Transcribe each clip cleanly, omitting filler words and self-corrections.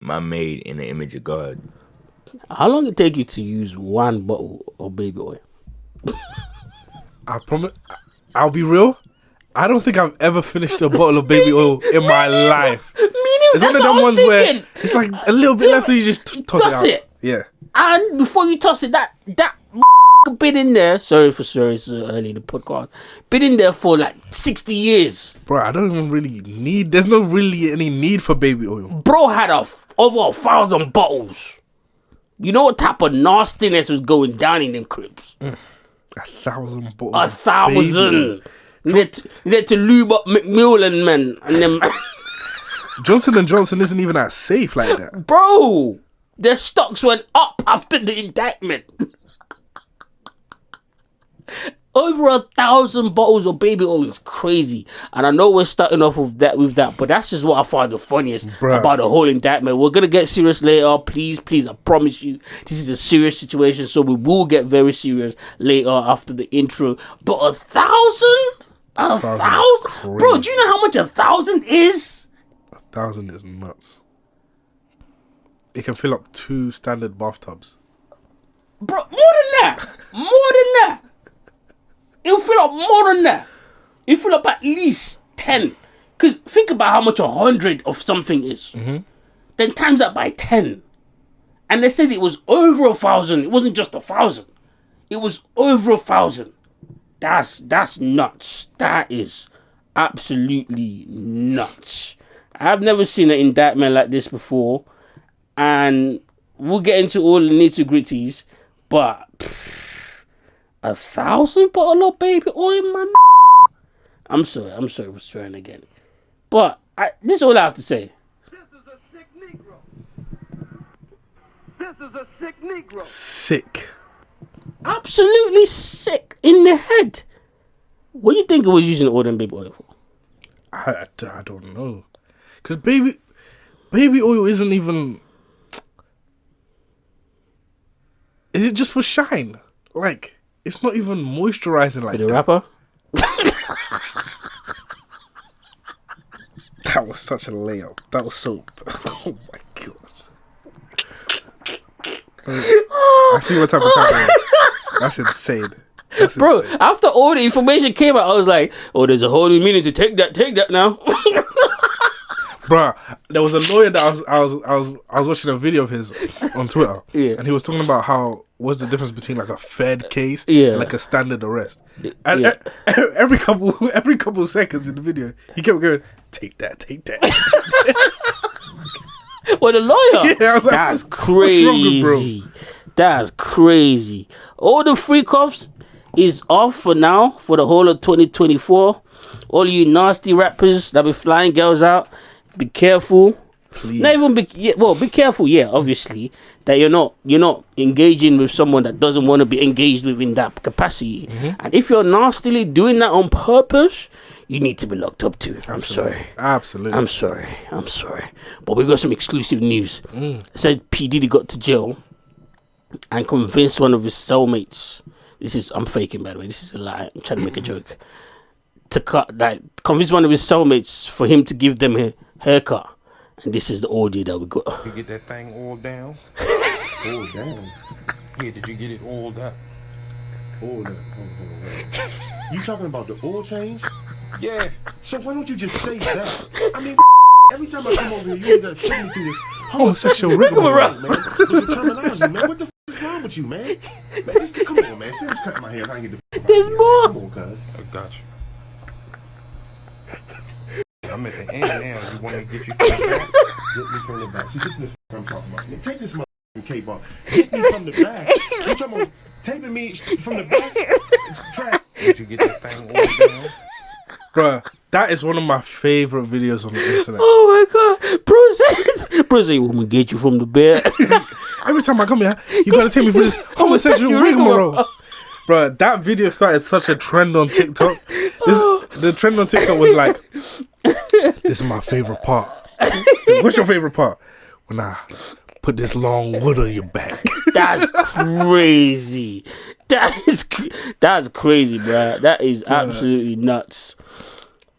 man made in the image of God. How long it take you to use one bottle of baby oil? I promise. I'll be real. I don't think I've ever finished a bottle of baby oil in my life. It's one of them ones where it's like a little bit left, so you just toss it out. Yeah. And before you toss it, that been in there. Sorry, it's early in the podcast. Been in there for like 60 years. Bro, I don't even really need. There's no really any need for baby oil. Bro had over 1,000 bottles. You know what type of nastiness was going down in them cribs? 1,000 bottles. 1,000. Need to lube up McMillan, man, and them. Johnson & Johnson isn't even that safe like that. Bro, their stocks went up after the indictment. Over 1,000 bottles of baby oil is crazy. And I know we're starting off with that, but that's just what I find the funniest about the whole indictment. We're going to get serious later. Please, I promise you, this is a serious situation, so we will get very serious later after the intro. But 1,000? 1,000? Bro, do you know how much 1,000 is? 1,000 is nuts. It can fill up 2 standard bathtubs. Bro, more than that. It'll fill up more than that. It'll fill up at least 10. Because think about how much 100 of something is. Mm-hmm. Then times that by 10. And they said it was over 1,000. It wasn't just 1,000. It was over 1,000. That's nuts. That is absolutely nuts. I've never seen an indictment like this before. And we'll get into all the nitty-gritties. But 1,000 bottle of baby oil, man. I'm sorry for swearing again. But this is all I have to say. This is a sick Negro. This is a sick Negro. Sick. Absolutely sick in the head. What do you think it was using all them baby oil for? I don't know. Because baby oil isn't even... Is it just for shine? Like, it's not even moisturizing like For the rapper? That was such a layup. That was so... Oh my gosh. I see what type of time. That's insane. Bro, after all the information came out, I was like, oh, there's a whole new meaning to take that now. Bruh, there was a lawyer that I was watching a video of his on Twitter, and he was talking about what's the difference between like a Fed case and like a standard arrest. And every couple seconds in the video, he kept going, take that. Well, the lawyer, Yeah, I was like, that's crazy. What's wrong with bro? That's crazy. All the free cuffs is off for now for the whole of 2024. All you nasty rappers that be flying girls out, be careful. Please. Not even be careful. Yeah, obviously that you're not engaging with someone that doesn't want to be engaged with in that capacity. Mm-hmm. And if you're nastily doing that on purpose, you need to be locked up too. I'm sorry. Absolutely. I'm sorry. But we got some exclusive news. It said P. Diddy got to jail and convinced one of his cellmates. I'm faking, by the way. This is a lie. I'm trying to make a joke. Convince one of his cellmates for him to give them a haircut. And this is the audio that we got. You get that thing all down? All down? Yeah, did you get it all down? All down. Oh. You talking about the oil change? Yeah. So why don't you just say that? I mean, every time I come over here, you ain't gotta take me through this homosexual rigmarole, man. With the terminology, man. What the f is wrong with you, man? Come on, man. Finish cutting my hair. I can get the There's more. Come on, cuz. I got you. I'm at the end now. You want me to get you from the back? Get me from the back. See, this is what I'm talking about. Man, take this motherfucking cape off. Get me from the back. You talking about taping me from the back? It's trash. Did you get that thing all down? Bruh, that is one of my favorite videos on the internet. Oh my god. Bro said, when we get you from the bed. Every time I come here, you gotta take me for this homosexual rigmarole. Bruh, that video started such a trend on TikTok. The trend on TikTok was like, this is my favorite part. What's your favorite part? When I put this long wood on your back. That's crazy. That's crazy, bruh. That is absolutely nuts.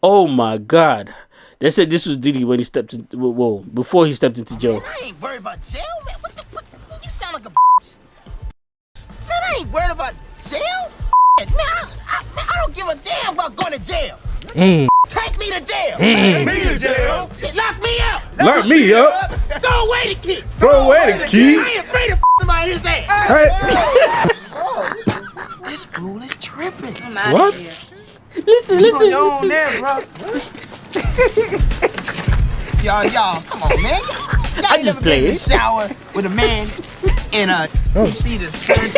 Oh my god. They said this was Diddy when he stepped in. Whoa, before he stepped into jail. I ain't worried about jail, man. What you sound like a man, I ain't worried about jail. Man, I don't give a damn about going to jail. Take me to jail. Me to jail. Shit, lock me up. Lock me up. Throw away the key. Throw away the key. I ain't afraid to somebody in his ass. Hey. This fool is tripping. What? Listen. Y'all, come on, man. Y'all I ain't just never play been in it. the shower with a man and you see the sun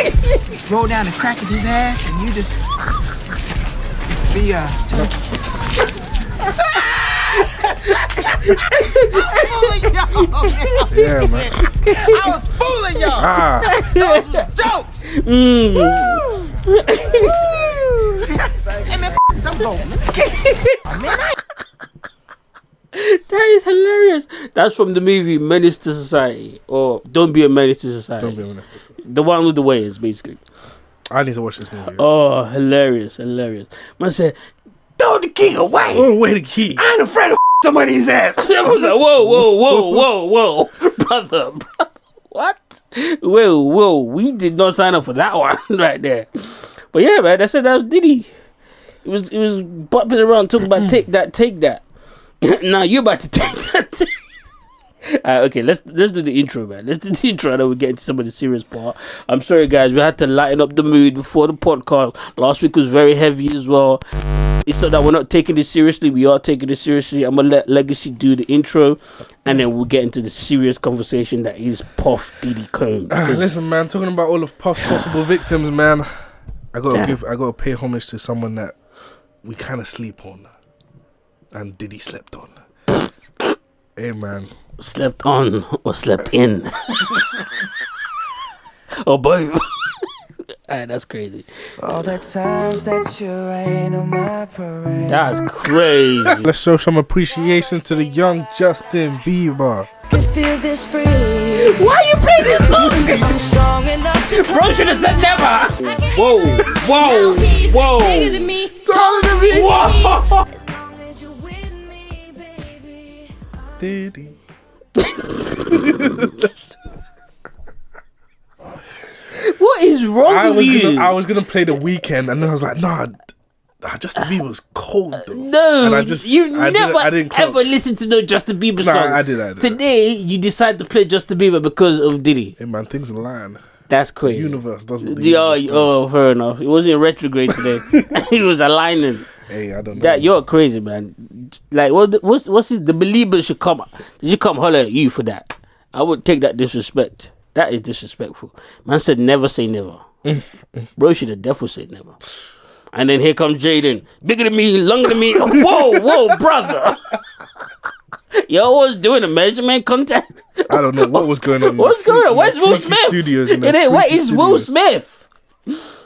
roll down the crack of his ass and you just be Yeah, man. I was fooling y'all. Those was jokes. Hey man, some go. That is hilarious. That's from the movie Menace to Society, or Don't Be a Menace to Society. Don't be honest. The one with the waves, basically. I need to watch this movie. Oh, hilarious. Man said, throw the key away. Oh, wait the key. I ain't afraid of somebody's ass. I was like, whoa. Brother. What? Whoa. We did not sign up for that one right there. But yeah, man, they said that was Diddy. It was bopping around talking about take that. Now you're about to take that. Okay, let's do the intro, man. Let's do the intro, and then we'll get into some of the serious part. I'm sorry, guys. We had to lighten up the mood before the podcast. Last week was very heavy as well. It's not that we're not taking this seriously. We are taking this seriously. I'm gonna let Legacy do the intro, and then we'll get into the serious conversation that is Puff Diddy Combs. Listen, man. Talking about all of Puff's possible victims, man. I gotta pay homage to someone that we kind of sleep on, and Diddy slept on. Hey, man. Slept on or slept in? Or both? Alright, that's crazy. All the times that you rain on my parade. That's crazy. Let's show some appreciation to the young Justin Bieber. Can feel this freely. Why you play this song? I'm strong enough to Bro should have said never. Whoa. taller than me. Whoa. As long as you're with me, baby. Diddy. What is wrong with you? I was gonna play The Weeknd, and then I was like, nah, Justin Bieber was cold though. No, and I never didn't ever listened to no Justin Bieber Nah, song. I did. Today, you decide to play Justin Bieber because of Diddy. Hey man, things align. That's The crazy. universe does what the universe does. Oh, fair enough. It wasn't in retrograde today. He was aligning. Hey, I don't know. That you're crazy, man. Like, what's the believers should come? Did you come holler at you for that? I would take that disrespect. That is disrespectful. Man said never say never. Bro should have definitely said never. And then here comes Jaden, bigger than me, longer than me. Whoa, brother. Yo, was doing a measurement contest. I don't know what was going on. What's going on? Where's Will Smith? Where is Will Smith?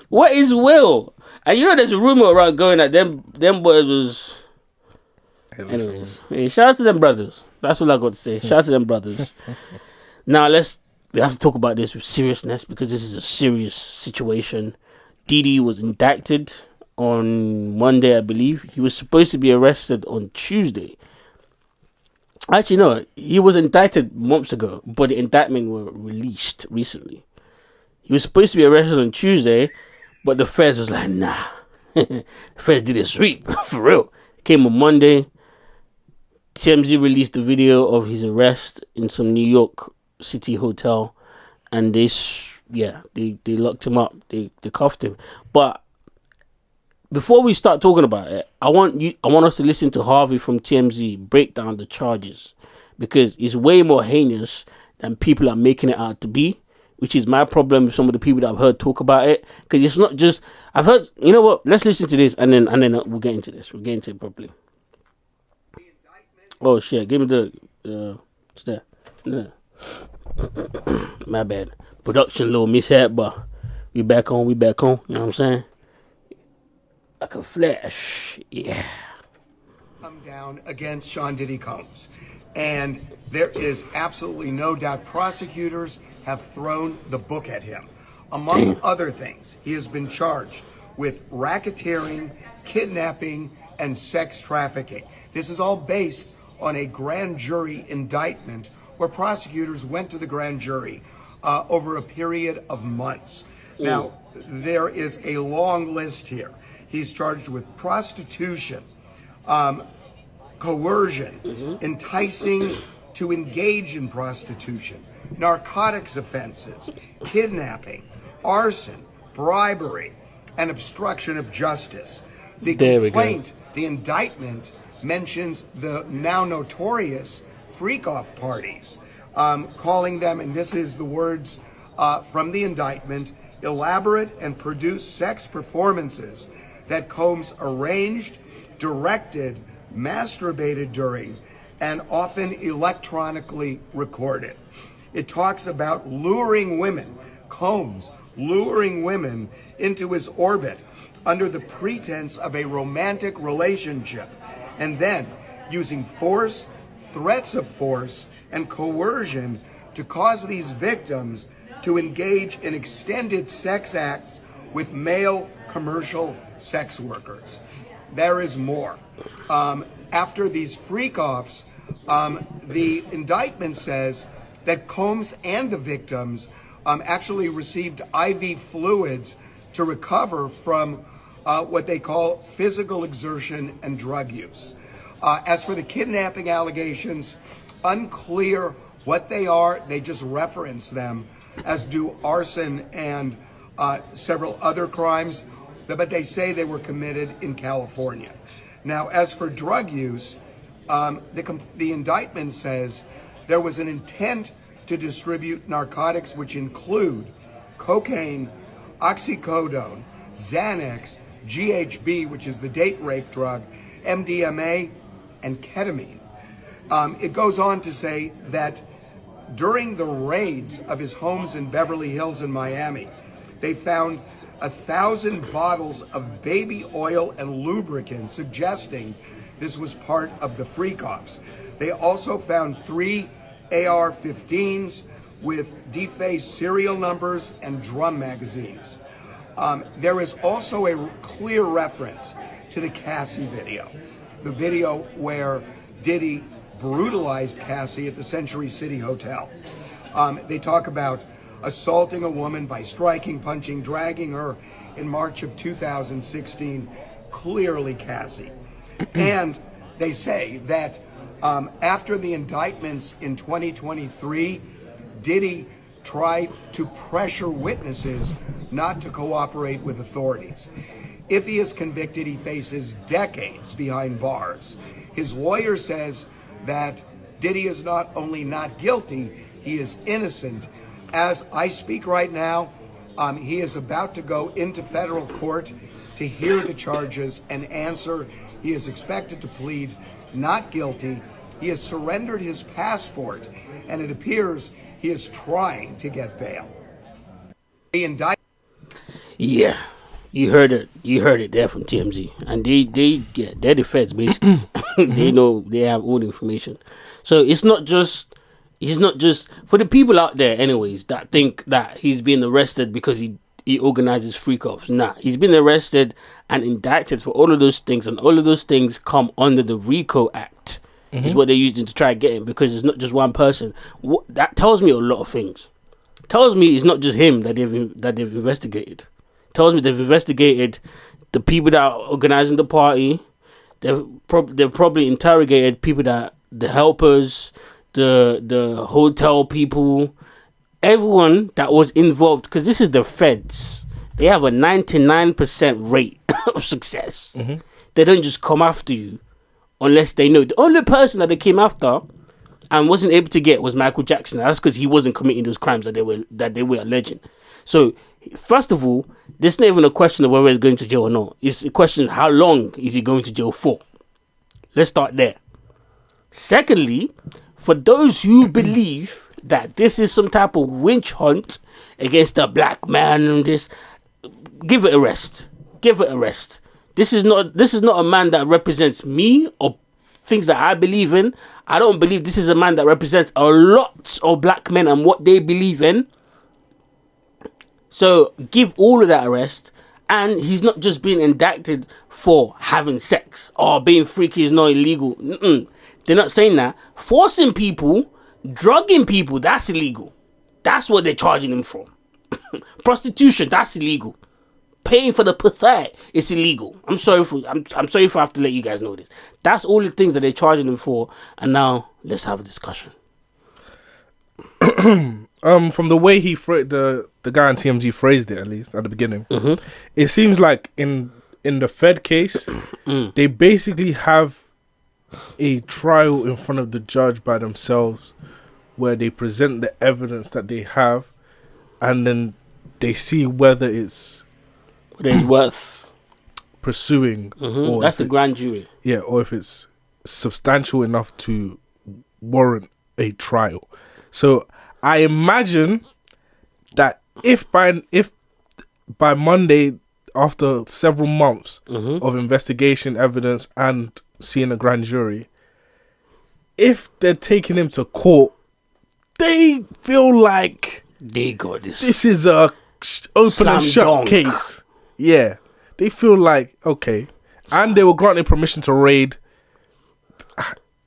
What is Will? And you know, there's a rumor around going that them boys was. Anyways, hey, shout out to them brothers. That's what I got to say. Shout out to them brothers. Now we have to talk about this with seriousness because this is a serious situation. Diddy was indicted on Monday, I believe. He was supposed to be arrested on Tuesday. Actually, no, he was indicted months ago, but the indictment were released recently. He was supposed to be arrested on Tuesday, but the feds was like, nah. The feds did a sweep, for real. It came on Monday. TMZ released a video of his arrest in some New York City hotel, and they locked him up. They cuffed him. But before we start talking about it, I want us to listen to Harvey from TMZ break down the charges, because it's way more heinous than people are making it out to be, which is my problem with some of the people that I've heard talk about it. Because it's not just I've heard. You know what? Let's listen to this, and then we'll get into this. We'll get into it properly. Oh shit! Give me the. It's there. Yeah. My bad. Production little mishap, but we back on. You know what I'm saying? Like a flash. Yeah. Come down against Sean Diddy Combs. And there is absolutely no doubt prosecutors have thrown the book at him. Among other things, he has been charged with racketeering, kidnapping, and sex trafficking. This is all based on a grand jury indictment where prosecutors went to the grand jury over a period of months. Now, there is a long list here. He's charged with prostitution, coercion, enticing to engage in prostitution, narcotics offenses, kidnapping, arson, bribery, and obstruction of justice. The complaint, the indictment, mentions the now notorious freak-off parties, calling them, and this is the words from the indictment, elaborate and produced sex performances that Combs arranged, directed, masturbated during, and often electronically recorded. It talks about luring women, Combs luring women into his orbit under the pretense of a romantic relationship, and then using force, threats of force, and coercion to cause these victims to engage in extended sex acts with male commercial sex workers. There is more. After these freak-offs, the indictment says that Combs and the victims actually received IV fluids to recover from what they call physical exertion and drug use. As for the kidnapping allegations, unclear what they are. They just reference them, as do arson and several other crimes, but they say they were committed in California. Now, as for drug use, the indictment says there was an intent to distribute narcotics which include cocaine, oxycodone, Xanax, GHB, which is the date rape drug, MDMA, and ketamine. It goes on to say that during the raids of his homes in Beverly Hills and Miami, they found 1,000 bottles of baby oil and lubricant, suggesting this was part of the freak-offs. They also found 3 AR-15s with defaced serial numbers and drum magazines. There is also a clear reference to the Cassie video, the video where Diddy brutalized Cassie at the Century City Hotel. They talk about assaulting a woman by striking, punching, dragging her in March of 2016, clearly Cassie. And they say that after the indictments in 2023, Diddy tried to pressure witnesses not to cooperate with authorities. If he is convicted, he faces decades behind bars. His lawyer says that Diddy is not only not guilty, he is innocent. As I speak right now, he is about to go into federal court to hear the charges and answer. He is expected to plead not guilty. He has surrendered his passport, and it appears he is trying to get bail. The indictment. Yeah, you heard it. You heard it there from TMZ, and they're the feds basically. They know, they have all the information. So he's not just for the people out there, anyways, that think that he's being arrested because he organizes freak-offs. Nah, he's been arrested and indicted for all of those things, and all of those things come under the RICO Act. Is what they're using to try to get him, because it's not just one person. That tells me a lot of things. It tells me it's not just him that they've investigated. It tells me they've investigated the people that are organizing the party. They've probably interrogated people the helpers, the hotel people, everyone that was involved, because this is the feds. They have a 99% rate of success. They don't just come after you unless they know. The only person that they came after and wasn't able to get was Michael Jackson. That's because he wasn't committing those crimes that they were alleging. So, first of all, this is not even a question of whether he's going to jail or not. It's a question of how long is he going to jail for. Let's start there. Secondly, for those who believe that this is some type of witch hunt against a black man and this, give it a rest. Give it a rest. This is not a man that represents me or things that I believe in. I don't believe this is a man that represents a lot of black men and what they believe in. So give all of that a rest. And he's not just being indicted for having sex or being freaky is not illegal. They're not saying that. Forcing people, drugging people, that's illegal. That's what they're charging him for. Prostitution, that's illegal. Paying for the pussy, it's illegal. I'm sorry if I have to let you guys know this. That's all the things that they're charging him for. And now let's have a discussion. From the way the guy on TMZ phrased it, at least at the beginning, it seems like in the Fed case, they basically have a trial in front of the judge by themselves, where they present the evidence that they have, and then they see whether it's worth pursuing. Or that's the grand jury. Yeah, or if it's substantial enough to warrant a trial. So I imagine that if by Monday, after several months of investigation, evidence, and seeing a grand jury, if they're taking him to court, they feel like they got this. This is a open and shut case. Yeah, they feel like okay, and they were granted permission to raid.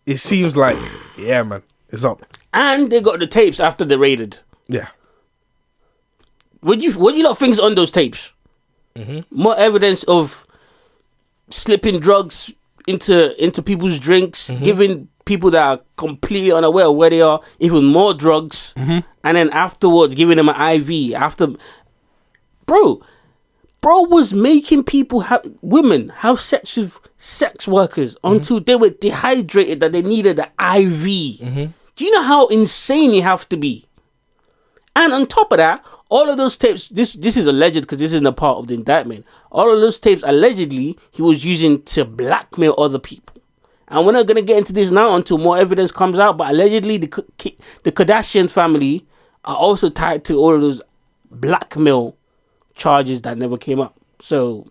It seems like yeah, man, it's up. And they got the tapes after they raided. Yeah. What do you lot think's on those tapes? More evidence of slipping drugs into people's drinks, giving people that are completely unaware of where they are even more drugs, and then afterwards giving them an IV. Bro was making women have sex with sex workers until they were dehydrated that they needed an IV. Do you know how insane you have to be? And on top of that, all of those tapes, this is alleged because this isn't a part of the indictment. All of those tapes, allegedly, he was using to blackmail other people. And we're not going to get into this now until more evidence comes out, but allegedly the Kardashian family are also tied to all of those blackmail charges that never came up. So,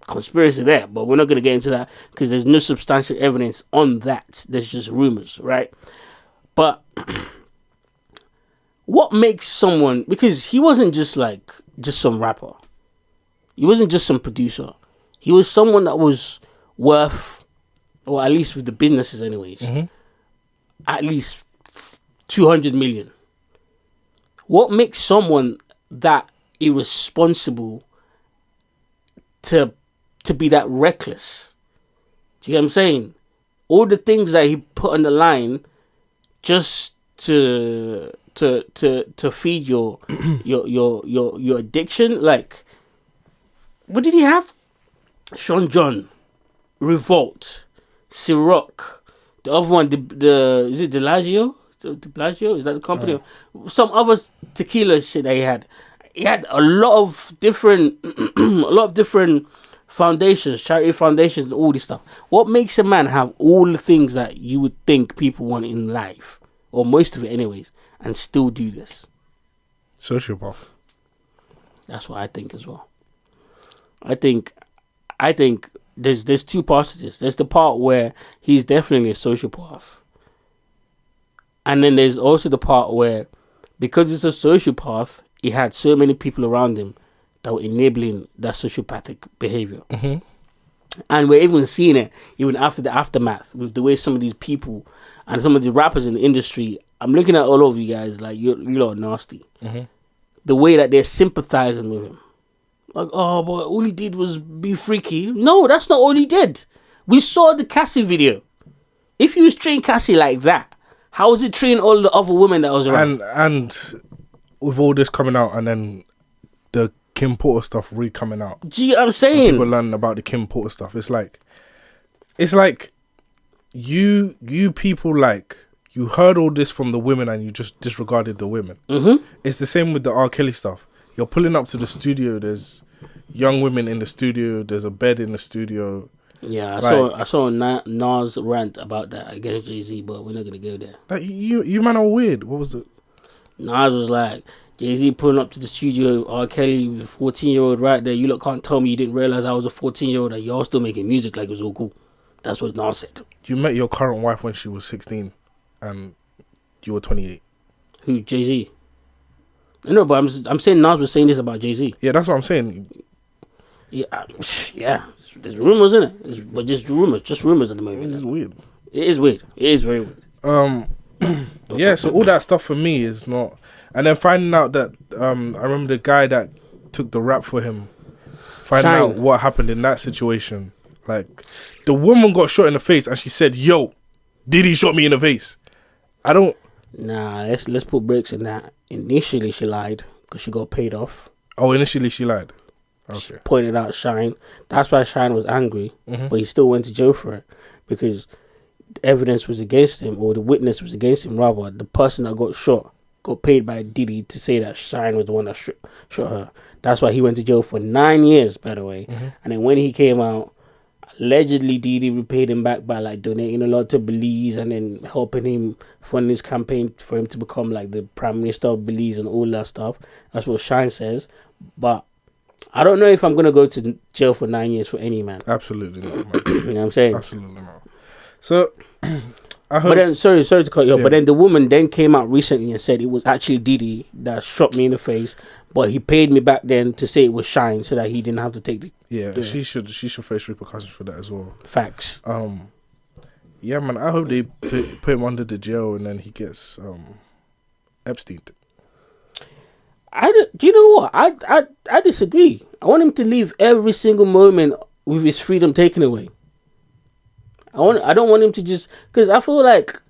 conspiracy there, but we're not going to get into that because there's no substantial evidence on that. There's just rumors, right? But what makes someone, because he wasn't just some rapper. He wasn't just some producer. He was someone that was worth, or at least with the businesses anyways, at least 200 million. What makes someone that irresponsible to be that reckless? Do you get what I'm saying? All the things that he put on the line just to feed your addiction. Like, what did he have? Sean John, Revolt, Ciroc, the other one, the is it Delagio? Delagio, is that the company? Some other tequila shit that he had. He had a lot of different foundations, charity foundations, and all this stuff. What makes a man have all the things that you would think people want in life, or most of it anyways, and still do this? Sociopath. That's what I think as well. I think there's two parts to this. There's the part where he's definitely a sociopath. And then there's also the part where, because he's a sociopath, he had so many people around him that were enabling that sociopathic behavior. And we're even seeing it even after the aftermath with the way some of these people and some of the rappers in the industry, I'm looking at all of you guys like you lot are nasty. The way that they're sympathizing with him. Like, oh, but all he did was be freaky. No, that's not all he did. We saw the Cassie video. If he was treating Cassie like that, how was he treating all the other women that was around? And with all this coming out, and then the Kim Porter stuff really coming out. Do you know what I'm saying? People learning about the Kim Porter stuff. It's like you people, like, you heard all this from the women and you just disregarded the women. It's the same with the R. Kelly stuff. You're pulling up to the studio. There's young women in the studio. There's a bed in the studio. Yeah, I saw Nas rant about that against Jay-Z, but we're not gonna go there. Like, you man are weird. What was it? Nas was like, Jay-Z pulling up to the studio, R. Kelly, 14-year-old right there. You lot can't tell me you didn't realize I was a 14-year-old and y'all still making music like it was all cool. That's what Nas said. You met your current wife when she was 16 and you were 28. Who, Jay-Z? No, but I'm saying Nas was saying this about Jay-Z. Yeah, that's what I'm saying. Yeah. There's rumors in it, but just rumors at the moment. It's weird. It is weird. It is very weird. Yeah, so all that stuff for me is not. And then finding out that I remember the guy that took the rap for him. Finding Shine. out what happened in that situation. Like, the woman got shot in the face and she said, "Yo, Diddy shot me in the face." I don't. Nah, let's put breaks in that. Initially, she lied because she got paid off. Oh, initially she lied. She Okay. pointed out Shine. That's why Shine was angry, but he still went to jail for it because the evidence was against him, or the witness was against him. Rather, the person that got shot got paid by Diddy to say that Shine was the one that shot her. That's why he went to jail for 9 years, by the way. And then when he came out, allegedly Diddy repaid him back by like donating a lot to Belize and then helping him fund his campaign for him to become like the Prime Minister of Belize and all that stuff. That's what Shine says. But I don't know if I'm gonna go to jail for 9 years for any man. Absolutely not, man. You know what I'm saying? Absolutely not. So, I hope. But then, sorry to cut you off. But then the woman then came out recently and said it was actually Diddy that shot me in the face, but he paid me back then to say it was Shine so that he didn't have to take the she should face repercussions for that as well. facts. Yeah, man. I hope they put him under the jail and then he gets Epstein. Do you know what? I disagree. I want him to leave every single moment with his freedom taken away. I don't want him to just, because I feel like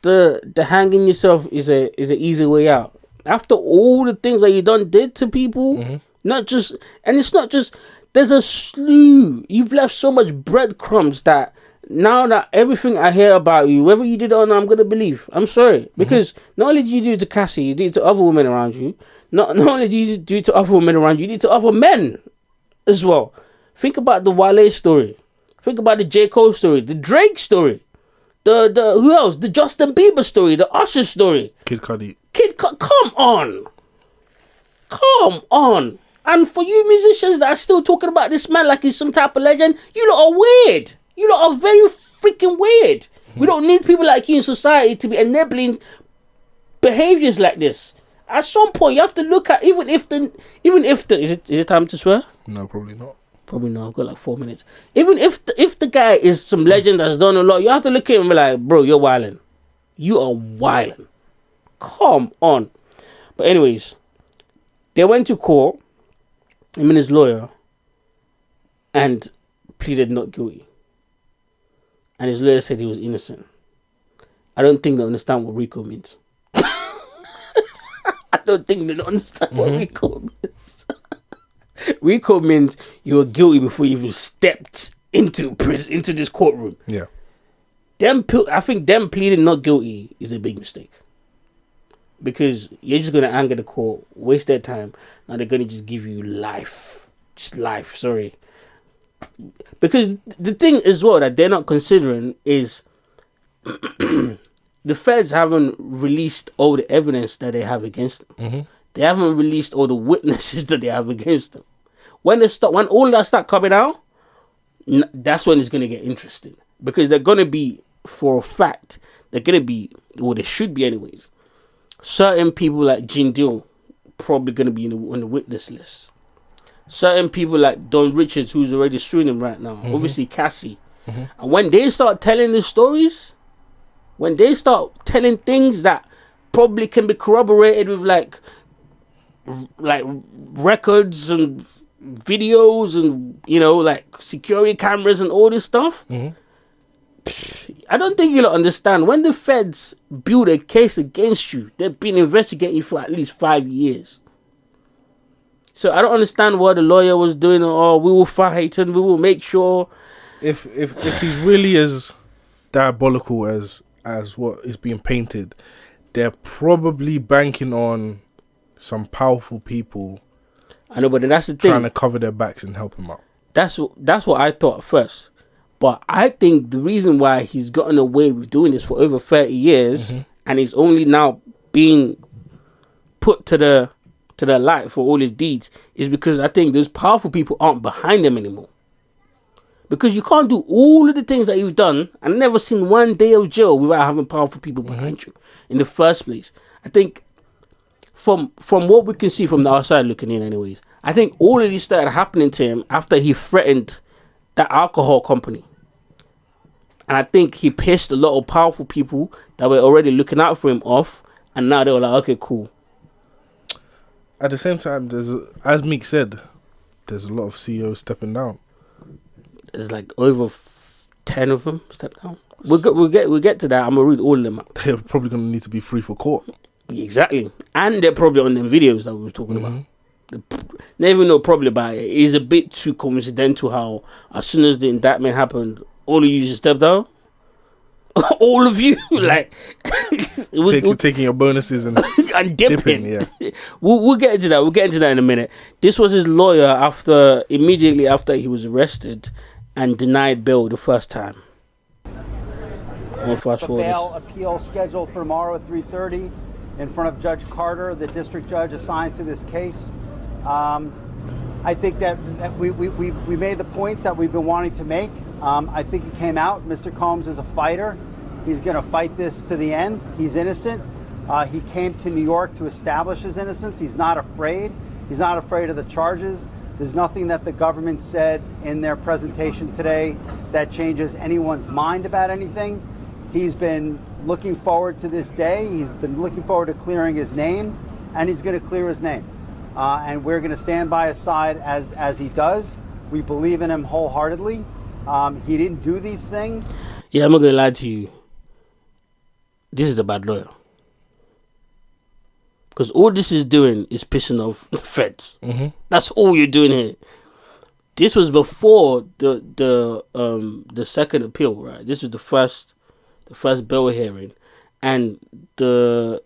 the hanging yourself is an easy way out. After all the things that you did to people, not just, and it's not just. There's a slew. You've left so much breadcrumbs that now that everything I hear about you, whether you did it or not, I'm gonna believe. I'm sorry, because not only did you do it to Cassie, you did it to other women around you. Not only do you do it to other women around you, you did it to other men as well. Think about the Wale story. Think about the J. Cole story, the Drake story, the who else? The Justin Bieber story, the Usher story. Kid Cudi. Come on. And for you musicians that are still talking about this man like he's some type of legend, you lot are weird. You lot are very freaking weird. We don't need people like you in society to be enabling behaviors like this. At some point, you have to look at even if the is it time to swear? No, probably not. Probably not. I've got like 4 minutes. Even if the guy is some legend that's done a lot, you have to look at him and be like, bro, you're wilding. You are wilding. Come on. But anyways, they went to court, him and his lawyer, and pleaded not guilty. And his lawyer said he was innocent. I don't think they understand what RICO means. I don't think they understand what RICO means. RICO means you were guilty before you even stepped into prison, into this courtroom. Yeah. I think them pleading not guilty is a big mistake. Because you're just going to anger the court, waste their time. Now they're going to just give you life. Just life, sorry. Because the thing as well that they're not considering is the feds haven't released all the evidence that they have against them. They haven't released all the witnesses that they have against them. When all that start coming out, that's when it's going to get interesting. Because they're going to be, for a fact, they're going to be, well, they should be anyways, certain people like Gene Deal probably going to be on the witness list. Certain people like Don Richards, who's already suing him right now. Obviously Cassie. And when they start telling the stories, when they start telling things that probably can be corroborated with like records and videos and, you know, like security cameras and all this stuff, I don't think you'll understand. When the feds build a case against you, they've been investigating for at least 5 years. So I don't understand what the lawyer was doing. Oh, we will fight and we will make sure. If he's really as diabolical as what is being painted, they're probably banking on some powerful people. I know, but that's the thing. Trying to cover their backs and help him out. That's what I thought at first. But I think the reason why he's gotten away with doing this for over 30 years and he's only now being put to the light for all his deeds is because I think those powerful people aren't behind him anymore. Because you can't do all of the things that you've done and never seen one day of jail without having powerful people behind you in the first place. I think from what we can see from the outside looking in anyways, I think all of these started happening to him after he threatened that alcohol company. And I think he pissed a lot of powerful people that were already looking out for him off. And now they were like, okay, cool. At the same time, as Meek said, there's a lot of CEOs stepping down. There's like over 10 of them stepped down. We'll get to that. I'm gonna read all of them out. They're probably going to need to be free for court. Exactly, and they're probably on them videos that we were talking about. They even know probably about it. It's a bit too coincidental how as soon as the indictment happened, all of you just stepped out. All of you, like taking your bonuses and and dipping. Yeah, we'll get into that. We'll get into that in a minute. This was his lawyer immediately after he was arrested and denied bail the first time. We'll fast forward bail appeal scheduled for tomorrow at 3:30 in front of Judge Carter, the district judge assigned to this case. I think that we made the points that we've been wanting to make. I think he came out. Mr. Combs is a fighter. He's going to fight this to the end. He's innocent. He came to New York to establish his innocence. He's not afraid. He's not afraid of the charges. There's nothing that the government said in their presentation today that changes anyone's mind about anything. He's been looking forward to this day. He's been looking forward to clearing his name, and he's going to clear his name. And we're going to stand by his side as he does. We believe in him wholeheartedly. He didn't do these things. Yeah, I'm not going to lie to you. This is a bad lawyer. Because all this is doing is pissing off the feds. Mm-hmm. That's all you're doing here. This was before the second appeal, right? This was the first bail hearing, and the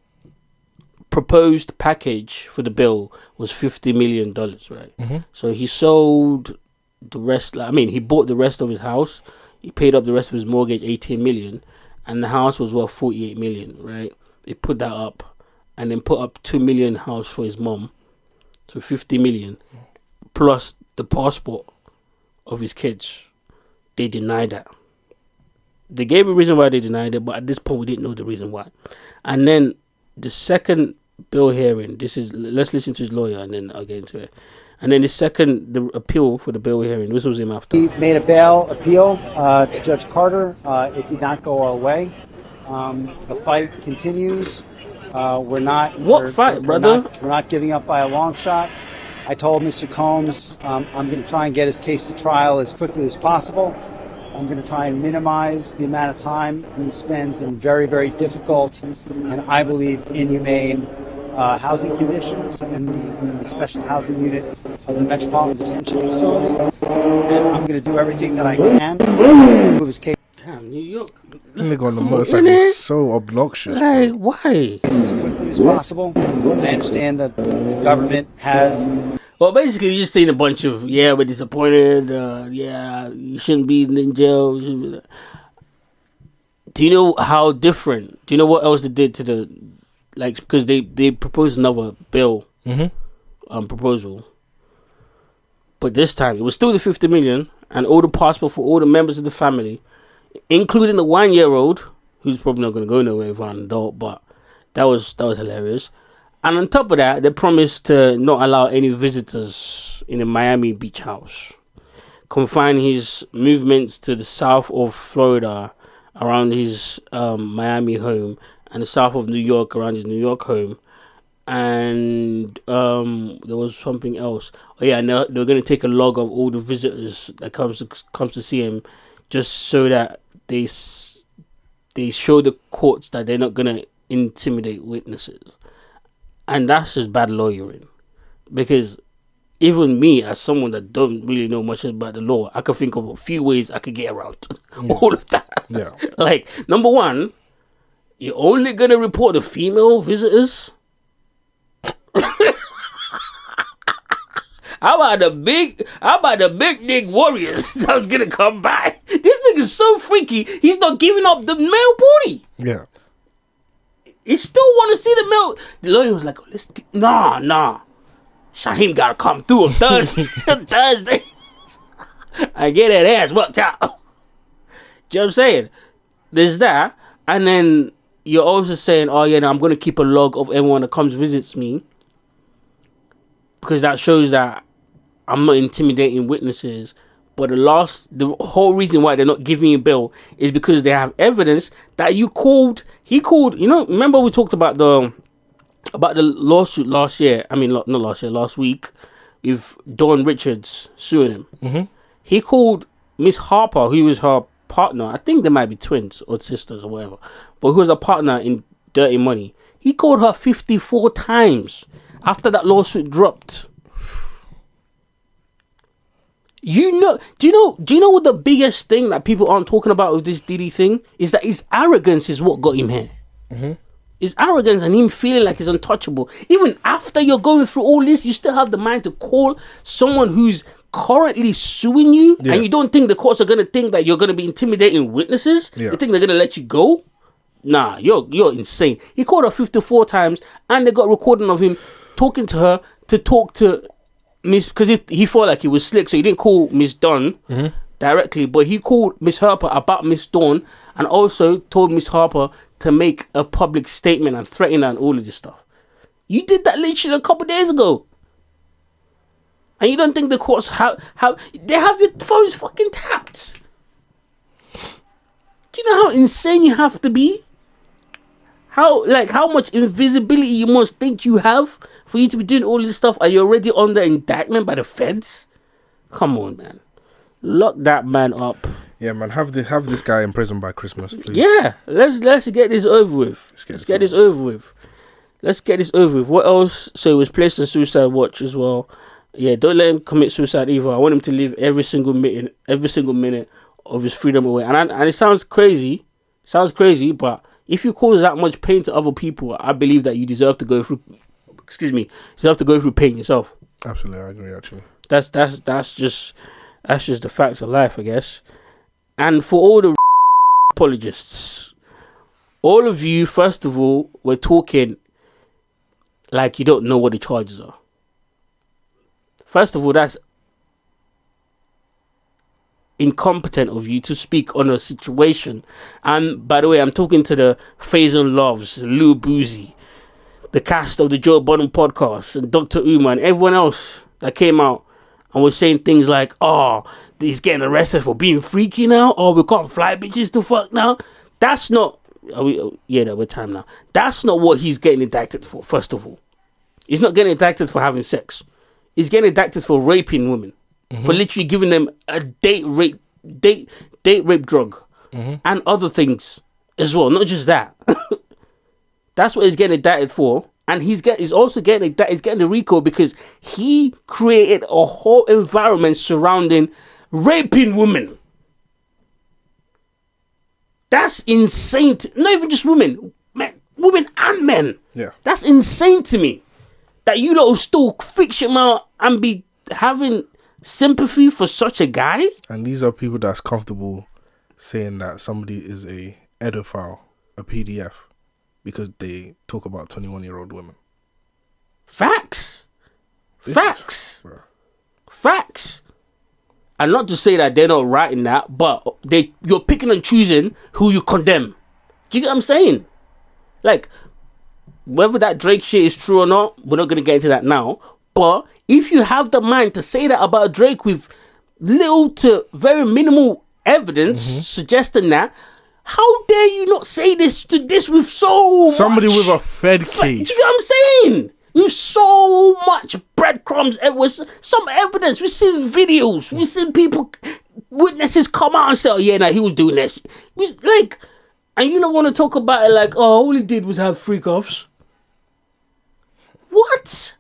proposed package for the bill was $50 million, right? Mm-hmm. So he sold the rest. He bought the rest of his house. He paid up the rest of his mortgage, $18 million, and the house was worth $48 million, right? He put that up, and then put up $2 million house for his mom, so $50 million, plus the passport of his kids. They denied that. They gave a reason why they denied it, but at this point we didn't know the reason why. And then the second bill hearing, let's listen to his lawyer and then I'll get into it. And then the appeal for the bail hearing, this was him after. We made a bail appeal to Judge Carter. It did not go our way. The fight continues. We're not giving up by a long shot. I told Mr. Combs I'm going to try and get his case to trial as quickly as possible. I'm going to try and minimize the amount of time he spends in very, very difficult and I believe inhumane housing conditions in the special housing unit of the Metropolitan Detention Facility. And I'm going to do everything that I can to move his case. Damn, New York. Nigga on the motorcycle is so obnoxious. Like, why? As quickly as possible. I understand that the government has... Well, basically, you're just saying a bunch of, we're disappointed, you shouldn't be in jail. Do you know how different? Do you know what else they did to because they proposed another bill proposal. But this time, it was still the $50 million and all the passport for all the members of the family, including the 1-year-old, who's probably not going to go nowhere if I'm an adult, but that was hilarious. And on top of that, they promised to not allow any visitors in the Miami beach house. Confine his movements to the south of Florida around his Miami home and the south of New York around his New York home. And there was something else. Oh yeah, and they're going to take a log of all the visitors that comes to see him, just so that they show the courts that they're not going to intimidate witnesses. And that's just bad lawyering. Because even me, as someone that don't really know much about the law, I can think of a few ways I could get around all of that. Yeah. Like, number one, you're only going to report the female visitors? How about the big dick warriors that was going to come by? This nigga's so freaky, he's not giving up the male booty. Yeah. He still want to see the male. The lawyer was like, nah. Shaheem got to come through on Thursday. Thursday. I get that ass worked out. Do you know what I'm saying? There's that. And then you're also saying, I'm going to keep a log of everyone that comes visits me. Because that shows that I'm not intimidating witnesses. But the whole reason why they're not giving you bail is because they have evidence that he called, remember we talked about the lawsuit last week with Dawn Richards suing him. Mm-hmm. He called Miss Harper, who was her partner. I think they might be twins or sisters or whatever, but who was a partner in Dirty Money. He called her 54 times after that lawsuit dropped. Do you know what the biggest thing that people aren't talking about with this Diddy thing is? That his arrogance is what got him here. Mm-hmm. His arrogance and him feeling like he's untouchable. Even after you're going through all this, you still have the mind to call someone who's currently suing you, and you don't think the courts are going to think that you're going to be intimidating witnesses? You think they're going to let you go? Nah, you're insane. He called her 54 times, and they got recording of him talking to her to talk to Miss, because he felt like he was slick, so he didn't call Miss Dawn directly, but he called Miss Harper about Miss Dawn, and also told Miss Harper to make a public statement and threaten her and all of this stuff. You did that literally a couple days ago, and you don't think the courts have they have your phones fucking tapped? Do you know how insane you have to be? How much invisibility you must think you have for you to be doing all this stuff, and you're already under indictment by the feds? Come on, man. Lock that man up. Yeah, man. Have this guy in prison by Christmas, please. Yeah, let's get this over with. Let's get this over with. What else? So he was placed on suicide watch as well. Yeah, don't let him commit suicide either. I want him to live every single minute of his freedom away. And it sounds crazy, but if you cause that much pain to other people, I believe that you deserve to go through. Deserve to go through pain yourself. Absolutely, I agree. Actually, that's just the facts of life, I guess. And for all the apologists, all of you, first of all, we're talking like you don't know what the charges are. First of all, that's incompetent of you to speak on a situation. And by the way, I'm talking to the Faison Loves, Lou Boozy, the cast of the Joe Budden podcast, and Dr. Uma, and everyone else that came out and was saying things like, oh, he's getting arrested for being freaky now. Oh, we can't fly bitches to fuck now. That's not... we're time now. That's not what he's getting indicted for, first of all. He's not getting indicted for having sex. He's getting indicted for raping women. Mm-hmm. For literally giving them a date rape drug. Mm-hmm. And other things as well. Not just that. That's what he's getting indicted for. And he's also getting the RICO because he created a whole environment surrounding raping women. That's insane. Not even just women. Women and men. Yeah. That's insane to me. That you lot will still fix your mouth and be having sympathy for such a guy. And these are people that's comfortable saying that somebody is a pedophile, a PDF, because they talk about 21-year-old women. Facts. Facts. And not to say that they're not writing that, but you're picking and choosing who you condemn. Do you get what I'm saying? Like, whether that Drake shit is true or not, we're not going to get into that now. But if you have the mind to say that about Drake with little to very minimal evidence suggesting that, how dare you not say this with somebody with a Fed case? Do you know what I'm saying? With so much breadcrumbs, some evidence. We've seen videos. We've seen witnesses come out and say, "Oh yeah, he was doing that shit." And you don't want to talk about it like, "Oh, all he did was have freak offs." What?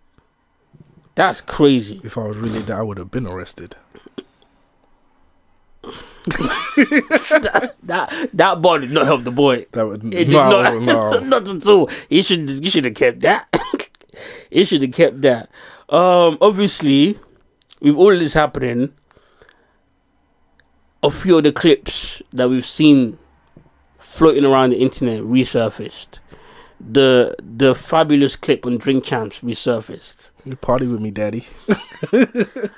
That's crazy. If I was really that, I would have been arrested. that bar did not help the boy. Not at all. You should have kept that. You should have kept that. Obviously, with all this happening, a few of the clips that we've seen floating around the internet resurfaced. The fabulous clip on Drink Champs resurfaced. You party with me, daddy.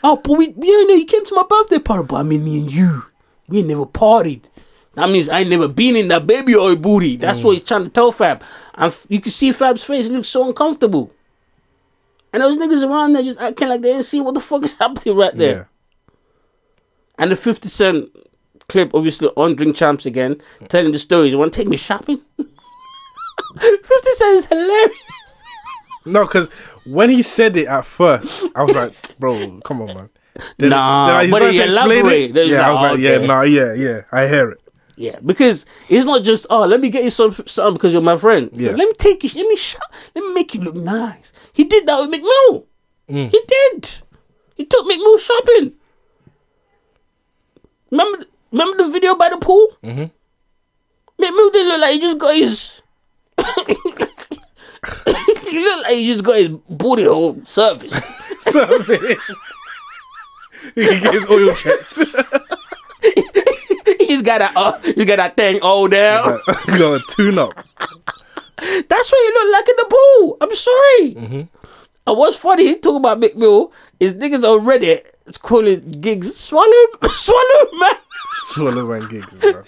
Oh, but you came to my birthday party, but I mean me and you. We ain't never partied. That means I ain't never been in that baby oil booty. That's what he's trying to tell Fab. And you can see Fab's face. It looks so uncomfortable. And those niggas around there just acting like they ain't see what the fuck is happening right there. And the 50 Cent clip, obviously, on Drink Champs again, telling the stories. You want to take me shopping? 50 Cent is hilarious. No, because when he said it at first, I was like, bro, come on, man. Then Nah, he but started he to explain elaborate. it. Yeah, I was like, okay. yeah, I hear it. Yeah, because it's not just, let me get you something because you're my friend. Yeah. Let me take you, let me make you look nice. He did that with McMill. He did. He took McMill shopping. Remember the video by the pool? Mm-hmm. McMill didn't look like he just got his... he looked like he just got his booty hole serviced. He can get his oil checked. He just got that thing all down. Got a tune up. That's what he looked like in the pool. I'm sorry. Mm-hmm. And what's funny, talking about McMill, is niggas on Reddit, it's calling gigs swallow man. Swallow man gigs, bro.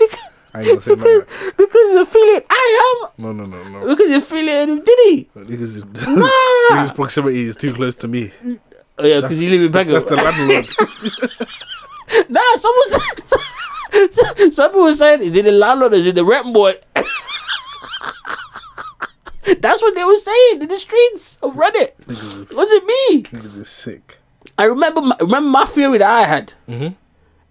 I ain't gonna say nothing. Because you're feeling I am. No. Because you're feeling Diddy. Niggas proximity is too close to me. Oh yeah, because you live in Bagel. That's the landlord. Some people were saying, is it the landlord or is it the rent boy? That's what they were saying in the streets of Reddit. Was it me? Niggas is sick. I remember my theory that I had. Mm-hmm.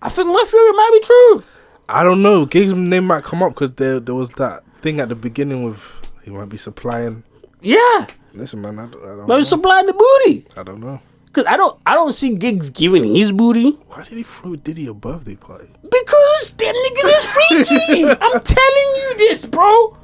I think my theory might be true. I don't know. Giggs' name might come up because there was that thing at the beginning with he might be supplying. Yeah. Listen, man, I don't know. Supplying the booty. I don't know. Because I don't see Giggs giving his booty. Why did he throw Diddy a birthday party? Because them niggas is freaky. I'm telling you this, bro.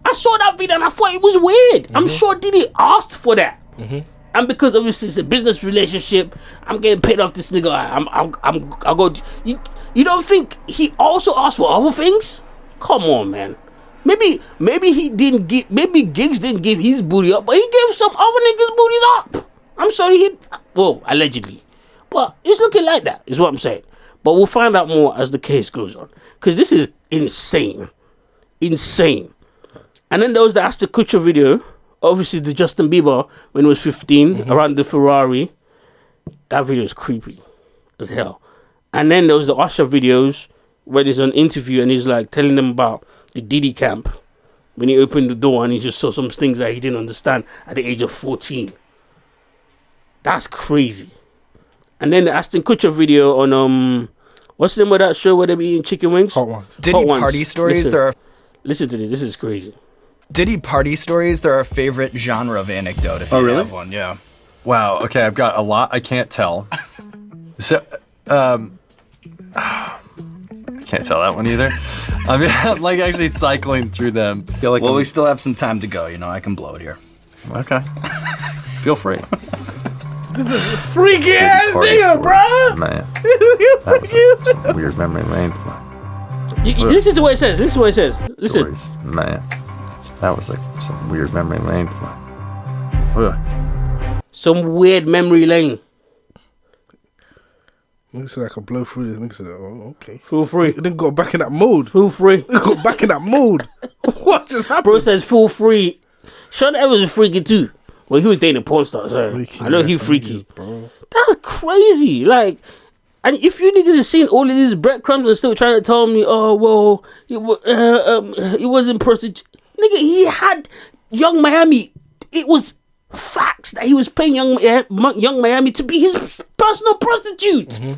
I saw that video and I thought it was weird. Mm-hmm. I'm sure Diddy asked for that. Mm-hmm. And because obviously it's a business relationship, I'm getting paid off this nigga. I'll go. You don't think he also asked for other things? Come on, man. Maybe he didn't give. Maybe Giggs didn't give his booty up, but he gave some other niggas booties up. I'm sorry, allegedly, but it's looking like that. Is what I'm saying. But we'll find out more as the case goes on, because this is insane. And then there was the Ashton Kutcher video. Obviously, the Justin Bieber when he was 15 around the Ferrari. That video is creepy as hell. And then there was the Usher videos where there's an interview and he's like telling them about the Diddy camp when he opened the door and he just saw some things that he didn't understand at the age of 14. That's crazy. And then the Ashton Kutcher video on what's the name of that show where they be eating chicken wings? Hot Ones. Diddy party stories. Listen to this. This is crazy. Diddy party stories, they're our favorite genre of anecdote, if you really? have one, yeah. Wow, okay, I've got a lot I can't tell. So, I can't tell that one either. I mean, I'm like actually cycling through them. Feel like we still have some time to go, I can blow it here. Okay. Feel free. This is a freaky ass nigga, bro! Man. That was some weird memory lanes. Listen to what it says. Listen. Stories, man. That was like some weird memory lane. Some weird memory lane. Nigga said I could blow through this. Nigga said, oh, okay. Feel free. Then got back in that mode. Feel free. Got back in that mode. What just happened? Bro says feel free. Sean Evans is freaky too. Well, he was dating a porn star, so I know he's freaky. Bro. That's crazy. Like, and if you niggas have seen all of these breadcrumbs and still trying to tell me, oh, well, it wasn't prostitute. Nigga, he had Young Miami. It was facts that he was paying Young Miami to be his personal prostitute. Mm-hmm.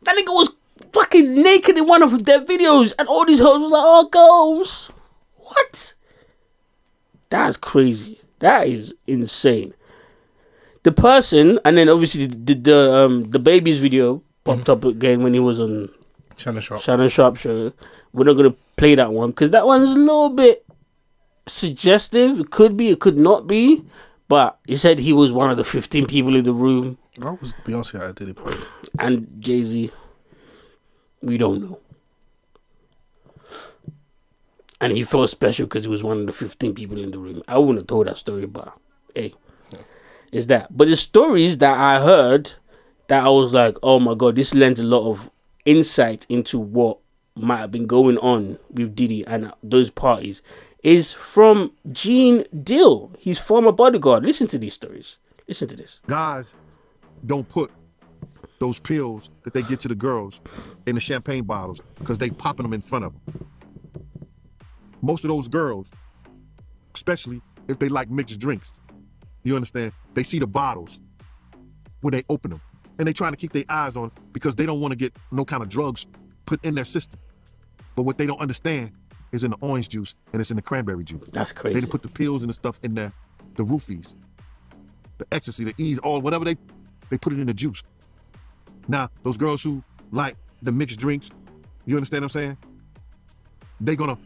That nigga was fucking naked in one of their videos, and all these hoes was like, oh, girls. What? That's crazy. That is insane. The person, and then obviously the baby's video popped up again when he was on Shannon Sharp show. We're not gonna play that one because that one's a little bit suggestive. It could be, it could not be. But he said he was one of the 15 people in the room. That was Beyonce at a Diddy party. And Jay-Z. We don't know. And he felt special because he was one of the 15 people in the room. I wouldn't have told that story, but hey, it's that. But the stories that I heard, that I was like, oh my God, this lends a lot of insight into what might have been going on with Diddy and those parties, is from Gene Dill, his former bodyguard. Listen to these stories. Listen to this. Guys don't put those pills that they get to the girls in the champagne bottles because they popping them in front of them. Most of those girls, especially if they like mixed drinks, you understand? They see the bottles when they open them and they trying to keep their eyes on because they don't want to get no kind of drugs put in their system. But what they don't understand is in the orange juice and it's in the cranberry juice. That's crazy. They done put the pills and the stuff in there, the roofies, the ecstasy, the E's, all whatever they put it in the juice. Now, those girls who like the mixed drinks, you understand what I'm saying? They gonna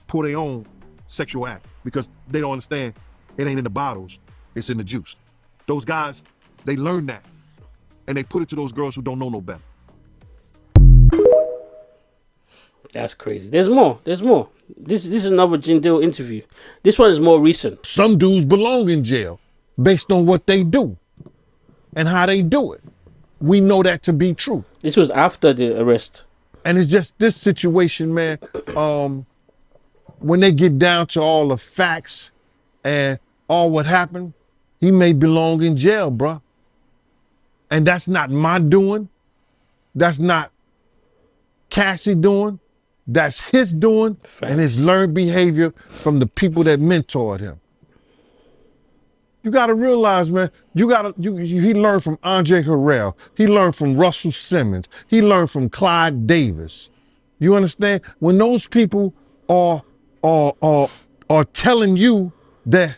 pour their own sexual act because they don't understand it ain't in the bottles, it's in the juice. Those guys, they learn that and they put it to those girls who don't know no better. That's crazy. There's more. This is another Jindal interview. This one is more recent. Some dudes belong in jail based on what they do and how they do it. We know that to be true. This was after the arrest. And it's just this situation, man. When they get down to all the facts and all what happened, he may belong in jail, bruh. And that's not my doing. That's not Cassie doing. That's his doing. Facts. And his learned behavior from the people that mentored him. You got to realize, man, he learned from Andre Harrell. He learned from Russell Simmons. He learned from Clyde Davis. You understand? When those people are telling you that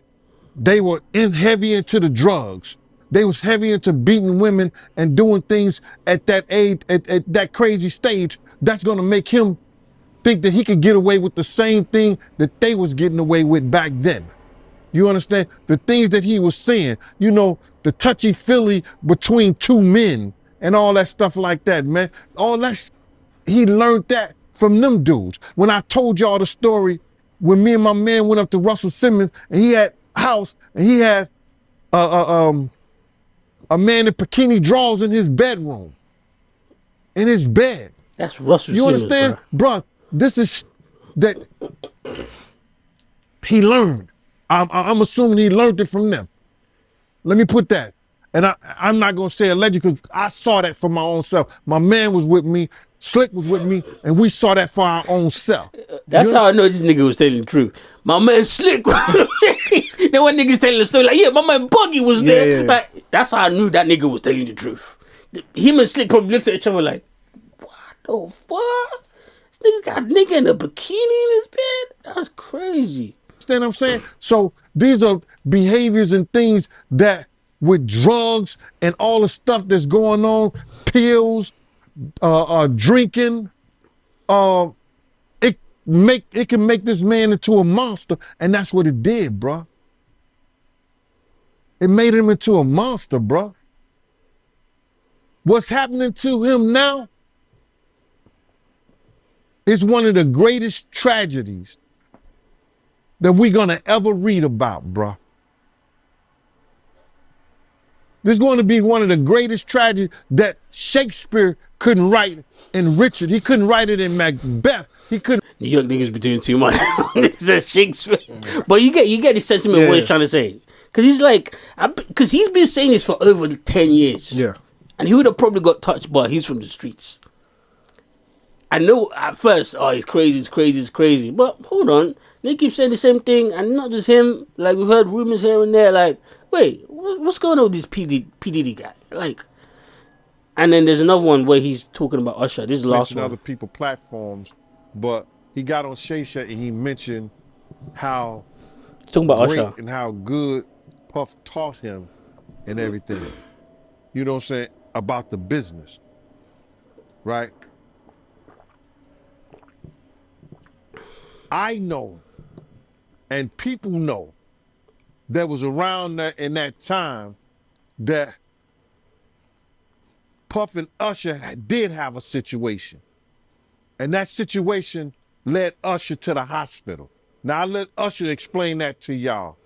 they were heavy into the drugs, they was heavy into beating women and doing things at that age, at that crazy stage, that's going to make him think that he could get away with the same thing that they was getting away with back then. You understand? The things that he was saying, you know, the touchy-feely between two men and all that stuff like that, man. All that, he learned that from them dudes. When I told y'all the story, when me and my man went up to Russell Simmons and he had a house and he had a man in bikini drawers in his bedroom, in his bed. That's Russell Simmons, you understand? Bruh, this is that he learned. I'm assuming he learned it from them. Let me put that. And I'm not going to say alleged because I saw that for my own self. My man was with me, Slick was with me, and we saw that for our own self. That's how I know this nigga was telling the truth. My man Slick was with Then when niggas telling the story, like, yeah, my man Buggy was there. Yeah. Like, that's how I knew that nigga was telling the truth. Him and Slick probably looked at each other like, what the fuck? This nigga got a nigga in a bikini in his bed? That's crazy. Understand what I'm saying? So these are behaviors and things that with drugs and all the stuff that's going on, pills, drinking, it can make this man into a monster, and that's what it did, bruh. It made him into a monster, bruh. What's happening to him now is one of the greatest tragedies that we're gonna ever read about, bruh. This is going to be one of the greatest tragedies that Shakespeare couldn't write in Richard. He couldn't write it in Macbeth. He couldn't. New York niggas be doing too much. It's Shakespeare. But you get the sentiment of what he's trying to say. Because he's like, because he's been saying this for over 10 years. Yeah. And he would have probably got touched, but he's from the streets. I know at first, oh, it's crazy. But hold on. They keep saying the same thing, and not just him. Like, we've heard rumors here and there, like, wait, what's going on with this P. Diddy guy? Like, and then there's another one where he's talking about Usher. This is the last one. Other people platforms, but he got on Shay and he mentioned how he's talking about great Usher and how good Puff taught him and everything. You know what I'm saying? About the business, right? I know, and people know, that was around that in that time that Puff and Usher did have a situation. And that situation led Usher to the hospital. Now I let Usher explain that to y'all.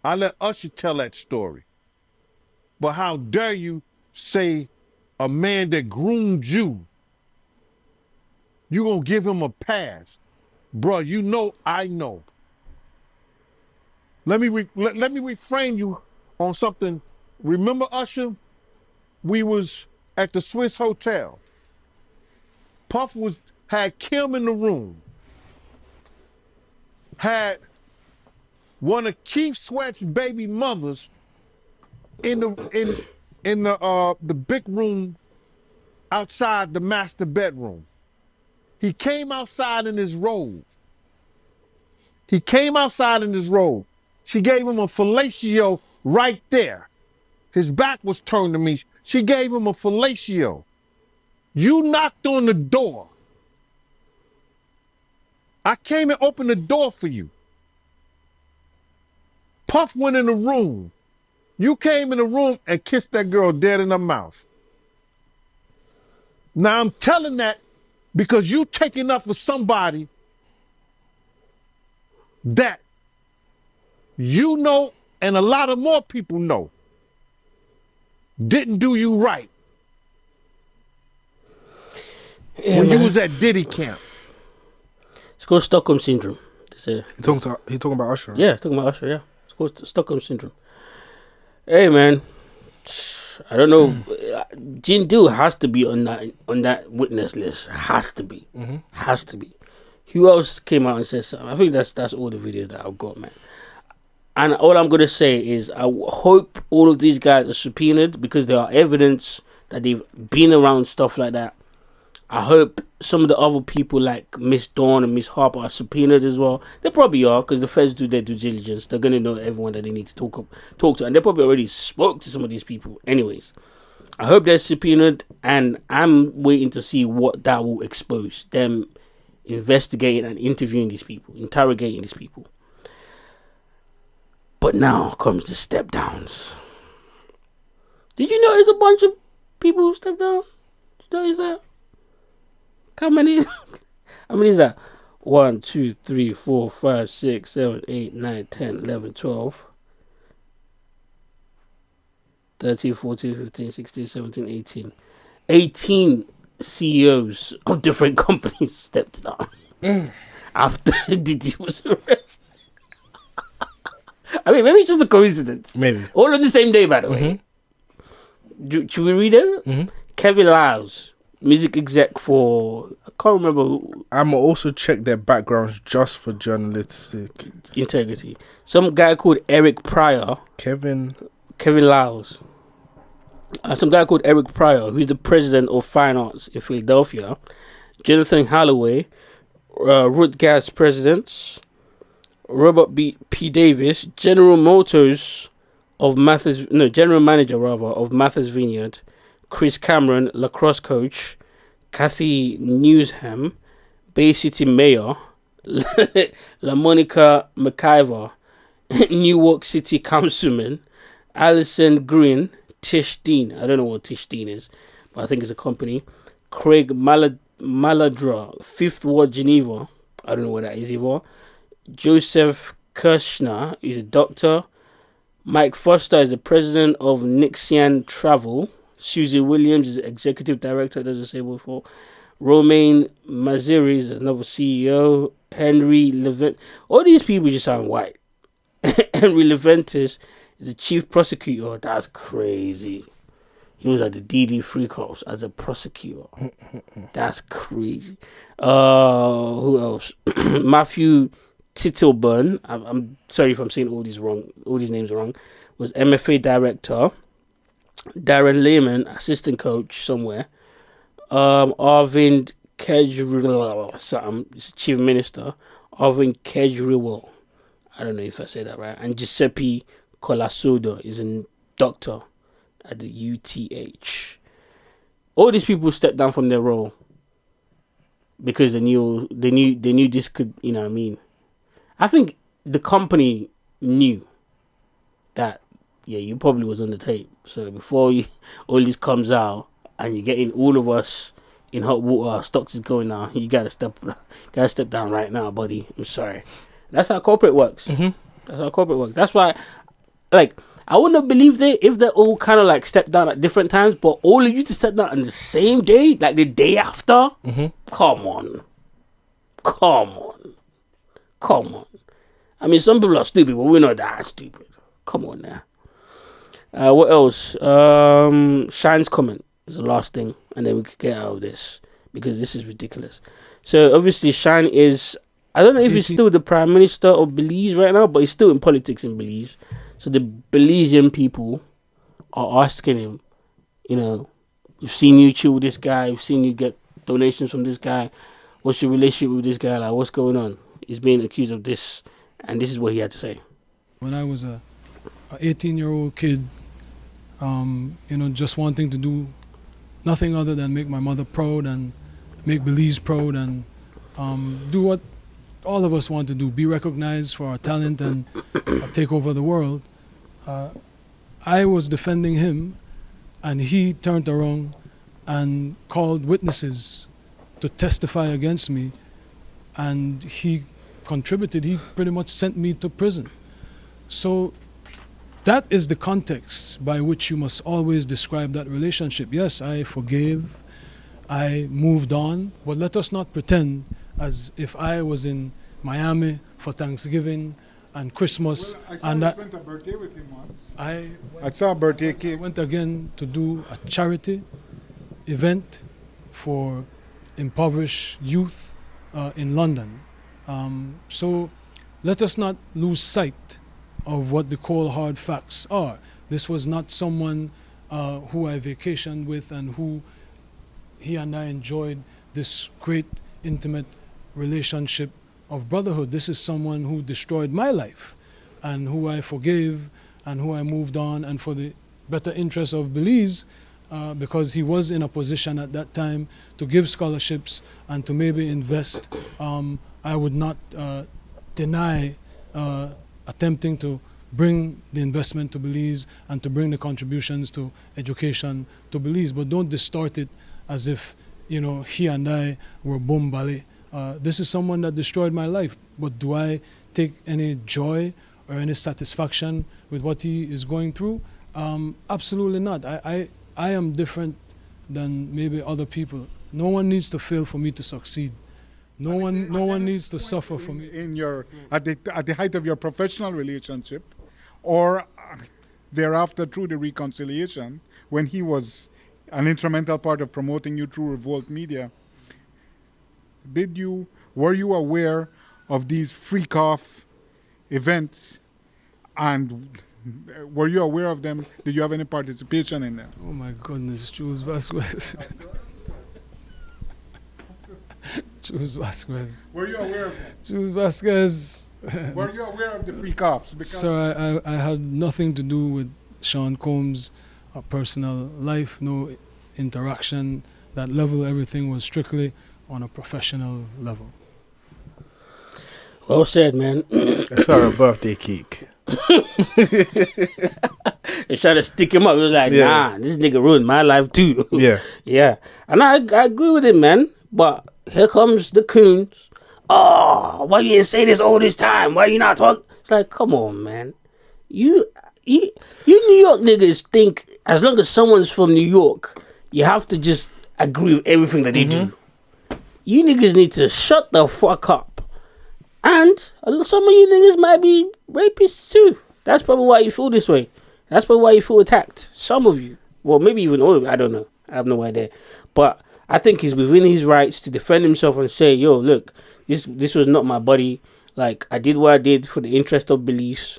I let Usher tell that story. But how dare you say a man that groomed you, you gonna give him a pass? Bruh, you know I know. Let me reframe you on something. Remember Usher? we was at the Swiss Hotel. Puff had Kim in the room. Had one of Keith Sweat's baby mothers in the big room outside the master bedroom. He came outside in his robe. She gave him a fellatio right there. His back was turned to me. She gave him a fellatio. You knocked on the door. I came and opened the door for you. Puff went in the room. You came in the room and kissed that girl dead in her mouth. Now I'm telling that because you taking up for somebody that you know and a lot of more people know didn't do you right when you was at Diddy camp. It's called Stockholm Syndrome. He's talking about Usher. Yeah, talking about Usher, yeah. It's called Stockholm Syndrome. Hey, man. I don't know. Gene Deal has to be on that witness list. Has to be. Mm-hmm. Has to be. Who else came out and said something? I think that's all the videos that I've got, man. And all I'm going to say is I hope all of these guys are subpoenaed because there are evidence that they've been around stuff like that. I hope some of the other people like Miss Dawn and Miss Harper are subpoenaed as well. They probably are because the feds do their due diligence. They're going to know everyone that they need to talk to. And they probably already spoke to some of these people. Anyways, I hope they're subpoenaed and I'm waiting to see what that will expose. Them investigating and interviewing these people, interrogating these people. But now comes the step downs. Did you notice a bunch of people who stepped down? Did you notice that? How many? How many is that? 1, 2, 3, 4, 5, 6, 7, 8, 9, 10, 11, 12, 13, 14, 15, 16, 17, 18. 18 CEOs of different companies stepped down after Diddy was arrested. I mean, maybe it's just a coincidence. Maybe. All on the same day, by the way. Should we read it? Mm-hmm. Kevin Lyles, music exec for... I can't remember who. I'm also check their backgrounds just for journalistic integrity. Some guy called Eric Pryor. Kevin Lyles. Some guy called Eric Pryor, who's the president of Fine Arts in Philadelphia. Jonathan Holloway, Ruth Gas presidents. Robert P. Davis, General Motors of General Manager of Mathis Vineyard. Chris Cameron, lacrosse coach. Kathy Newsham, Bay City Mayor. LaMonica McIver, New York City Councilman. Alison Green, Tish Dean. I don't know what Tish Dean is, but I think it's a company. Craig Maladra, Fifth Ward, Geneva. I don't know what that is either. Joseph Kirshner is a doctor. Mike Foster is the president of Nixian Travel. Susie Williams is the executive director, doesn't say before. Romaine Maziri is another CEO. Henry Levent. All these people just sound white. Henry Leventis is the chief prosecutor. That's crazy. He was at the Diddy Freakhouse as a prosecutor. That's crazy. Who else? Matthew Tittleburn, I'm sorry if I'm saying all these names wrong, was MFA director. Darren Lehman, assistant coach somewhere. Arvind Kejriwal, chief minister. Arvind Kejriwal, I don't know if I say that right. And Giuseppe Colasodo is a doctor at the UTH. All these people stepped down from their role because they knew this could, you know what I mean. I think the company knew that, yeah, you probably was on the tape. So before all this comes out and you're getting all of us in hot water, our stocks is going down, you gotta step down right now, buddy. I'm sorry. That's how corporate works. That's how corporate works. That's why, like, I wouldn't have believed it if they all kind of like stepped down at different times, but all of you to step down on the same day, like the day after. Come on. I mean, some people are stupid, but we're not that stupid. Come on now. What else? Shine's comment is the last thing, and then we could get out of this because this is ridiculous. So obviously Shine is, I don't know if he's still the Prime Minister of Belize right now, but he's still in politics in Belize. So the Belizean people are asking him, you know, we've seen you chill with this guy, we've seen you get donations from this guy. What's your relationship with this guy? Like, what's going on? He's being accused of this, and this is what he had to say. When I was a 18-year-old kid, you know, just wanting to do nothing other than make my mother proud and make Belize proud and do what all of us want to do, be recognized for our talent and take over the world. I was defending him, and he turned around and called witnesses to testify against me, and he contributed. He pretty much sent me to prison. So that is the context by which you must always describe that relationship. Yes, I forgave, I moved on, but let us not pretend as if I was in Miami for Thanksgiving and Christmas. Well, and that spent a birthday with him once. I saw a birthday cake. I went again to do a charity event for impoverished youth in London. So let us not lose sight of what the cold hard facts are. This was not someone who I vacationed with and who he and I enjoyed this great intimate relationship of brotherhood. This is someone who destroyed my life and who I forgave and who I moved on, and for the better interest of Belize, because he was in a position at that time to give scholarships and to maybe invest. I would not deny attempting to bring the investment to Belize and to bring the contributions to education to Belize, but don't distort it as if, you know, he and I were bombali. This is someone that destroyed my life, but do I take any joy or any satisfaction with what he is going through? Absolutely not. I am different than maybe other people. No one needs to fail for me to succeed. No one needs to suffer for me. In your at the height of your professional relationship, or thereafter through the reconciliation, when he was an instrumental part of promoting you through Revolt Media, were you aware of these freak-off events, and were you aware of them? Did you have any participation in them? Oh my goodness, Jules Vasquez. Jules Vasquez. Were you aware of them? Jules Vasquez. Were you aware of the freak-offs? Sir, I had nothing to do with Sean Combs' personal life, no interaction. That level, everything was strictly on a professional level. Well said, man. I saw a birthday cake. They tried to stick him up. It was like, nah, this nigga ruined my life too. Yeah. Yeah. And I agree with him, man. But here comes the coons. Oh, why you didn't say this all this time? Why you not talking? It's like, come on, man. You New York niggas think as long as someone's from New York, you have to just agree with everything that they do. You niggas need to shut the fuck up. And some of you niggas might be rapists too. That's probably why you feel this way. That's probably why you feel attacked. Some of you. Well, maybe even all of you. I don't know. I have no idea. But I think he's within his rights to defend himself and say, yo, look, this was not my body. Like, I did what I did for the interest of beliefs.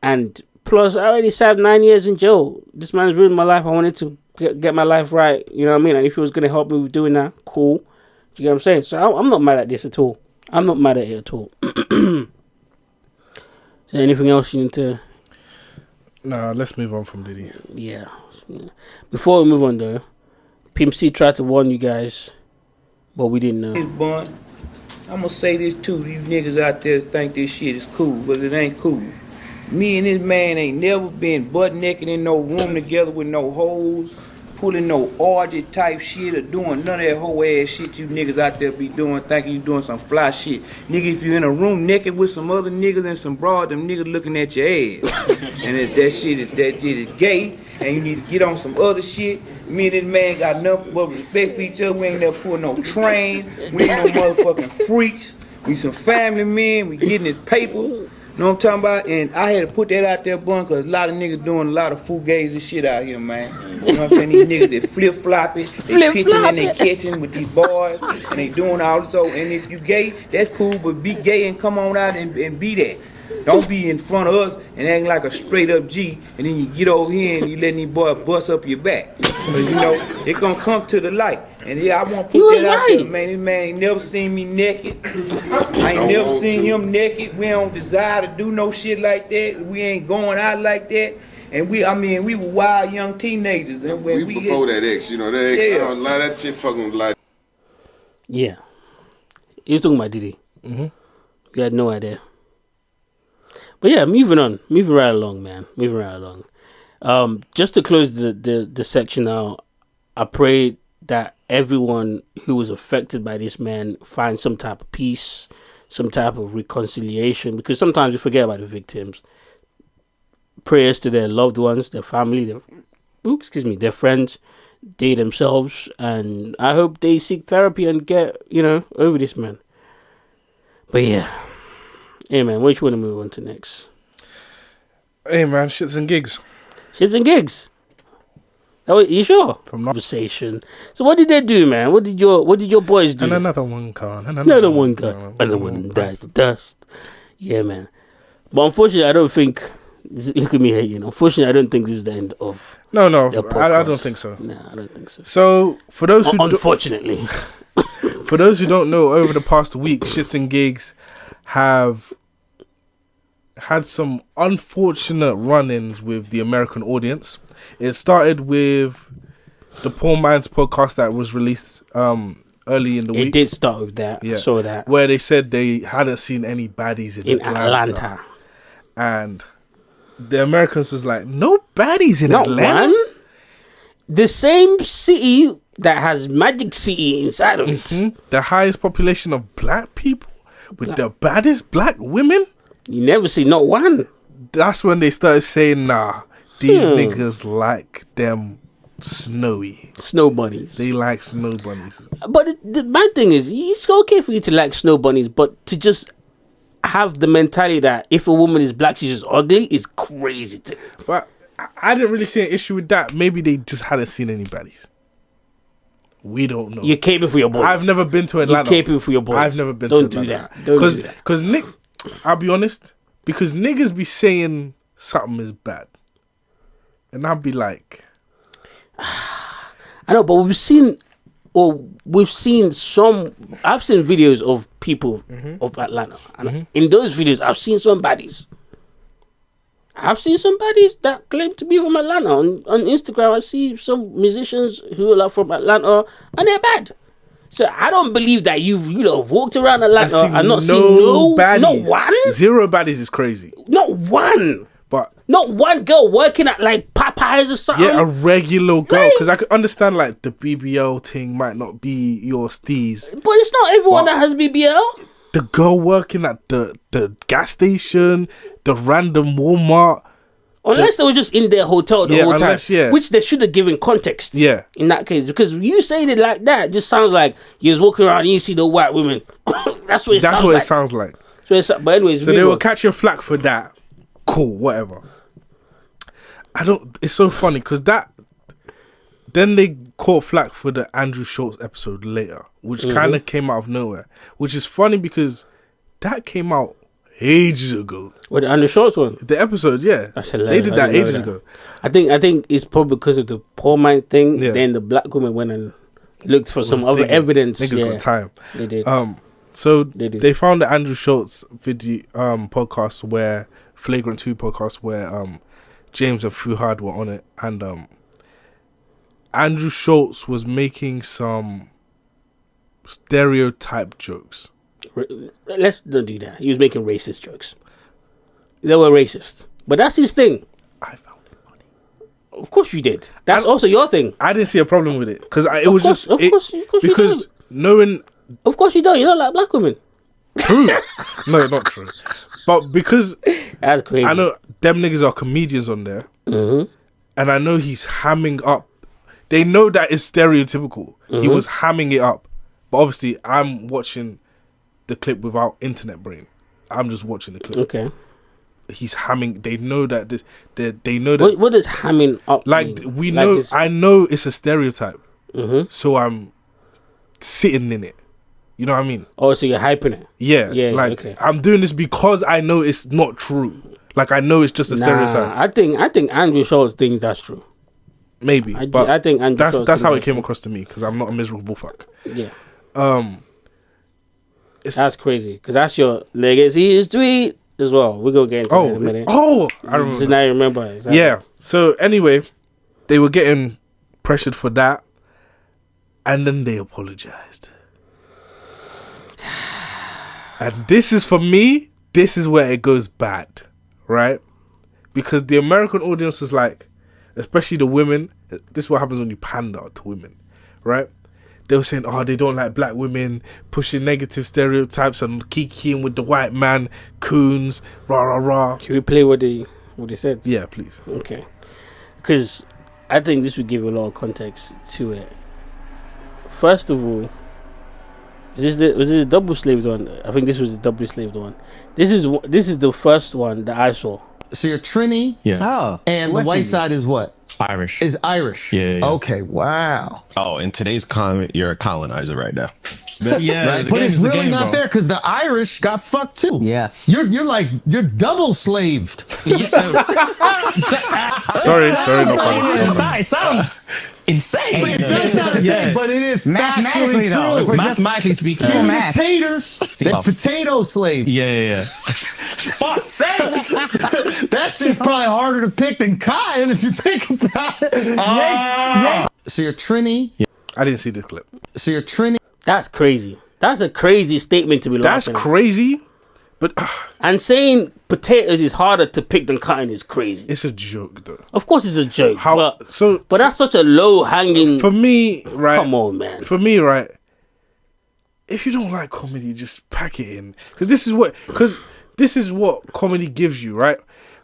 And plus, I already served 9 years in jail. This man's ruined my life. I wanted to get my life right. You know what I mean? And if he was going to help me with doing that, cool. Do you get what I'm saying? So I'm not mad at this at all. I'm not mad at it at all. Is there anything else you need to... Nah, let's move on from Diddy. Yeah. Before we move on, though, Pimp C tried to warn you guys, but we didn't know. I'm gonna say this too. You niggas out there think this shit is cool, but it ain't cool. Me and this man ain't never been butt naked in no room together with no hoes, pulling no orgy type shit or doing none of that whole ass shit you niggas out there be doing, thinking you doing some fly shit. Nigga, if you in a room naked with some other niggas and some broad, them niggas looking at your ass. And if that shit is gay, and you need to get on some other shit. Me and this man got nothing but respect for each other. We ain't never pulled no train. We ain't no motherfucking freaks. We some family men. We getting this paper. Know what I'm talking about? And I had to put that out there, bun, because a lot of niggas doing a lot of fugazi shit out here, man. You know what I'm saying? These niggas that flip-flopping, they pitching and they catching with these boys, and they doing all this. So, and if you gay, that's cool, but be gay and come on out and be that. Don't be in front of us and acting like a straight-up G, and then you get over here and you letting these boys bust up your back. But, you know, it gonna come to the light. And yeah, I want to put that out there, man. This man ain't never seen me naked. I ain't never seen him naked. We don't desire to do no shit like that. We ain't going out like that. And we were wild young teenagers. And when we before that ex, you know, that ex, I don't lie, that shit fucking like. Yeah. He was talking about Diddy. Mm-hmm. You had no idea. But yeah, moving right along, man. Moving right along. Just to close the section now, I pray that everyone who was affected by this man finds some type of peace, some type of reconciliation, because sometimes we forget about the victims. Prayers to their loved ones, their family, their friends, they themselves, and I hope they seek therapy and get, over this man. But yeah. Hey man, what you want to move on to next? Hey man, Shxtsngigs. Shxtsngigs. Oh, you sure? From conversation. So what did they do, man? What did your boys do? And another one gone. Another one gone. Another one died to dust. Yeah, man. But unfortunately, I don't think. Look at me hating. Unfortunately, I don't think this is the end of. No, I don't think so. No, I don't think so. So for those who unfortunately, for those who don't know, over the past week, Shxtsngigs have had some unfortunate run-ins with the American audience. It started with the Poor Man's podcast that was released early in the week. It did start with that. Yeah. I saw that. Where they said they hadn't seen any baddies in Atlanta. And the Americans was like, no baddies in Atlanta? One? The same city that has Magic City inside of it. The highest population of black people with the baddest black women. You never see not one. That's when they started saying, nah, these niggas like them snowy. Snow bunnies. They like snow bunnies. But the bad thing is, it's okay for you to like snow bunnies, but to just have the mentality that if a woman is black, she's just ugly is crazy to me. But I didn't really see an issue with that. Maybe they just hadn't seen any baddies. We don't know. You're caping for your boys. I've never been to Atlanta. You're caping for your boys. I've never been to Atlanta. Don't do that. Don't do that. Because Nick, I'll be honest, because niggas be saying something is bad. And I'll be like... I know, but we've seen some... I've seen videos of people of Atlanta. And in those videos, I've seen some baddies. I've seen some baddies that claim to be from Atlanta. On Instagram, I see some musicians who are from Atlanta, and they're bad. So I don't believe that you've walked around Atlanta and not seen no baddies. Not one? Zero baddies is crazy. Not one. But not one girl working at like Popeyes or something. Yeah, a regular girl. Because I could understand like the BBL thing might not be your steez. But it's not everyone that has BBL. The girl working at the gas station, the random Walmart. Unless they were just in their hotel the whole time. Which they should have given context. Yeah. In that case. Because you saying it like that just sounds like you was walking around and you see the white women. That's what it sounds like. It sounds like. But anyways. So they were catching flack for that. Cool, whatever. It's so funny because then they caught flack for the Andrew Schultz episode later, which kind of came out of nowhere. Which is funny because that came out ages ago. What, the Andrew Schultz one? The episode, yeah. That's hilarious. They did that ages ago. I think it's probably because of the poor man thing. Yeah. Then the black woman went and looked for some other evidence. Niggas got time. They did. So they found the Andrew Schultz video podcast where Flagrant 2 podcast where James and Fuhad were on it, and Andrew Schultz was making some stereotype jokes. Let's not do that. He was making racist jokes. They were racist, but that's his thing. I found it funny. Of course you did. That's also your thing. I didn't see a problem with it because it was just because knowing. Of course you don't. You don't like black women. True. No, not true. But because that's crazy. I know them niggas are comedians on there, and I know he's hamming up. They know that it's stereotypical. He was hamming it up, but obviously I'm watching the clip without internet brain. I'm just watching the clip. Okay. he's hamming. They know that this. They know that. What does hamming up like mean? we Like know? it's- I know it's a stereotype. Mhm. So I'm sitting in it. You know what I mean? Oh, so you're hyping it? Yeah. Yeah, Like okay. I'm doing this because I know it's not true. Like I know it's just a stereotype. I think Andrew Schultz thinks that's true. Maybe, I but think Andrew that's Schultz that's how it thinks came that's across to me because I'm not a miserable fuck. Yeah. That's crazy because that's your legacy is tweet as well. We're gonna get into that in a minute. I remember. So now you remember. Exactly. Yeah. So anyway, they were getting pressured for that, and then they apologized. And this is for me. This is where it goes bad, right? Because the American audience was like, especially the women. This is what happens when you pander to women, right? They were saying, oh, they don't like black women, pushing negative stereotypes and kikiing with the white man, coons, rah, rah, rah. Can we play what they said? Yeah, please. Okay. Because I think this would give a lot of context to it. First of all, was this a double slaved one? I think this was a double slaved one. This is the first one that I saw. So you're Trini. Yeah. Oh. And the white side is what? Irish. Is Irish. Yeah. Okay. Wow. Oh, in today's climate, you're a colonizer right now. Yeah, Right? the But game's it's the really game, not bro. fair because the Irish got fucked too. Yeah. You're double slaved. Sorry, not funny. It sounds insane. It does sound insane, but it is Mathematically, factually though, true. if we're mathematically speaking. Give me Math. taters. There's potato slaves. Yeah. Fuck's sake. That shit's probably harder to pick than cotton if you think about it. So you're Trini. I didn't see this clip. So you're Trini. That's crazy. That's a crazy statement to be That's laughing at. crazy, but And saying potatoes is harder to pick than cotton is crazy. it's a joke, though. Of course, it's a joke. but But that's such a low hanging. For me, right? Come on, man. For me, right? If you don't like comedy, just pack it in, because this is what comedy gives you, right?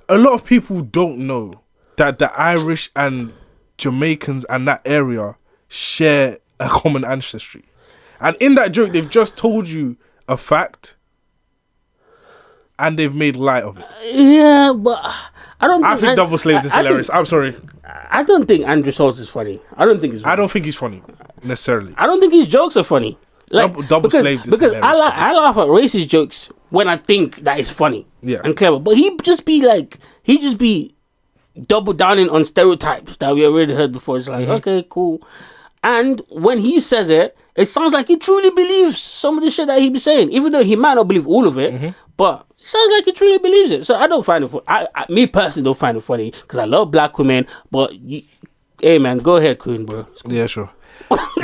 A lot of people don't know that the Irish and Jamaicans and that area share a common ancestry, and in that joke, they've just told you a fact, and they've made light of it. Yeah, but I think double slaves is hilarious. I'm sorry. I don't think Andrew Schultz is funny. I don't think he's funny necessarily. I don't think his jokes are funny. Like, Double slaved is because hilarious. I laugh at racist jokes when I think that is funny and clever. But he just be double downing on stereotypes that we already heard before. It's like, okay, cool. And when he says it, it sounds like he truly believes some of the shit that he be saying, even though he might not believe all of it. But it sounds like he truly believes it. So I don't find it funny. Me personally don't find it funny because I love black women. But hey, man, go ahead, Queen, bro. Yeah, sure.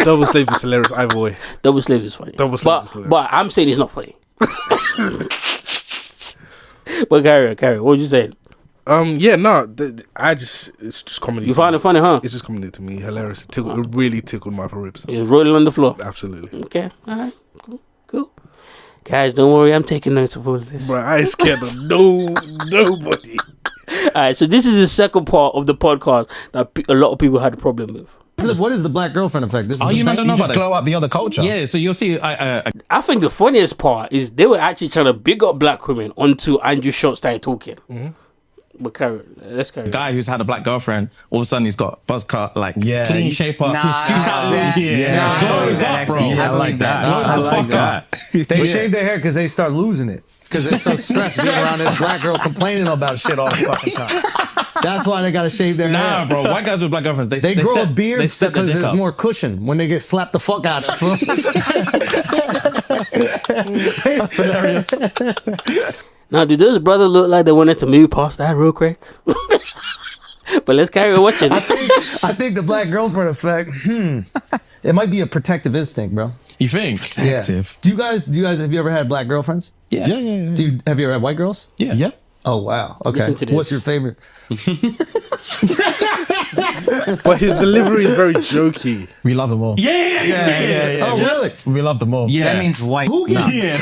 Double slave is hilarious either way. Double slave is funny. Double slave is hilarious. But I'm saying it's not funny. But carry on. What was you saying? Yeah, no, it's just comedy. You found it funny, huh? It's just comedy to me, hilarious. It really tickled my ribs. It was rolling on the floor. Absolutely. Okay, all right, cool. Guys, don't worry, I'm taking notes of all of this. Bro, I ain't scared of nobody. All right, so this is the second part of the podcast that a lot of people had a problem with. What is the black girlfriend effect? This is you might not know about this. Glow up the other culture. Yeah, so you'll see. I think the funniest part is they were actually trying to big up black women until Andrew Schultz started talking. But let's carry on. Guy who's had a black girlfriend, all of a sudden he's got buzz cut, like clean shape up. Glows up, bro. I like that. I like that. They shave their hair because they start losing it. Because they're so stressed being around this black girl complaining about shit all the fucking time. That's why they gotta shave their hair. Nah, bro. White guys with black girlfriends, they grow step, a beard they step because their dick there's up. more cushion when they get slapped the fuck out of. That's hilarious. Now, do those brothers look like they wanted to move past that real quick? But let's carry on watching. I think the black girlfriend effect. It might be a protective instinct, bro. You think? Protective. Yeah. Do you guys? Have you ever had black girlfriends? Yeah. Have you ever had white girls? Yeah. Oh wow. Okay. Listen to this. What's your favorite? But his delivery is very jokey. We love them all. Yeah. Oh really? We love them all. Yeah. That means white. Who gets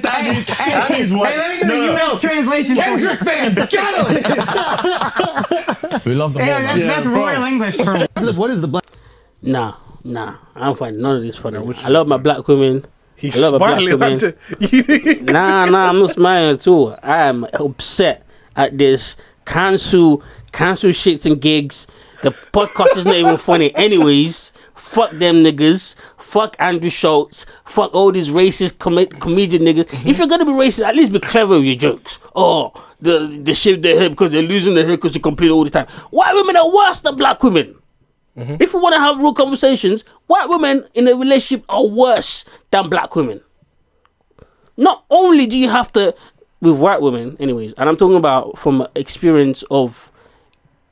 That means what? Hey, let me do the US translation. Kendrick fans? Get him! We love them all. That's royal English for What is the black? Nah, I don't find none of this funny. I love my black women. He's I love a black smiling woman. Nah, I'm not smiling at all. I am upset at this cancel Shxtsngigs. The podcast is not even funny anyways. Fuck them niggas. Fuck Andrew Schultz. Fuck all these racist comedian niggas. If you're gonna be racist, at least be clever with your jokes. Oh, they shave their hair because they're losing their hair because they complain all the time. White women are worse than black women. If we want to have real conversations, white women in a relationship are worse than black women. Not only do you have to, with white women, anyways, and I'm talking about from experience of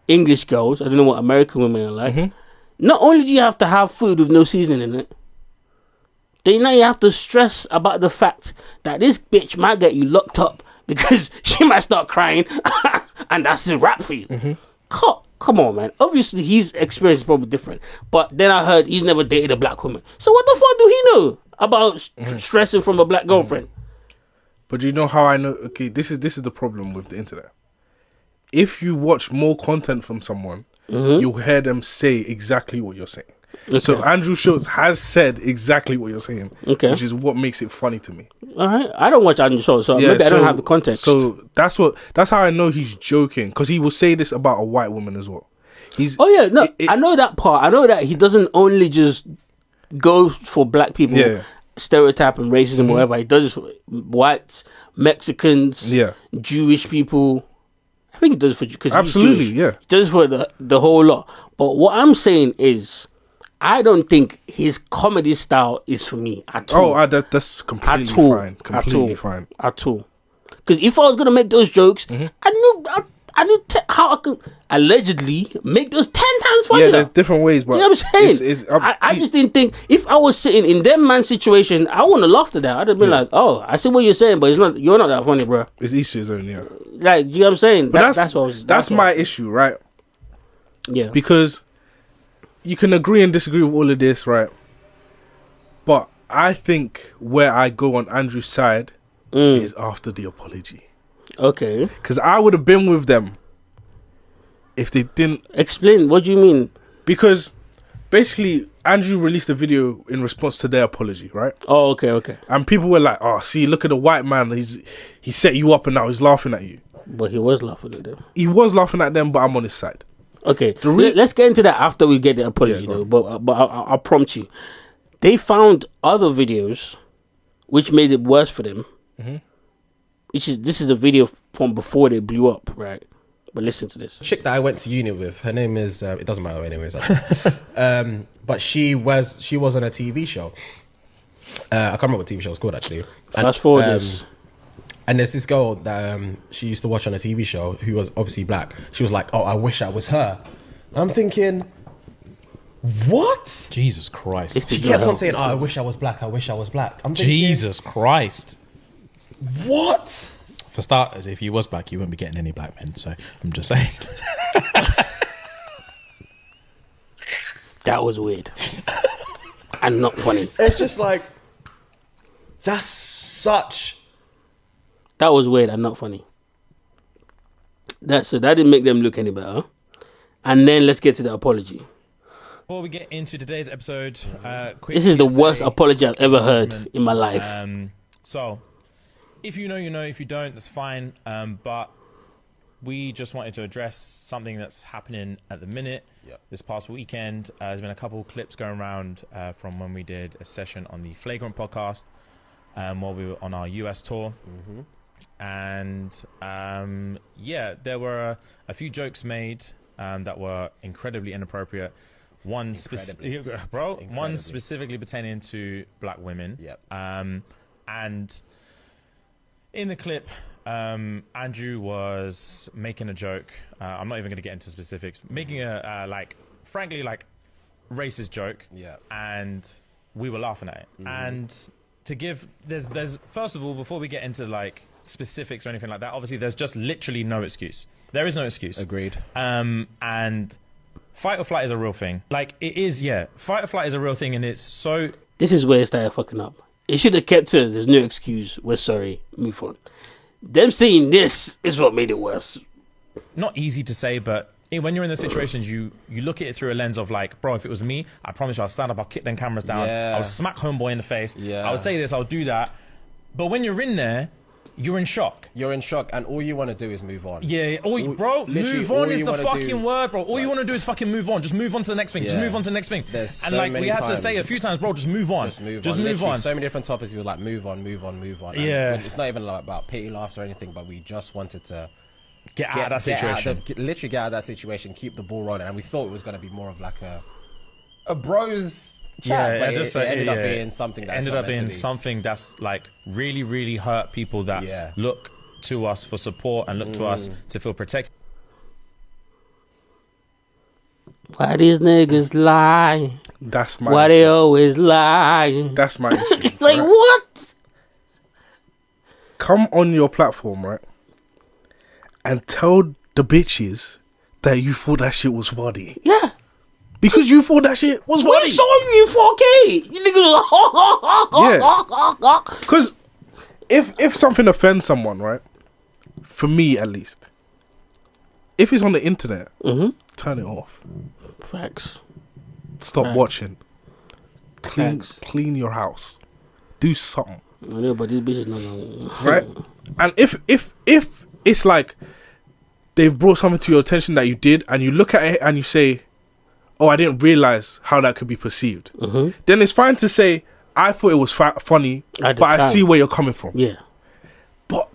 English girls, I don't know what American women are like. Not only do you have to have food with no seasoning in it, then now you have to stress about the fact that this bitch might get you locked up because she might start crying and that's a wrap for you. Come on, man. Obviously, his experience is probably different. But then I heard he's never dated a black woman. So what the fuck do he know about stressing from a black girlfriend? But do you know how I know? Okay, this is the problem with the internet. If you watch more content from someone, you'll hear them say exactly what you're saying. Okay. So Andrew Schultz has said exactly what you're saying, which is what makes it funny to me. All right, I don't watch Andrew Schultz, so maybe I don't have the context. So that's how I know he's joking, because he will say this about a white woman as well. I know that part. I know that he doesn't only just go for black people, stereotype and racism, whatever. He does it for whites, Mexicans, Jewish people. I think he does it for because absolutely, he does it for the whole lot. But what I'm saying is, I don't think his comedy style is for me at all. Oh, that's completely fine. Completely fine. At all. Because if I was gonna make those jokes, I knew how I could allegedly make those 10 times funnier. Yeah, there's different ways, but you know what I'm saying? I just didn't think if I was sitting in them man's situation, I wouldn't have laughed at that. I'd have been like, "Oh, I see what you're saying, but you're not that funny, bro." It's each his own, yeah. Like, you know what I'm saying? But that's my issue, right? Yeah. Because you can agree and disagree with all of this, right? But I think where I go on Andrew's side is after the apology. Okay. Because I would have been with them if they didn't... Explain, what do you mean? Because basically, Andrew released a video in response to their apology, right? Oh, okay. And people were like, oh, see, look at the white man. He set you up and now he's laughing at you. But he was laughing at them. He was laughing at them, but I'm on his side. Okay, let's get into that after we get the apology, though. But I'll prompt you. They found other videos which made it worse for them. This is a video from before they blew up, right? But listen to this. Chick that I went to uni with, her name is it doesn't matter anyways. But she was on a TV show. I can't remember what TV show it was called actually. Fast forward this. And there's this girl that she used to watch on a TV show who was obviously black. She was like, "Oh, I wish I was her." And I'm thinking, what? Jesus Christ! She kept on saying, "Oh, I wish I was black. I wish I was black." I'm thinking, Jesus Christ! What? For starters, if you was black, you wouldn't be getting any black men. So I'm just saying. That was weird and not funny. It's just like that's such. That was weird and not funny. That didn't make them look any better. And then let's get to the apology. Before we get into today's episode, this is the worst apology I've ever heard in my life. So, if you know, you know. If you don't, that's fine. But we just wanted to address something that's happening at the minute. This past weekend, there's been a couple clips going around from when we did a session on the Flagrant podcast while we were on our US tour. And there were a few jokes made that were incredibly inappropriate. One specifically pertaining to black women. And in the clip, Andrew was making a joke. I'm not even going to get into specifics. Making a frankly racist joke. And we were laughing at it. And to give there's first of all, before we get into specifics or anything like that, obviously there's just literally no excuse. There is no excuse. Agreed. And fight or flight is a real thing. It is, fight or flight is a real thing, and it's so. This is where it started fucking up. It should have kept to there's no excuse. We're sorry. Move on. Them saying this is what made it worse. Not easy to say, but when you're in those situations, you look at it through a lens of like, bro, if it was me, I promise you, I'll stand up, I'll kick them cameras down, I'll smack homeboy in the face, I would say this, I'll do that. But when you're in there, you're in shock. You're in shock, and all you want to do is move on. Yeah, bro, move on is the fucking word, bro. All you want to do is fucking move on. Just move on to the next thing. Just move on to the next thing. There's and so like many we had times. to say a few times, bro, just move on. Just move on. So many different topics. We were like, move on. Yeah. And it's not even like about pity laughs or anything, but we just wanted to get out of that situation. Literally get out of that situation, keep the ball rolling. And we thought it was going to be more of like a bros chat, but it ended up being something that's ended up being something that's like really, really hurt people that look to us for support and look to us to feel protected. Why these niggas lie? That's my Why issue. they always lie? That's my issue. Like, right? what? Come on your platform, right? And tell the bitches that you thought that shit was funny. Yeah. Because you thought that shit was funny. We saw you in 4K. You niggas Yeah. Because if something offends someone, right? For me, at least, if it's on the internet, turn it off. Facts. Stop Facts. watching. Clean your house. Do something. I know, but these bitches no. Right? And if it's like they've brought something to your attention that you did, and you look at it and you say, "Oh, I didn't realize how that could be perceived," then it's fine to say, "I thought it was funny, but I see where you're coming from." Yeah. But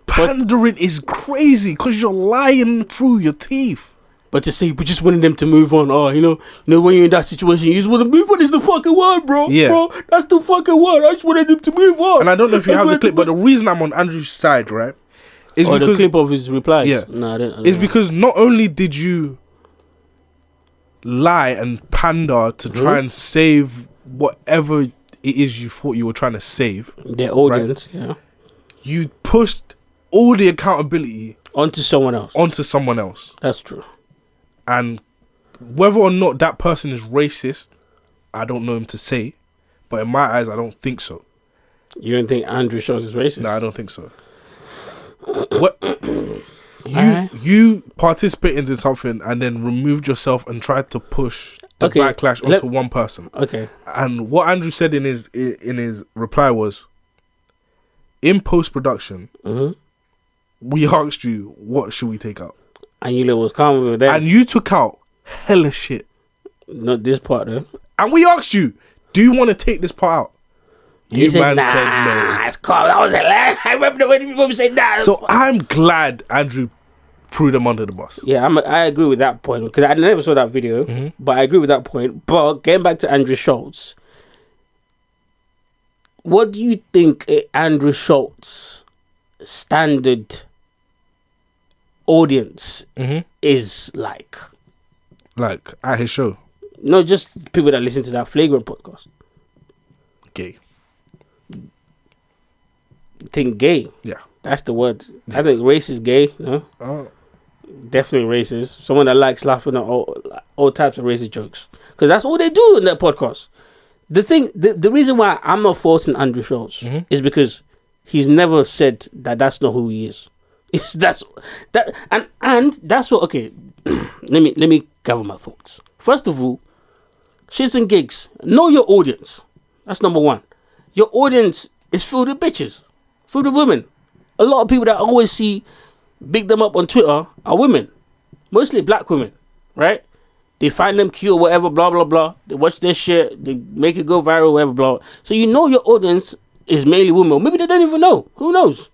pandering is crazy because you're lying through your teeth. But to say we just wanted them to move on. Oh, you know, when you're in that situation, you just want to move on. Is the fucking word, bro. Yeah. Bro, that's the fucking word. I just wanted them to move on. And I don't know if you have the clip, but the reason I'm on Andrew's side, right, is because the clip of his replies. Yeah, no, I don't it's because not only did you lie and pander to try and save whatever it is you thought you were trying to save, their audience, yeah, you pushed all the accountability onto someone else. That's true. And whether or not that person is racist, I don't know him to say, but in my eyes, I don't think so. You don't think Andrew Schultz is racist? No, I don't think so. What you participated in something and then removed yourself and tried to push the backlash onto one person. Okay. And what Andrew said in his reply was, in post-production, we asked you, what should we take out? And you was calm with that. And you took out hella shit. Not this part, though. And we asked you, do you want to take this part out? You said, man said no. It's calm. That was hilarious. I remember when people said that. So I'm glad Andrew threw them under the bus. Yeah, I agree with that point. Because I never saw that video. But I agree with that point. But getting back to Andrew Schultz, what do you think Andrew Schultz standard audience is like? Like at his show? No, just people that listen to that Flagrant podcast. Gay. Think gay? Yeah. That's the word. I think race is gay, no? Definitely racist. Someone that likes laughing at all types of racist jokes. Because that's all they do in that podcast. The reason why I'm not faulting Andrew Schultz is because he's never said that that's not who he is. And that's what. Okay, let me gather my thoughts. First of all, Shxtsngigs, know your audience. That's number one. Your audience is filled with bitches, filled with women. A lot of people that I always see big them up on Twitter are women, mostly black women, right? They find them cute or whatever, blah blah blah. They watch their shit, they make it go viral, whatever, blah. So you know your audience is mainly women, or maybe they don't even know. Who knows?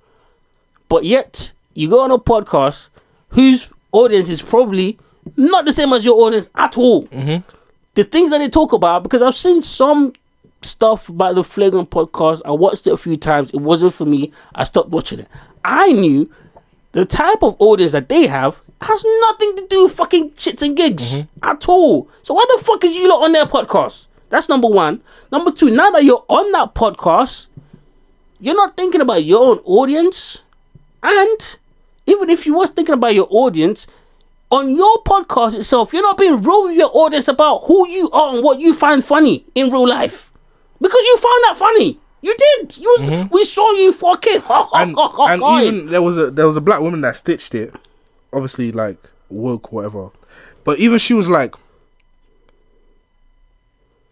But yet you go on a podcast whose audience is probably not the same as your audience at all. The things that they talk about, because I've seen some stuff about the Flagrant podcast. I watched it a few times. It wasn't for me. I stopped watching it. I knew the type of audience that they have has nothing to do with fucking Shxtsngigs at all. So why the fuck is you lot on their podcast? That's number one. Number two, now that you're on that podcast, you're not thinking about your own audience. And even if you was thinking about your audience, on your podcast itself, you're not being real with your audience about who you are and what you find funny in real life. Because you found that funny. You did. We saw you fucking. And even there was a black woman that stitched it. Obviously, like woke, whatever. But even she was like,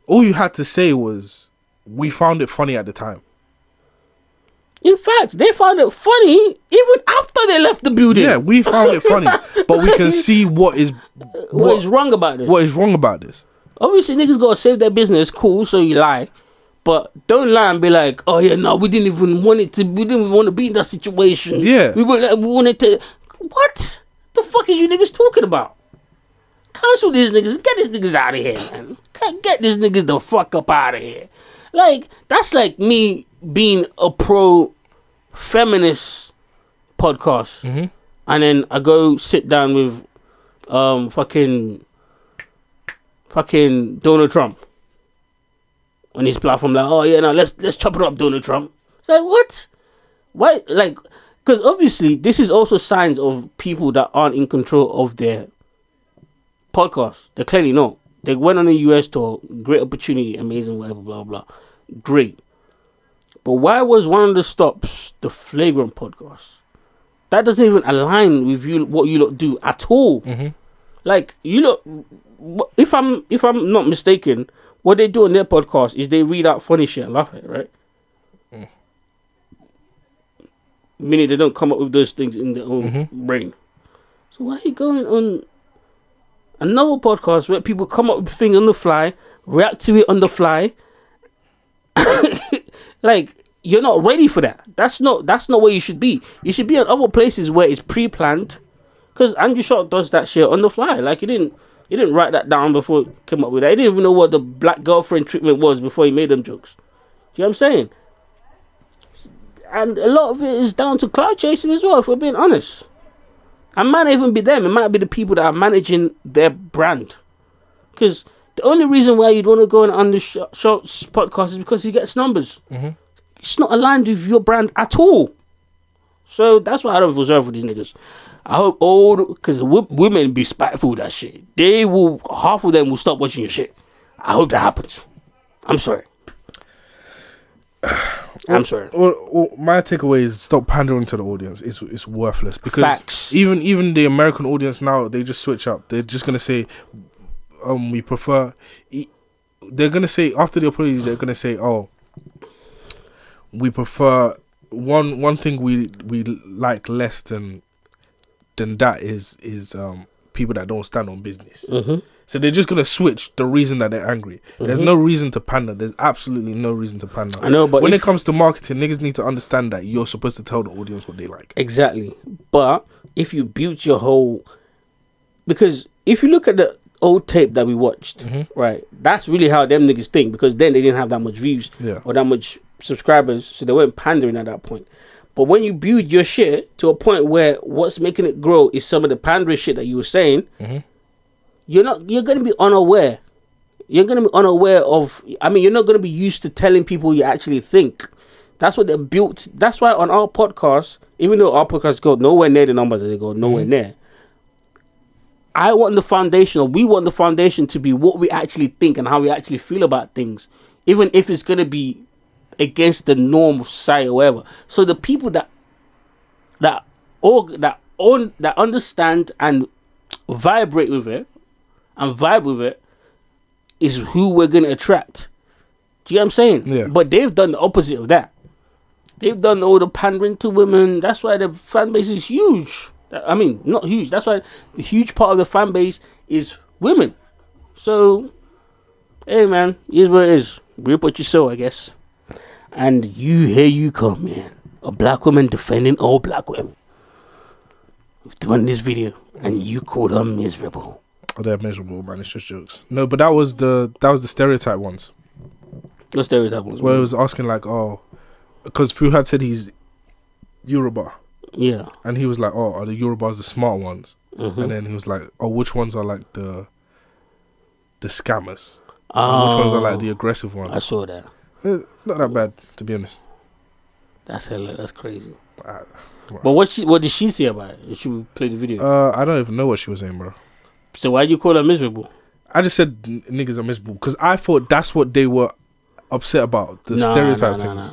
all you had to say was, we found it funny at the time. In fact, they found it funny even after they left the building. Yeah, we found it funny, but we can see what is wrong about this. What is wrong about this? Obviously, niggas gotta save their business. Cool, so you lie, but don't lie and be like, "Oh yeah, no, we didn't even want it to. We didn't even want to be in that situation. Yeah, we wanted to. What the fuck is you niggas talking about? Cancel these niggas. Get these niggas out of here, man. Get these niggas the fuck up out of here. Like that's like me being a pro-feminist podcast, and then I go sit down with fucking Donald Trump on his platform, like, oh yeah, no, let's chop it up, Donald Trump. It's like, what? Why? Like, because obviously this is also signs of people that aren't in control of their podcast. They're clearly not. They went on a US tour, great opportunity, amazing, whatever, blah blah, great. But why was one of the stops the Flagrant podcast? That doesn't even align with you, what you lot do at all. Like, you lot, if I'm not mistaken, what they do on their podcast is they read out funny shit and laugh at it, right? Meaning they don't come up with those things in their own brain. So why are you going on another podcast where people come up with things on the fly, react to it on the fly? Like, you're not ready for that. That's not where you should be. You should be in other places where it's pre-planned. Because Andrew Schott does that shit on the fly. Like, he didn't write that down before he came up with that. He didn't even know what the black girlfriend treatment was before he made them jokes. Do you know what I'm saying? And a lot of it is down to cloud chasing as well, if we're being honest. It might not even be them. It might be the people that are managing their brand. Because the only reason why you'd want to go on Andrew Schott's podcast is because he gets numbers. It's not aligned with your brand at all. So that's why I don't reserve with these niggas. I hope because women be spiteful with that shit. Half of them will stop watching your shit. I hope that happens. I'm sorry. I'm sorry. My takeaway is stop pandering to the audience. It's worthless because Facts. even the American audience now, they just switch up. They're just gonna say, we prefer. They're gonna say after the apology, they're gonna say, oh, we prefer one thing we like less than that is people that don't stand on business. So they're just gonna switch the reason that they're angry. There's no reason to pander. There's absolutely no reason to pander. I know, but when it comes to marketing, niggas need to understand that you're supposed to tell the audience what they like. Exactly. But if you build your whole, because if you look at the old tape that we watched, right, that's really how them niggas think, because then they didn't have that much views or that much subscribers, so they weren't pandering at that point. But when you build your shit to a point where what's making it grow is some of the pandering shit that you were saying, you're going to be unaware. You're going to be unaware of, you're not going to be used to telling people you actually think. That's what they're built. That's why on our podcast, even though our podcast go nowhere near the numbers that they go nowhere near, we want the foundation to be what we actually think and how we actually feel about things, even if it's going to be against the norm of society or whatever. So the people that understand and vibrate with it and vibe with it is who we're going to attract. Do you know what I'm saying? Yeah. But they've done the opposite of that. They've done all the pandering to women. That's why the fan base is huge. Not huge. That's why the huge part of the fan base is women. So, hey man, here's what it is. Reap what you sow, I guess. And here you come, man. A black woman defending all black women. We've done this video, and you called her miserable. Oh, they're miserable, man. It's just jokes. No, but that was the stereotype ones. The stereotype ones. Where it was asking like, oh, because Fuhad said he's Yoruba. Yeah. And he was like, oh, are the Yorubas the smart ones? And then he was like, oh, which ones are like the scammers? And which ones are like the aggressive ones? I saw that. Not that bad, to be honest. That's crazy. But what did she say about it? Did she play the video? I don't even know what she was saying, bro. So why'd you call her miserable? I just said niggas are miserable because I thought that's what they were upset about. The stereotype things.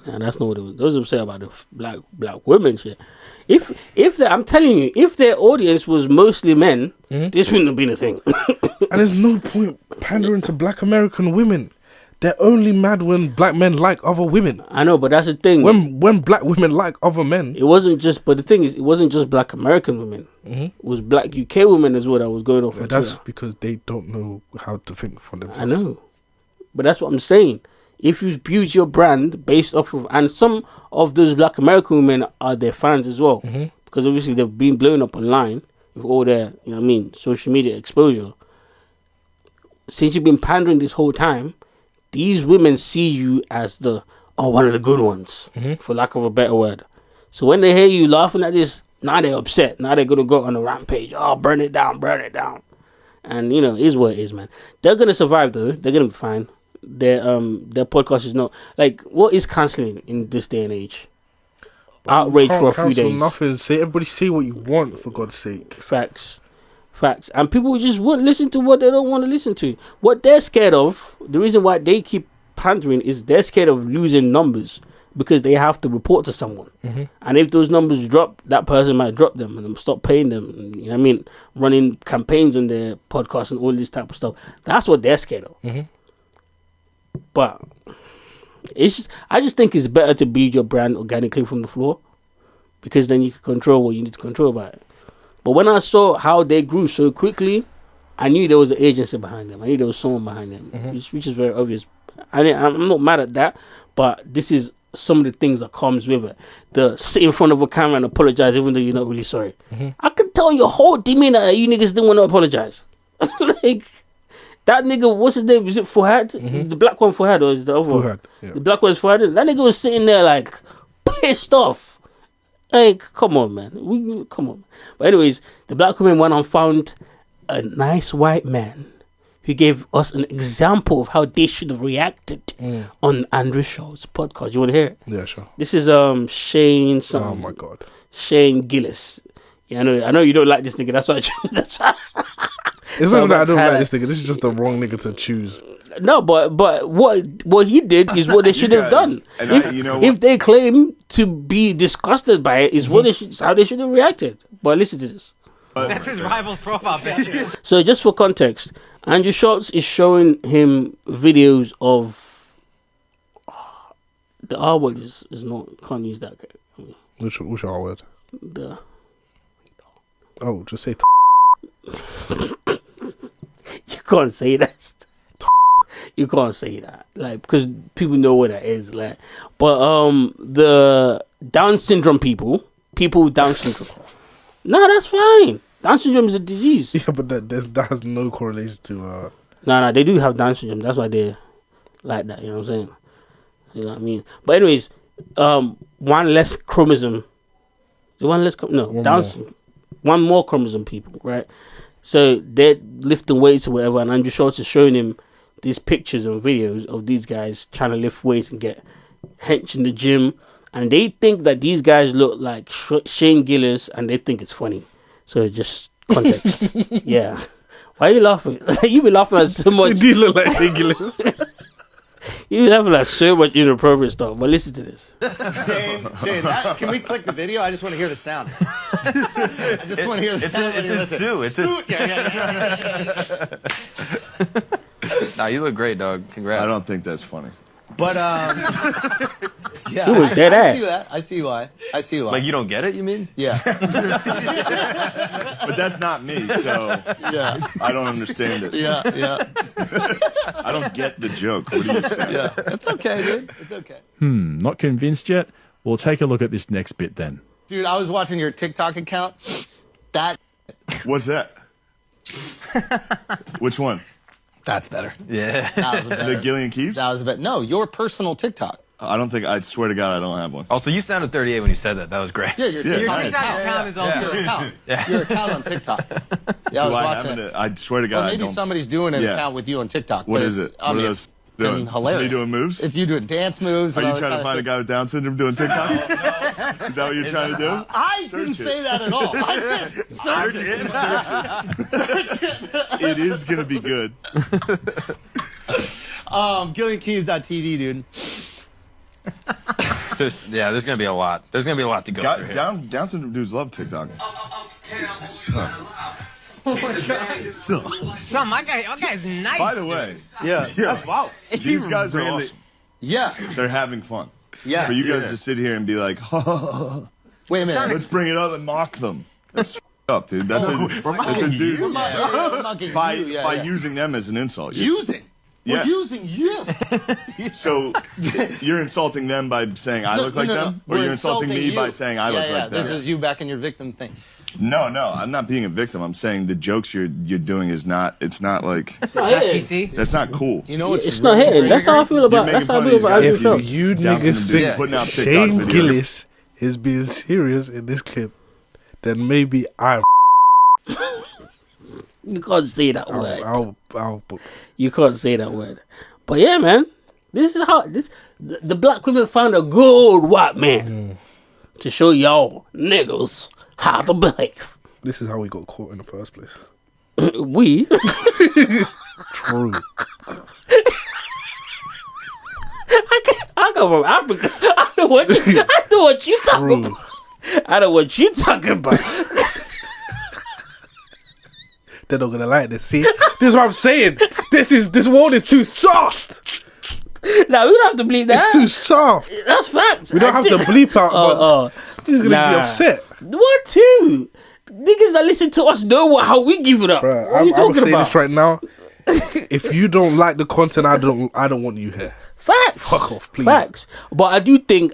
Nah, that's not what it was. They was upset about the black women shit. I'm telling you, if their audience was mostly men, this wouldn't have been a thing. And there's no point pandering to black American women. They're only mad when black men like other women. I know, but that's the thing. When black women like other men. It wasn't just, but the thing is, it wasn't just black American women. It was black UK women as well that was going off. That's because they don't know how to think for themselves. I know. But that's what I'm saying. If you use your brand based off of, and some of those black American women are their fans as well, because obviously they've been blown up online with all their, you know what I mean, social media exposure. Since you've been pandering this whole time, these women see you as one of the good ones, for lack of a better word. So when they hear you laughing at this, now they're upset. Now they're going to go on a rampage. Oh, burn it down. And, you know, it is what it is, man. They're going to survive, though. They're going to be fine. Their podcast is not... Like, what is cancelling in this day and age? Outrage for a few days. Nothing. Everybody say what you want, for God's sake. Facts. And people just won't listen to what they don't want to listen to. What they're scared of, the reason why they keep pandering is they're scared of losing numbers because they have to report to someone. And if those numbers drop, that person might drop them and stop paying them. You know what I mean? Running campaigns on their podcast and all this type of stuff. That's what they're scared of. But I just think it's better to build your brand organically from the floor, because then you can control what you need to control about it. But when I saw how they grew so quickly, I knew there was an agency behind them. I knew there was someone behind them, which is very obvious. I'm not mad at that, but this is some of the things that comes with it. The sit in front of a camera and apologize even though you're not really sorry. I could tell your whole demeanor that you niggas didn't want to apologize. Like, that nigga, what's his name? Is it Fuhad? The black one Fuhad, or is the other one? Fuhad, yeah. The black one's Fuhad. That nigga was sitting there like pissed off. Like, come on, man. Come on. But anyways, the black woman went and found a nice white man who gave us an example of how they should have reacted on Andrew Shaw's podcast. You want to hear it? Yeah, sure. This is Shane. Oh my God. Shane Gillis. Yeah, I know you don't like this nigga. That's why. It's not that I don't like this nigga. This is just the wrong nigga to choose. No, but what he did is what they should have done. And if they claim to be disgusted by it, is what how they should have reacted. But listen to this. That's his rival's profile picture. So just for context, Andrew Schultz is showing him videos of the R word is not, can't use that. Which R word? Just say you can't say that. You can't say that, like, because people know what that is, like. But the Down syndrome people with Down syndrome. No, that's fine. Down syndrome is a disease. Yeah, but that has no correlation to. No, they do have Down syndrome. That's why they're like that. You know what I'm saying? You know what I mean? But anyways, one less chromosome. One more chromosome people, right? So they're lifting weights or whatever, and Andrew Schultz is showing him these pictures and videos of these guys trying to lift weights and get hench in the gym, and they think that these guys look like Shane Gillis, and they think it's funny. So just context. Yeah. Why are you laughing? You be laughing at so much. You do look like Shane Gillis. You be laughing at so much inappropriate stuff. But listen to this. Shane, can we click the video? I just want to hear the sound. I just want to hear the sound. It's a Sue. It's a... Nah, you look great, dog. Congrats. I don't think that's funny. But He was dead I ass. see that. I see why. Like, you don't get it, you mean? Yeah. But that's not me, so yeah. I don't understand it. Yeah. I don't get the joke. What do you say? Yeah. It's okay, dude. It's okay. Not convinced yet? Well, take a look at this next bit then. Dude, I was watching your TikTok account. What's that? Which one? That's better. Yeah. That was better. The Gillian Keeps? That was a bit. No, your personal TikTok. I swear to God, I don't have one. Oh, so you sounded 38 when you said that. That was great. Yeah, your TikTok account is also your account. Yeah. Your account on TikTok. Yeah, I was watching it. I swear to God, Or maybe somebody's doing an account with you on TikTok. What is it? I mean, it's been hilarious. Is he doing moves? It's you doing dance moves. Are you trying to find a guy with Down syndrome doing TikTok? Is that what you're trying to do? I didn't say that at all. I didn't. Search it. It is going to be good. GillianKeys.tv, dude. There's gonna be a lot. There's gonna be a lot to go through here. Down syndrome dudes love TikTok. Oh my god. Son, my guy's nice. By the way, that's wow. These guys are awesome. Yeah. They're having fun. Yeah. For you guys to sit here and be like, wait a minute. Let's bring it up and mock them. That's up, dude. That's a dude. By using them as an insult. Using? We're using you. So you're insulting them by saying I look like them? Or you're insulting me by saying I look like them? This is you back in your victim thing. No, I'm not being a victim. I'm saying the jokes you're doing is not. It's not like. It's not hitting. That's not cool. You know it's not hitting. That's how I feel about. That's how I feel about If every you niggas think Shane Gillis is being serious in this clip, then maybe I'm. You can't say that word. I'll You can't say that word. But yeah, man, this is how the black women found a good white man to show y'all niggas how to behave. This is how we got caught in the first place. We? True. I come from Africa. I know what you talking about. I know what you talking about. They're not gonna like this. See, this is what I'm saying. This world is too soft. Nah, we don't have to bleep that. It's too soft. That's facts. We don't have to bleep out. But he's gonna be upset. What too? Niggas that listen to us know how we give it up. Bruh, what are you I'm talking saying about? this right now. If you don't like the content, I don't want you here. Facts. Fuck off, please. Facts. But I do think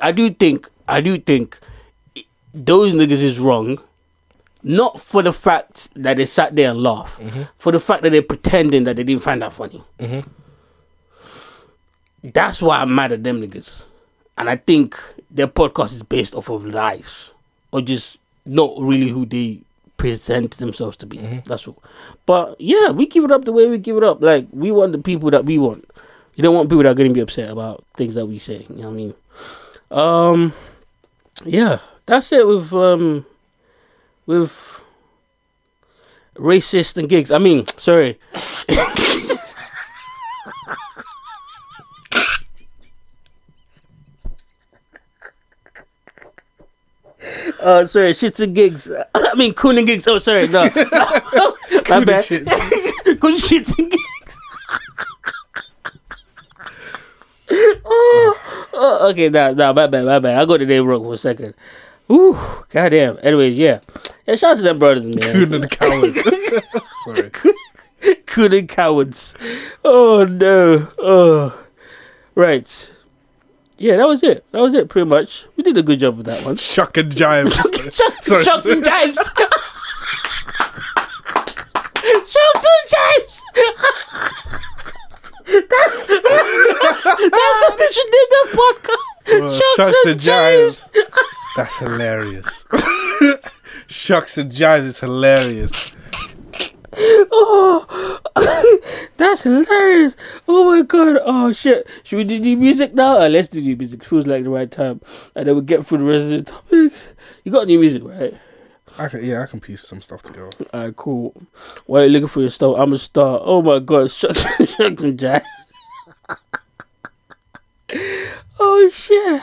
those niggas is wrong. Not for the fact that they sat there and laughed. For the fact that they're pretending that they didn't find that funny. That's why I'm mad at them niggas. And I think their podcast is based off of lies. Or just not really who they present themselves to be. That's all. But yeah, we give it up the way we give it up. Like, we want the people that we want. You don't want people that are going to be upset about things that we say. You know what I mean? Yeah, that's it with racist and gigs. I mean, sorry. Sorry, shits and gigs. I mean, coon and gigs. Oh, sorry, no. My bad. Coon shits and gigs. Okay, nah, my bad. I got the name wrong for a second. Ooh, goddamn. Anyways, yeah. Shout out to them brothers, man. Coon and cowards. Sorry. Coon and cowards. Oh, no. Oh. Right. Yeah, that was it. That was it, pretty much. We did a good job with that one. Shuck and jives. Sorry. Shucks and jives. Shucks and jives. That's what they should do the podcast. Shucks and jives. That's hilarious. Shucks and jives is hilarious. Oh, that's hilarious. Oh my god. Oh shit. Should we do the music now? Let's do the music. Feels like the right time. And then we'll get through the rest of the topics. You got new music, right? I can piece some stuff together. Alright, cool. While you're looking for your stuff, I'm gonna start. Oh my god, shucks and jives. Oh shit.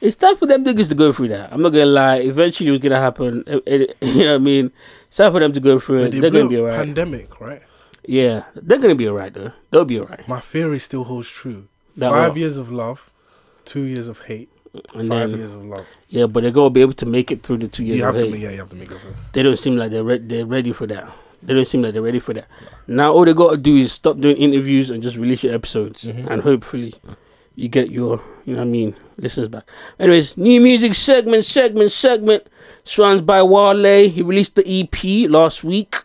It's time for them niggas to go through that. I'm not gonna lie. Eventually, it's gonna happen. You know what I mean? It's time for them to go through it. They're gonna be alright. Pandemic, right? Yeah, they're gonna be alright though. They'll be alright. My theory still holds true. That 5 what? years of love, 2 years of hate, And 5 then- years of love. Yeah, but they're gonna be able to make it through the 2 years. You have of to, hate. you have to make it through. They don't seem like they're ready for that. They don't seem like they're ready for that. Now all they gotta do is stop doing interviews and just release your episodes, and hopefully you get your, you know what I mean, listeners back. Anyways, new music segment. Swans by Wale. He released the EP last week.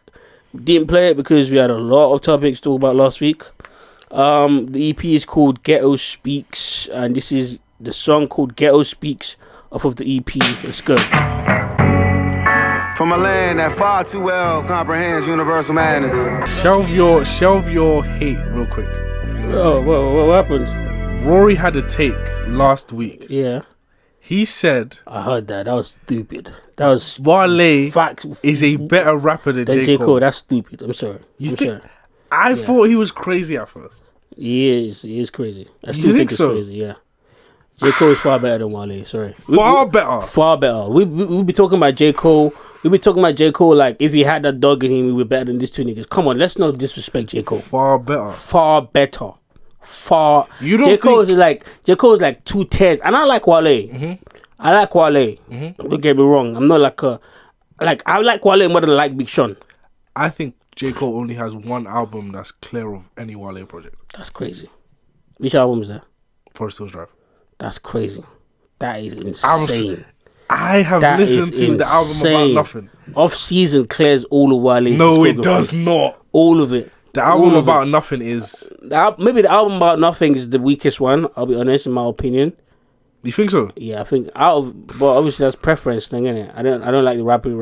We didn't play it because we had a lot of topics to talk about last week. The EP is called Ghetto Speaks, and this is the song called Ghetto Speaks off of the EP. Let's go. From a land that far too well comprehends universal madness. Shelve your hate real quick. Oh, what happened? Rory had a take last week. Yeah. He said, I heard that. That was stupid. That was Wale facts. is a better rapper than J. Cole. That's stupid. I'm sorry. Sorry. I thought he was crazy at first. He is crazy. I You still think it's so? crazy, yeah. J. Cole is far better than Wale. Sorry, Far better. Far better. We be talking about J. Cole. We be talking about J. Cole like if he had that dog in him, he would be better than these two niggas. Come on, let's not disrespect J. Cole. Far better. Far better. Far. You don't J. Cole think- is like J. Cole is like 2 tiers, and I like Wale. I like Wale. Don't get me wrong. I'm not I like Wale more than I like Big Sean. I think J. Cole only has one album that's clear of any Wale project. That's crazy. Which album is that? Forest Hills Drive. That's crazy. That is insane. I have That listened is to the album About insane. Nothing. Off Season clears all of Wale's No, it discography. does not. All of it. The album All of About it. Nothing is. Maybe the album About Nothing is the weakest one. I'll be honest, in my opinion. You think so? Yeah, I think but obviously that's preference thing, innit? I don't like the rapping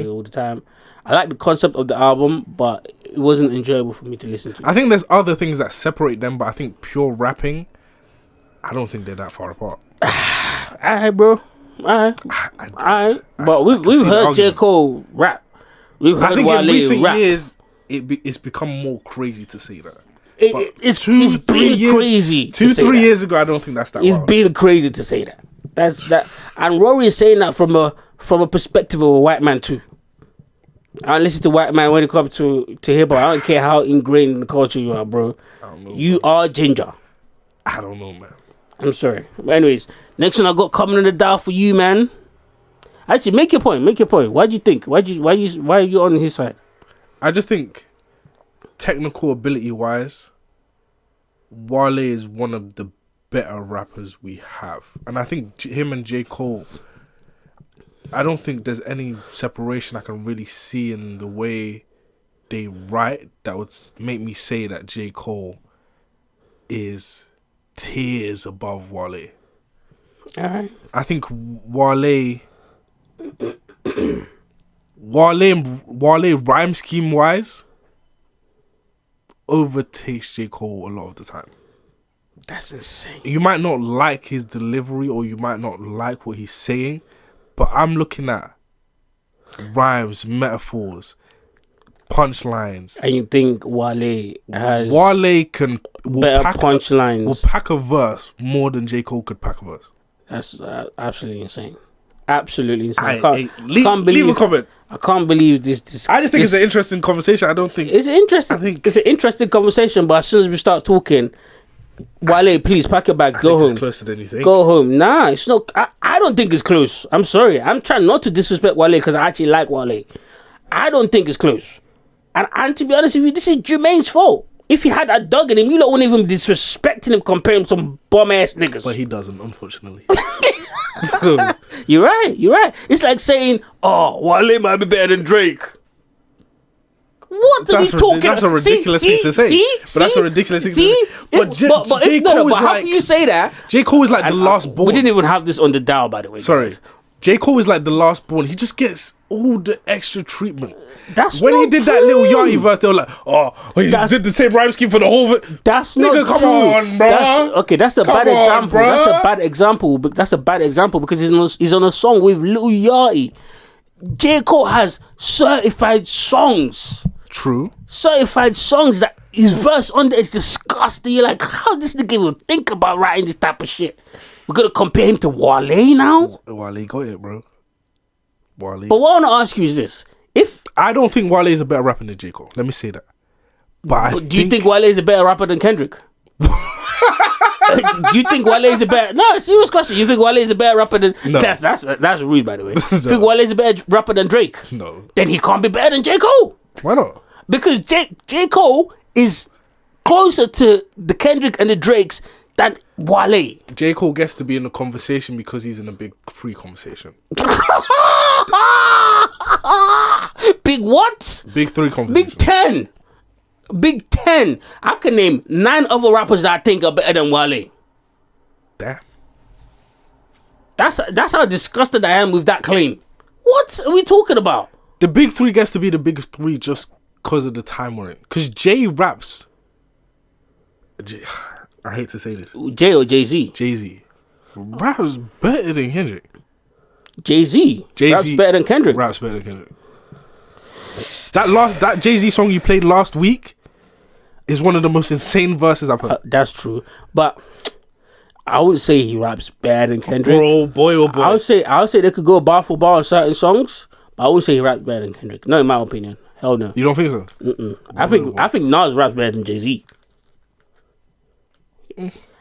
all the time. I like the concept of the album, but it wasn't enjoyable for me to listen to. I think there's other things that separate them, but I think pure rapping, I don't think they're that far apart. Alright, bro. Alright. But we've see the heard J. argument. Cole rap. We've I heard think in Wale recent rap. years, it's become more crazy to say that. It's been crazy. to say 2-3 that. years ago, I don't think that's that. It's wild. been crazy to say that. That's that. And Rory is saying that from a perspective of a white man too. I listen to white man when it comes to hip hop. I don't care how ingrained in the culture you are, bro. You are ginger. I don't know, man. I'm sorry. But anyways, next one I got coming in the dial for you, man. Actually, make your point. Why do you think? Why are you on his side? I just think technical ability wise, Wale is one of the better rappers we have. And I think him and J. Cole, I don't think there's any separation I can really see in the way they write that would make me say that J. Cole is tiers above Wale. Alright. I think Wale rhyme scheme wise overtakes J. Cole a lot of the time. That's insane. You might not like his delivery or you might not like what he's saying, but I'm looking at rhymes, metaphors, punchlines. And you think Wale has will better pack punchlines? will pack a verse more than J. Cole could pack a verse. That's absolutely insane. Absolutely insane. Leave a comment. I can't believe this. I just think it's an interesting conversation. I don't think it's interesting. It's an interesting conversation, but as soon as we start talking, Wale, please pack your bag. Go home. It's closer than you think. Go home. Nah, it's not. I don't think it's close. I'm sorry. I'm trying not to disrespect Wale because I actually like Wale. I don't think it's close. And to be honest with you, this is Jermaine's fault. If he had that dog in him, you don't want even disrespecting him, comparing him to some bum ass niggas. But he doesn't, unfortunately. You're right. It's like saying, "Oh, Wale might be better than Drake." What are we talking about? That's a ridiculous thing to say. That's a ridiculous thing to say. But J. Cole is how like, can you say that? J. Cole is like the last born. We didn't even have this on the dial, by the way. Sorry. Guys. J. Cole is like the last born. He just gets all the extra treatment. That's when not he did true. that little Yachty verse, they were like, "Oh, he did the same rhyme scheme for the whole." That's nigga, not come true. on, bro. That's a Come bad on, example. bruh. That's a bad example. But that's a bad example because he's on a song with Lil Yachty. J. Cole has certified songs. True. Certified songs that his verse on there is disgusting. You're like, how this nigga even think about writing this type of shit? We're gonna compare him to Wale now? Wale got it, bro. Wale. But what I want to ask you is this: if I don't think Wale is a better rapper than J. Cole. Let me say that. But do you think Wale is a better rapper than Kendrick? Do you think Wale is a better? No, serious question. You think Wale is a better rapper than? No. That's rude, by the way. You think Wale is a better rapper than Drake? No. Then he can't be better than J. Cole. Why not? Because J. Cole is closer to the Kendrick and the Drakes than Wale. J. Cole gets to be in the conversation because he's in a big free conversation. Big what? Big 3 conversation. Big 10. I can name 9 other rappers that I think are better than Wale. Damn. That's how disgusted I am with that claim. What are we talking about? The big 3 gets to be the big 3 just because of the time we're in. Because Jay raps. I hate to say this. Jay or Jay-Z? Jay-Z. Raps better than Kendrick. Jay-Z raps better than Kendrick. Raps better than Kendrick. That Jay-Z song you played last week is one of the most insane verses I've heard. That's true. But I wouldn't say he raps better than Kendrick. Bro, boy, oh boy. I would say they could go bar for bar on certain songs, but I wouldn't say he raps better than Kendrick. Not in my opinion. Hell no. You don't think so? Mm-mm. I think Nas raps better than Jay-Z.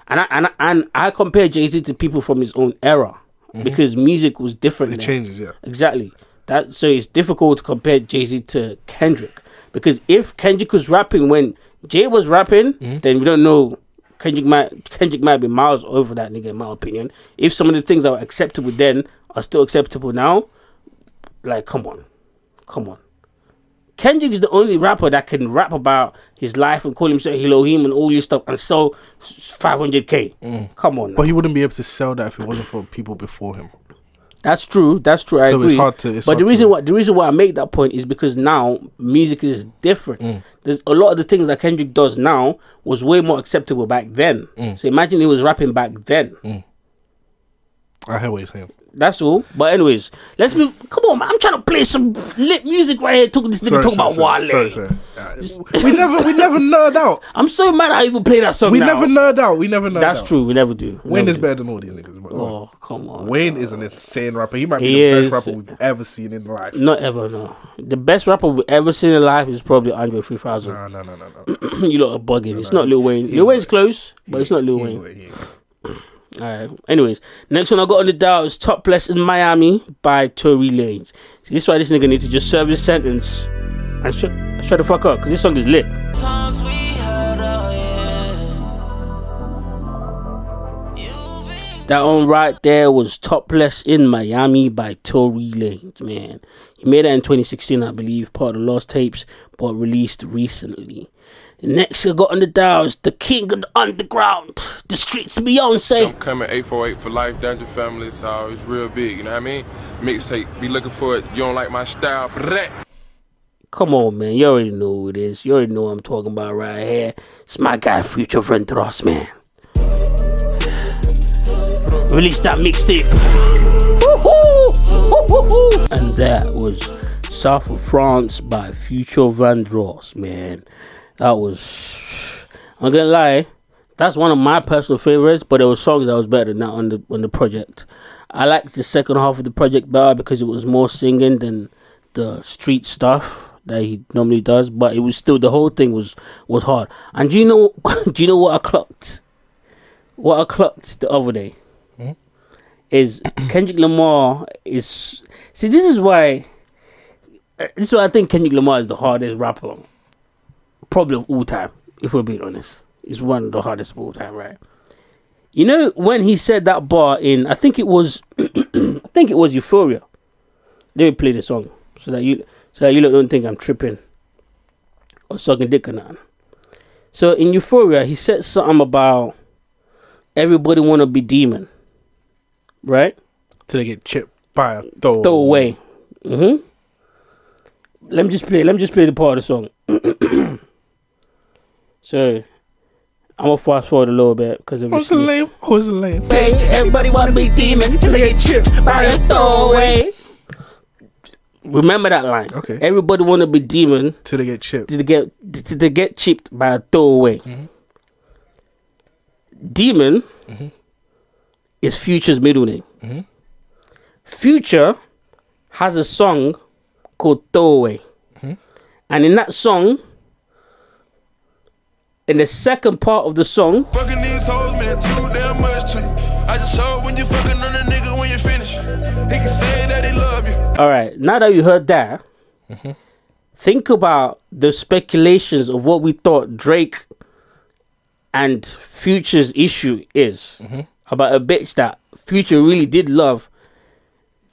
And I compare Jay-Z to people from his own era because music was different. It changes, yeah. Exactly. So it's difficult to compare Jay-Z to Kendrick because if Kendrick was rapping when Jay was rapping, then we don't know. Kendrick might be miles over that nigga, in my opinion. If some of the things that were acceptable then are still acceptable now, like, come on. Kendrick is the only rapper that can rap about his life and call himself Elohim and all this stuff and sell 500K. Come on. But he wouldn't be able to sell that if it wasn't for people before him. That's true. I agree. It's hard to. The reason why I make that point is because now music is different. There's a lot of the things that Kendrick does now was way more acceptable back then. So imagine he was rapping back then. I hear what you're saying. That's all. But anyways, let's move. Come on, man. I'm trying to play some lit music right here. This nigga talking about Wale. Sorry. We never nerd out. I'm so mad I even play that song. We never nerd out. That's true. We never do. Wayne is better than all these niggas. But oh, come on. Wayne is an insane rapper. He might be the best rapper we've ever seen in life. Not ever, no. The best rapper we've ever seen in life is probably Andre 3000. No. You lot are bugging. It's not Lil Wayne. Lil Wayne's close, but it's not Lil Wayne. Alright. Anyways, next one I got on the dial is Topless in Miami by Tory Lanez. See, this is why this nigga need to just serve his sentence and shut the fuck up, because this song is lit. That one right there was Topless in Miami by Tory Lanez, man. He made that in 2016, I believe, part of the Lost Tapes, but released recently. Next I got on the dial is the king of the underground, the streets Beyonce. I'm coming 848 for life, Danger Family, so it's real big, you know what I mean? Mixtape, be looking for it, you don't like my style, Come on, man, you already know who it is. You already know what I'm talking about right here. It's my guy, Future Vendros, man. Released that mixtape. And that was South of France by Future Vendros, man. That was, I'm gonna lie, that's one of my personal favorites, but there were songs that was better than that on the project. I liked the second half of the project better because it was more singing than the street stuff that he normally does, but it was still, the whole thing was hard. And do you know what I clocked? What I clocked the other day is Kendrick Lamar is, see, this is why I think Kendrick Lamar is the hardest rapper probably of all time, if we're being honest. He's one of the hardest of all time, right? You know, when he said that bar in, I think it was Euphoria. Let me play the song so that you don't think I'm tripping or sucking dick or nothing. So in Euphoria, he said something about everybody want to be demon, right? Till they get chipped by a throwaway. Let me just play the part of the song. So I'm gonna fast forward a little bit because of who's the lame? Hey, everybody wanna be demon till they get chipped by a throwaway. Remember that line. Okay. Everybody wanna be demon till they get chipped. Till they get chipped by a throwaway. Demon is Future's middle name. Future has a song called Throwaway. And in that song, in the second part of the song, fucking these hoes, man, too damn much to you. I just show when you fucking on a nigga when you finish. He can say that he love you. Alright, now that you heard that, think about the speculations of what we thought Drake and Future's issue is about a bitch that Future really did love,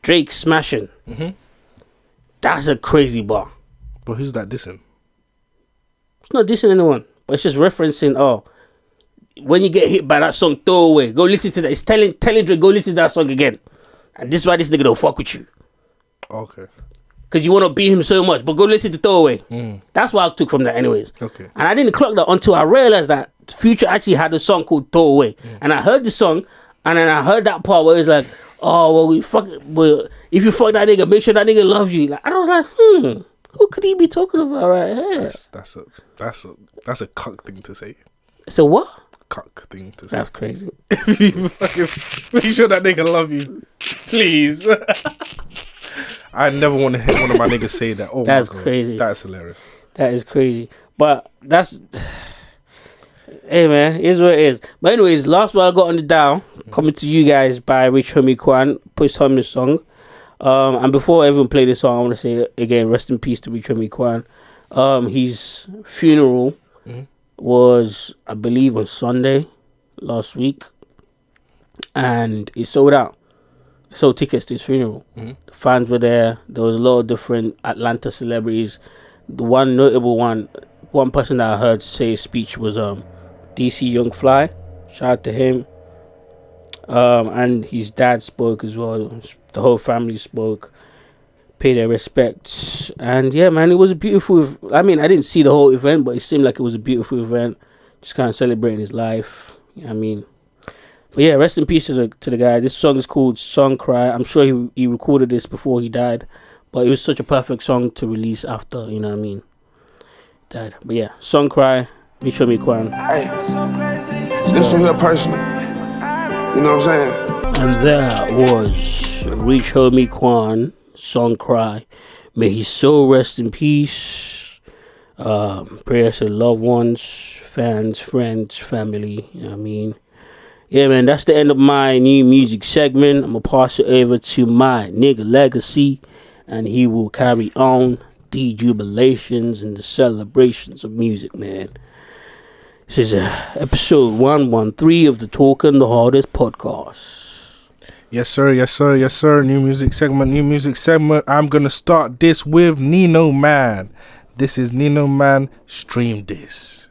Drake smashing. That's a crazy bar. But who's that dissing? It's not dissing anyone, but it's just referencing, when you get hit by that song, Throwaway, go listen to that. It's telling Drake, go listen to that song again. And this is why this nigga don't fuck with you. Okay. Because you want to beat him so much, but go listen to Throwaway. That's what I took from that anyways. Okay. And I didn't clock that until I realized that Future actually had a song called Throwaway. And I heard the song, and then I heard that part where it's like, if you fuck that nigga, make sure that nigga loves you. Like, and I was like, who could he be talking about right here? That's a cuck thing to say. So what? cuck thing to say. That's crazy. If you fucking make sure that nigga love you, please. I never want to hear one of my niggas say that. Oh, that's my God. crazy. That's hilarious. That is crazy. But that's... Hey, man. It is what it is. But anyways, last one I got on the dial. Coming to you guys by Rich Homie Kwan. Push Homies song. And before I even play this song, I want to say again, rest in peace to Rich Homie Kwan. His funeral was, I believe, on Sunday last week. And it sold out. Sold tickets to his funeral. The fans were there. There was a lot of different Atlanta celebrities. The one notable one person that I heard say his speech was DC Young Fly. Shout out to him. And his dad spoke as well. The whole family spoke, paid their respects. And yeah, man, it was a beautiful... I mean, I didn't see the whole event, but it seemed like it was a beautiful event. Just kind of celebrating his life. You know what I mean? But yeah, rest in peace to the guy. This song is called Song Cry. I'm sure he recorded this before he died, but it was such a perfect song to release after, you know what I mean, died. But yeah, Song Cry, Rich Homie Kwan. Hey, this from here personally. You know what I'm saying? And that was Rich Homie Kwan, Song Cry. May his soul rest in peace. Prayers to loved ones, fans, friends, family, you know what I mean? Yeah, man, that's the end of my new music segment. I'm going to pass it over to my nigga Legacy, and he will carry on the jubilations and the celebrations of music, man. This is episode 113 of the Talking the Hardest podcast. Yes, sir. Yes, sir. Yes, sir. New music segment. I'm going to start this with Nino Man. This is Nino Man. Stream this.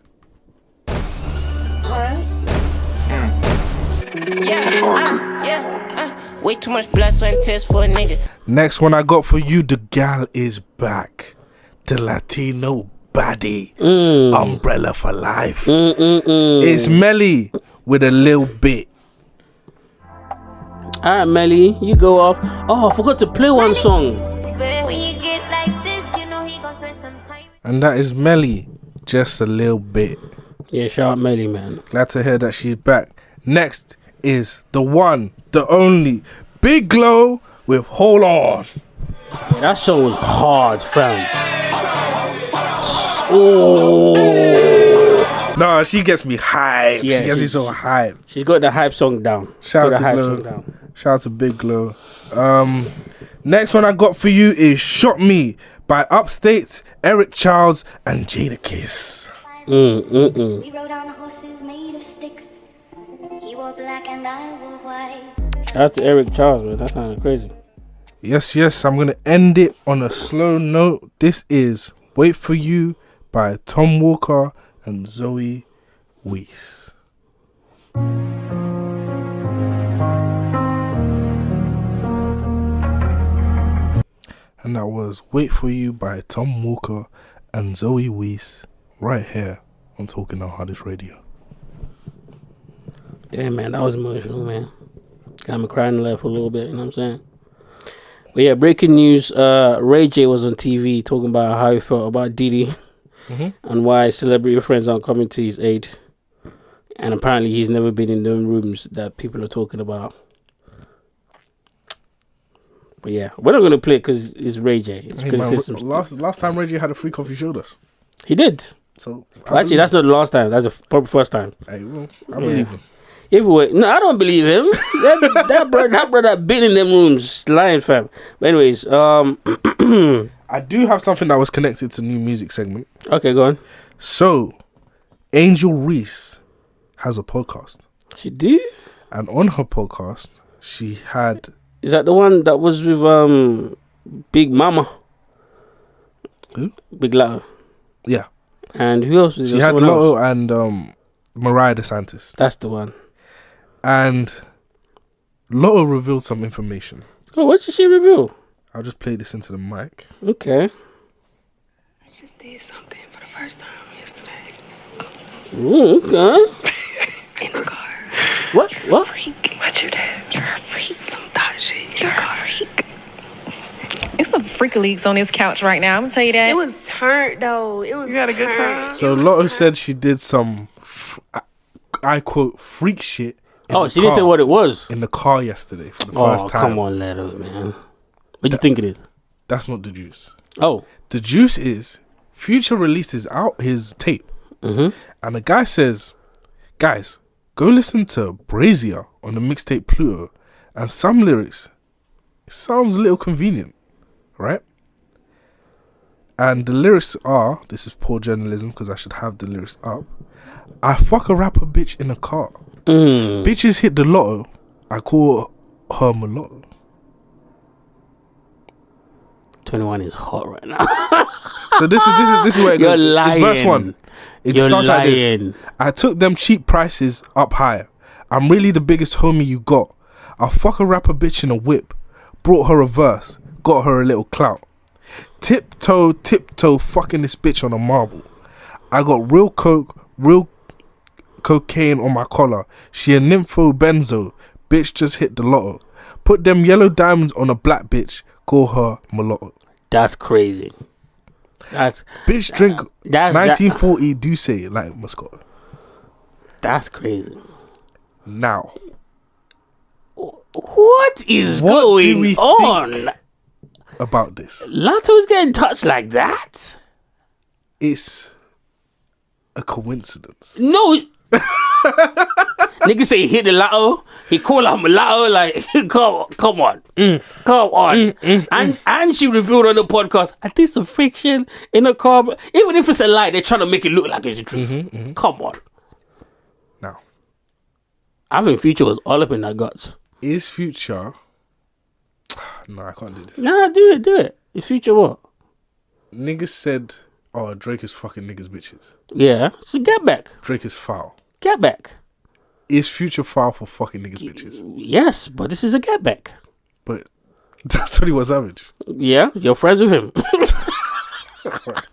Way too much blood, sweat, and tears for a nigga. Next one I got for you, the gal is back. The Latino baddie. Umbrella for life. It's Melly with a little bit. Alright, Melly, you go off. Oh, I forgot to play one song. And that is Melly, just a little bit. Yeah, shout out Melly, man. Glad to hear that she's back. Next is the one, the only, Big Glow with Hold On. Yeah, that song was hard, fam. Oh. No, she gets me hyped. Yeah, she gets me so hyped. She's got the hype song down. Shout out to Glow. Shout out to Big Glow. Next one I got for you is Shot Me by Upstate, Eric Childs, and Jada Kiss. We rode on horses made of sticks. He wore black and I wore white. Shout out to Eric Charles, man. That's kind of crazy. Yes. I'm going to end it on a slow note. This is Wait For You by Tom Walker and Zoe Weiss. And that was Wait For You by Tom Walker and Zoe Weiss right here on Talking the Hardest Radio. Yeah, man, that was emotional, man. Got me crying in the for a little bit, you know what I'm saying? But yeah, breaking news, Ray J was on TV talking about how he felt about Diddy and why celebrity friends aren't coming to his aid. And apparently he's never been in them rooms that people are talking about. But yeah, we're not going to play it because it's Ray J. Hey man, last time Ray J had a free coffee showed us. He did. So actually, that's not the last time. That's the probably first time. Hey, well, I believe him. Either way, no, I don't believe him. that brother been in them rooms, lying, fam. But anyways, I do have something that was connected to new music segment. Okay, go on. So, Angel Reese has a podcast. She do? And on her podcast, she had... Is that the one that was with Big Mama? Who? Big Lotto. Yeah. And who else was She had Lotto and Mariah DeSantis. That's the one. And Lotto revealed some information. Oh, what did she reveal? I'll just play this into the mic. Okay. I just did something for the first time yesterday. Ooh, okay. In the car. What? What? Freak. What you did? You're a freak. Some thought shit. You're a freak. It's some freak leaks on this couch right now. I'm gonna tell you that. It was turned though. It was. You had a good time. So Lotto said she did some I quote, freak shit. Oh, she didn't say what it was. In the car yesterday for the first time. Come on, let her, man. What do you think it is? That's not the juice. Oh. The juice is Future releases out his tape. And the guy says, guys, go listen to Brazier on the mixtape Pluto. And some lyrics, it sounds a little convenient, right? And the lyrics are, this is poor journalism because I should have the lyrics up. I fuck a rapper bitch in a car. Bitches hit the lotto. I call her mulatto. 21 is hot right now. So this is where it You're goes. lying. It's verse 1. It You're starts like this. lying. I took them cheap prices up higher. I'm really the biggest homie you got. I fuck a rapper bitch in a whip. Brought her a verse. Got her a little clout. Tiptoe, fucking this bitch on a marble. I got real coke, real cocaine on my collar. She a nympho benzo. Bitch just hit the lotto. Put them yellow diamonds on a black bitch. Call her mulatto. That's crazy. Bitch drink 1940 do say like Muscat. That's crazy. Now, what is going on about this? Lotto's getting touched like that? It's a coincidence. No. Nigga say he hit the lotto. He called her mulatto. Like, come on. Come on. And she revealed on the podcast, I did some friction in the car. Even if it's a lie, they're trying to make it look like it's the truth. Come on. Now, I think Future was all up in that guts. Is Future... No, I can't do this. Nah, do it. Is Future what? Niggas said, oh, Drake is fucking niggas bitches. Yeah, so get back. Drake is foul. Get back. Is Future foul for fucking niggas bitches? Yes, but this is a get back. But that's 21 Savage. Yeah, you're friends with him.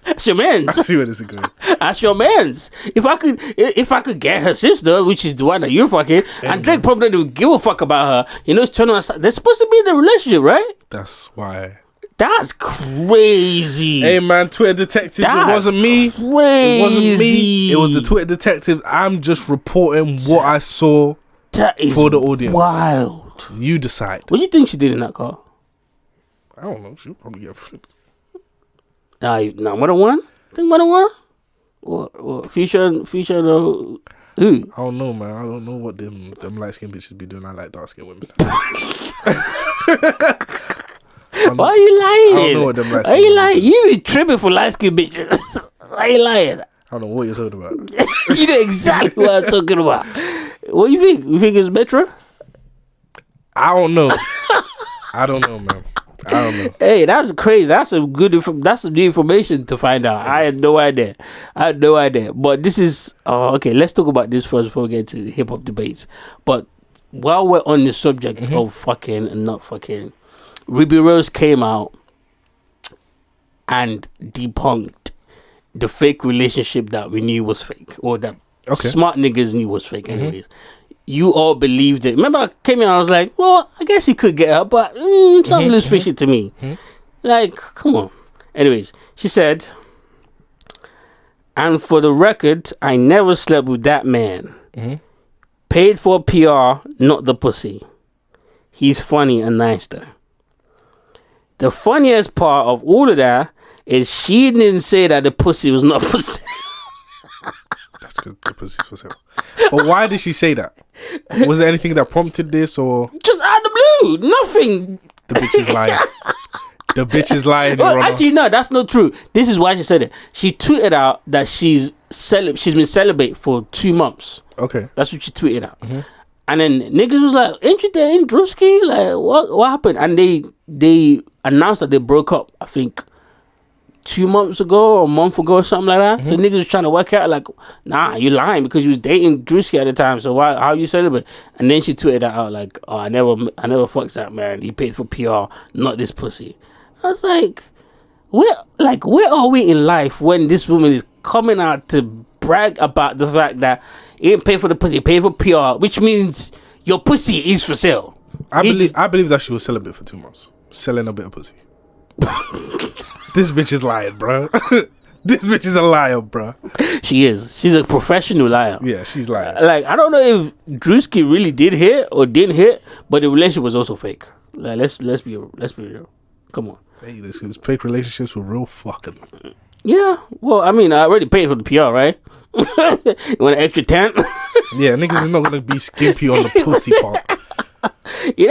That's your man's. I see where this is going. That's your man's. If I could get her sister, which is the one that you're fucking, and Drake probably don't give a fuck about her. You know, it's 21 Savage. They're supposed to be in a relationship, right? That's why. That's crazy. Hey man, Twitter detective, it wasn't me. Crazy. It wasn't me. It was the Twitter detective. I'm just reporting what I saw for the audience. Wild. You decide. What do you think she did in that car? I don't know. She'll probably get flipped. Nah, more than one? Think more than one? What Future who? I don't know, man. I don't know what them light skinned bitches be doing. I like dark skinned women. Why are you lying? I don't know what them light Why are you lying? You be tripping for light skinned bitches. Why are you lying? I don't know what you're talking about. You know exactly what I'm talking about. What do you think? You think it's Metro? I don't know. I don't know, man. I don't know. Hey, that's crazy. That's some new information to find out. I had no idea. But this is okay. Let's talk about this first before we get to the hip hop debates. But while we're on the subject of fucking and not fucking, Rubi Rose came out and debunked the fake relationship that we knew was fake, or that smart niggas knew was fake. Anyways. You all believed it. Remember, I came in and I was like, well, I guess he could get her, but something looks fishy to me. Like, come on. Anyways, she said, and for the record, I never slept with that man. Paid for PR, not the pussy. He's funny and nice though. The funniest part of all of that is she didn't say that the pussy was not for sale. That's because the pussy's for sale. But why did she say that? Was there anything that prompted this, or just out of the blue? Nothing. The bitch is lying. The bitch is lying. Well, actually, no, that's not true. This is why she said it. She tweeted out that she's been celibate for 2 months. Okay, that's what she tweeted out. And then niggas was like, "Ain't you there in Druski? Like, what happened?" And they announced that they broke up. I think 2 months ago or a month ago or something like that. So niggas was trying to work out like, nah, you lying because you was dating Druski at the time. So how you celebrate? And then she tweeted that out like, oh, I never fucks that man. He pays for PR, not this pussy. I was like, where are we in life when this woman is coming out to brag about the fact that he didn't pay for the pussy, he paid for PR, which means your pussy is for sale. I believe that she was celibate for 2 months, selling a bit of pussy. This bitch is lying, bro. This bitch is a liar, bro. She is. She's a professional liar. Yeah, she's lying. Like, I don't know if Druski really did hit or didn't hit, but the relationship was also fake. Like, let's be real. Come on. Hey, this was fake relationships were real fucking. Yeah. Well, I mean, I already paid for the PR, right? You want an extra 10? Yeah, niggas is not gonna be skimpy on the pussy part. You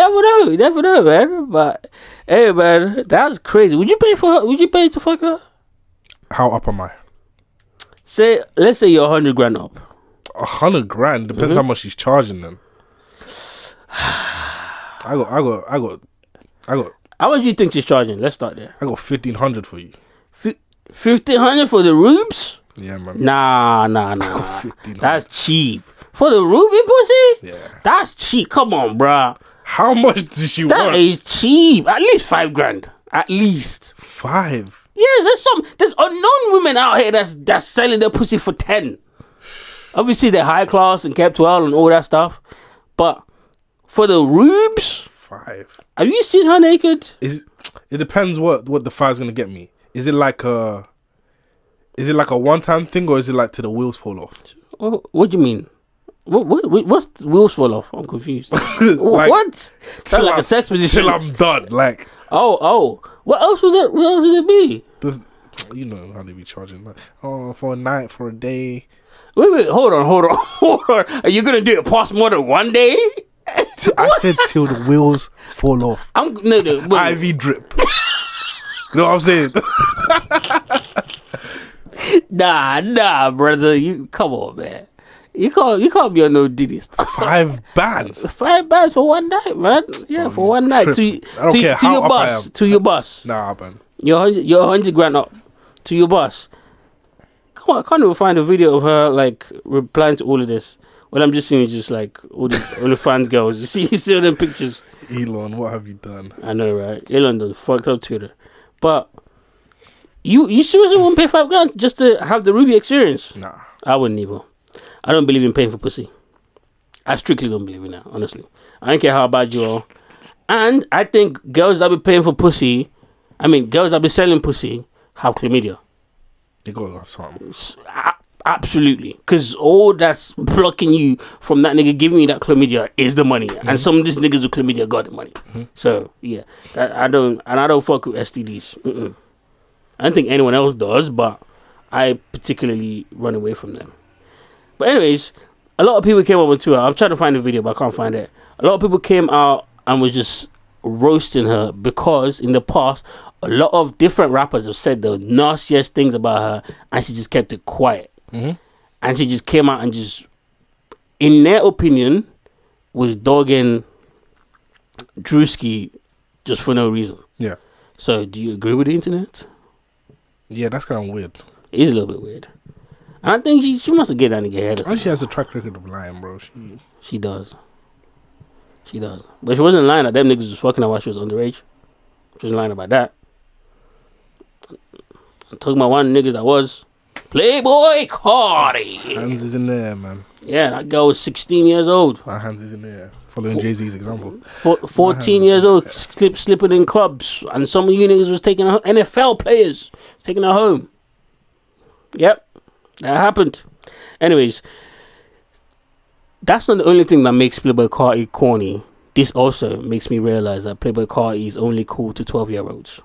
never know, man. But hey, man, that's crazy. Would you pay for her? Would you pay to fuck her? How up am I? Let's say you're 100 grand up. 100 grand depends how much she's charging them. I got. How much do you think she's charging? Let's start there. I got 1,500 for you. 1,500 for the rubes? Yeah, man. Nah. That's cheap. For the Ruby pussy? Yeah. That's cheap. Come on, bruh. How much does she want? That is cheap. At least 5 grand. At least. 5? Yes, there's unknown women out here that's selling their pussy for 10. Obviously, they're high class and kept well and all that stuff. But for the rubes, 5. Have you seen her naked? It depends what the 5's gonna get me. Is it like a one-time thing, or is it like till the wheels fall off? Oh, what do you mean? What's the wheels fall off? I'm confused. Like, what? Sounds like a sex position. Till I'm done. Like, oh. What else would it be? You know how they be charging. Like, for a night, for a day. Wait, hold on. Are you gonna do it past more than one day? I said till the wheels fall off. No, IV drip. You know what I'm saying? Nah, brother. You come on, man. You can't be on no Diddy stuff. 5 bands. 5 bands for one night, man. Yeah, for one night. I don't care how your up bus. I am. To your bus. Nah, man. You're 100 grand up to your bus. Come on, I can't even find a video of her like replying to all of this. What I'm just seeing is just like all the fans girls. You see all them pictures. Elon, what have you done? I know, right? Elon done fucked up Twitter. But you seriously won't pay 5 grand just to have the Ruby experience? Nah. I wouldn't either. I don't believe in paying for pussy. I strictly don't believe in that, honestly. I don't care how bad you are. And I think girls that be paying for pussy, girls that be selling pussy, have chlamydia. You gotta have something. Absolutely. Because all that's blocking you from that nigga giving you that chlamydia is the money. Mm-hmm. And some of these niggas with chlamydia got the money. Mm-hmm. So, yeah. I don't fuck with STDs. Mm-mm. I don't think anyone else does, but I particularly run away from them. But anyways, a lot of people came up on Twitter. I'm trying to find the video, but I can't find it. A lot of people came out and was just roasting her because in the past, a lot of different rappers have said the nastiest things about her, and she just kept it quiet. Mm-hmm. And she just came out and just, in their opinion, was dogging Druski just for no reason. Yeah. So, do you agree with the internet? Yeah, that's kind of weird. It is a little bit weird. And I think she must have get that nigga head. And she has a track record of lying, bro. She does. But she wasn't lying that them niggas was fucking her while she was underage. She wasn't lying about that. I'm talking about one of the niggas that was Playboy Cardi. Hands is in there, man. Yeah, that girl was 16 years old. My hands is in there. Following Jay-Z's example. 14 years old, slipping in clubs. And some of you niggas was taking her, NFL players, taking her home. Yep. That happened. Anyways, that's not the only thing that makes Playboy Carti corny. This also makes me realize that Playboy Carti is only cool to 12-year-olds.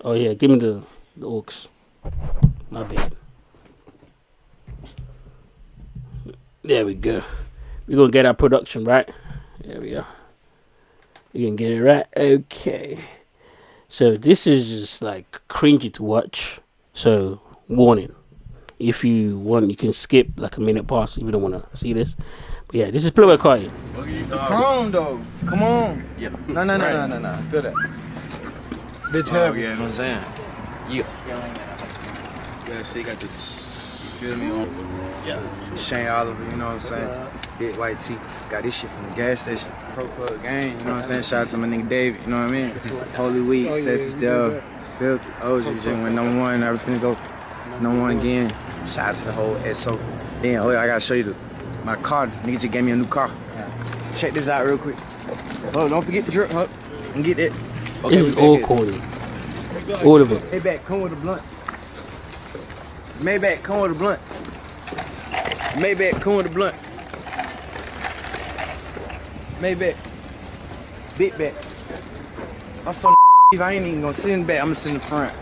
Oh yeah, give me the aux. My bad. There we go. We're gonna get our production right. There we go. You can get it right. Okay. So this is just like cringy to watch. So warning. If you want, you can skip like a minute past if you don't want to see this. But yeah, this is Playboy Carti. Come on, though. Come on. Yeah. No. Feel that. Bitch heavy. Yeah, you know what I'm saying? Yeah. Yeah, so you got the feel me on. Yeah. Shane Oliver, you know what I'm saying? Big white tee. Got this shit from the gas station. Pro Club Gang, you know what I'm saying? Shout out to my nigga David, you know what I mean? Holy Week, Sexy Dell, Filthy, OG, just went #1, I was finna go #1 again. Shout out to the whole SO. Then, I gotta show you my car. Nigga just gave me a new car. Check this out real quick. Oh, don't forget the drip, and get that. Okay, this is all corny. All of it. Hey, back, come with a blunt. Maybach, come with a blunt. Maybach, come with a blunt. Maybach. Big back. I'm so I ain't even gonna sit in the back. I'm gonna sit in the front.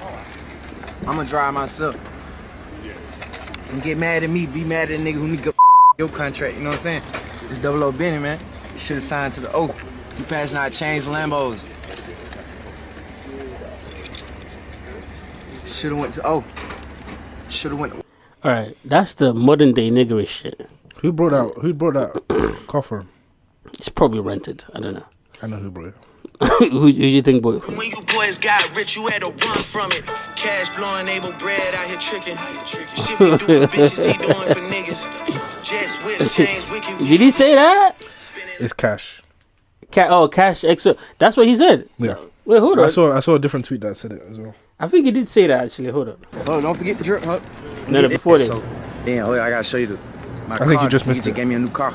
I'm gonna drive myself. And get mad at me, be mad at a nigga who need to your contract, you know what I'm saying? It's double O Benny, man. You should've signed to the O. You passing out chains Lambos. Should've went to O. Should've went to Alright, that's the modern day niggerish shit. Who brought that car for him? It's probably rented. I don't know. I know who brought it. who do you think brought it from? When you boys got rich, you had to run from it. Cash blowing, able bread out here tricking. Shit we do for bitches, he doing for niggas. Jets, whips, chains, wicked. Did he say that? It's Cash. Cash extra. That's what he said. Yeah. Wait, hold on. I saw a different tweet that said it as well. I think he did say that actually. Hold on. Oh, don't forget the drip, huh? No, before that. So, damn, oh, yeah, I gotta show you my I car. think you just missed Nigga it. gave me a new car.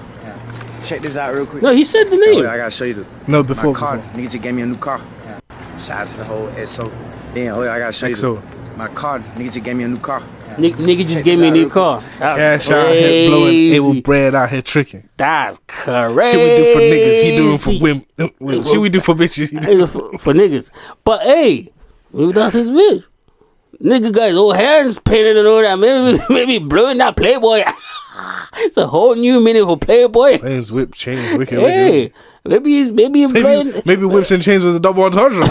Check this out real quick. No, he said the name. Oh, yeah, I gotta show you No, before. my car. Nigga just gave me a new car. Shout out to the whole XO. Damn, oh, yeah, I gotta show you my car. Nigga just gave me a new car. Nigga just gave me a new car. Cash out here blowing able bread out here tricking. That's crazy. Shit we do for niggas, he doing for women. Shit we do for bitches, he doing for niggas. But hey, maybe that's his bitch. Nigga got his old hands painted and all that. Maybe blowing that Playboy. It's a whole new meaning for Playboy. Chains, whip, chains, wicked. Hey, maybe he's blowing. Maybe whips and chains was a double entendre.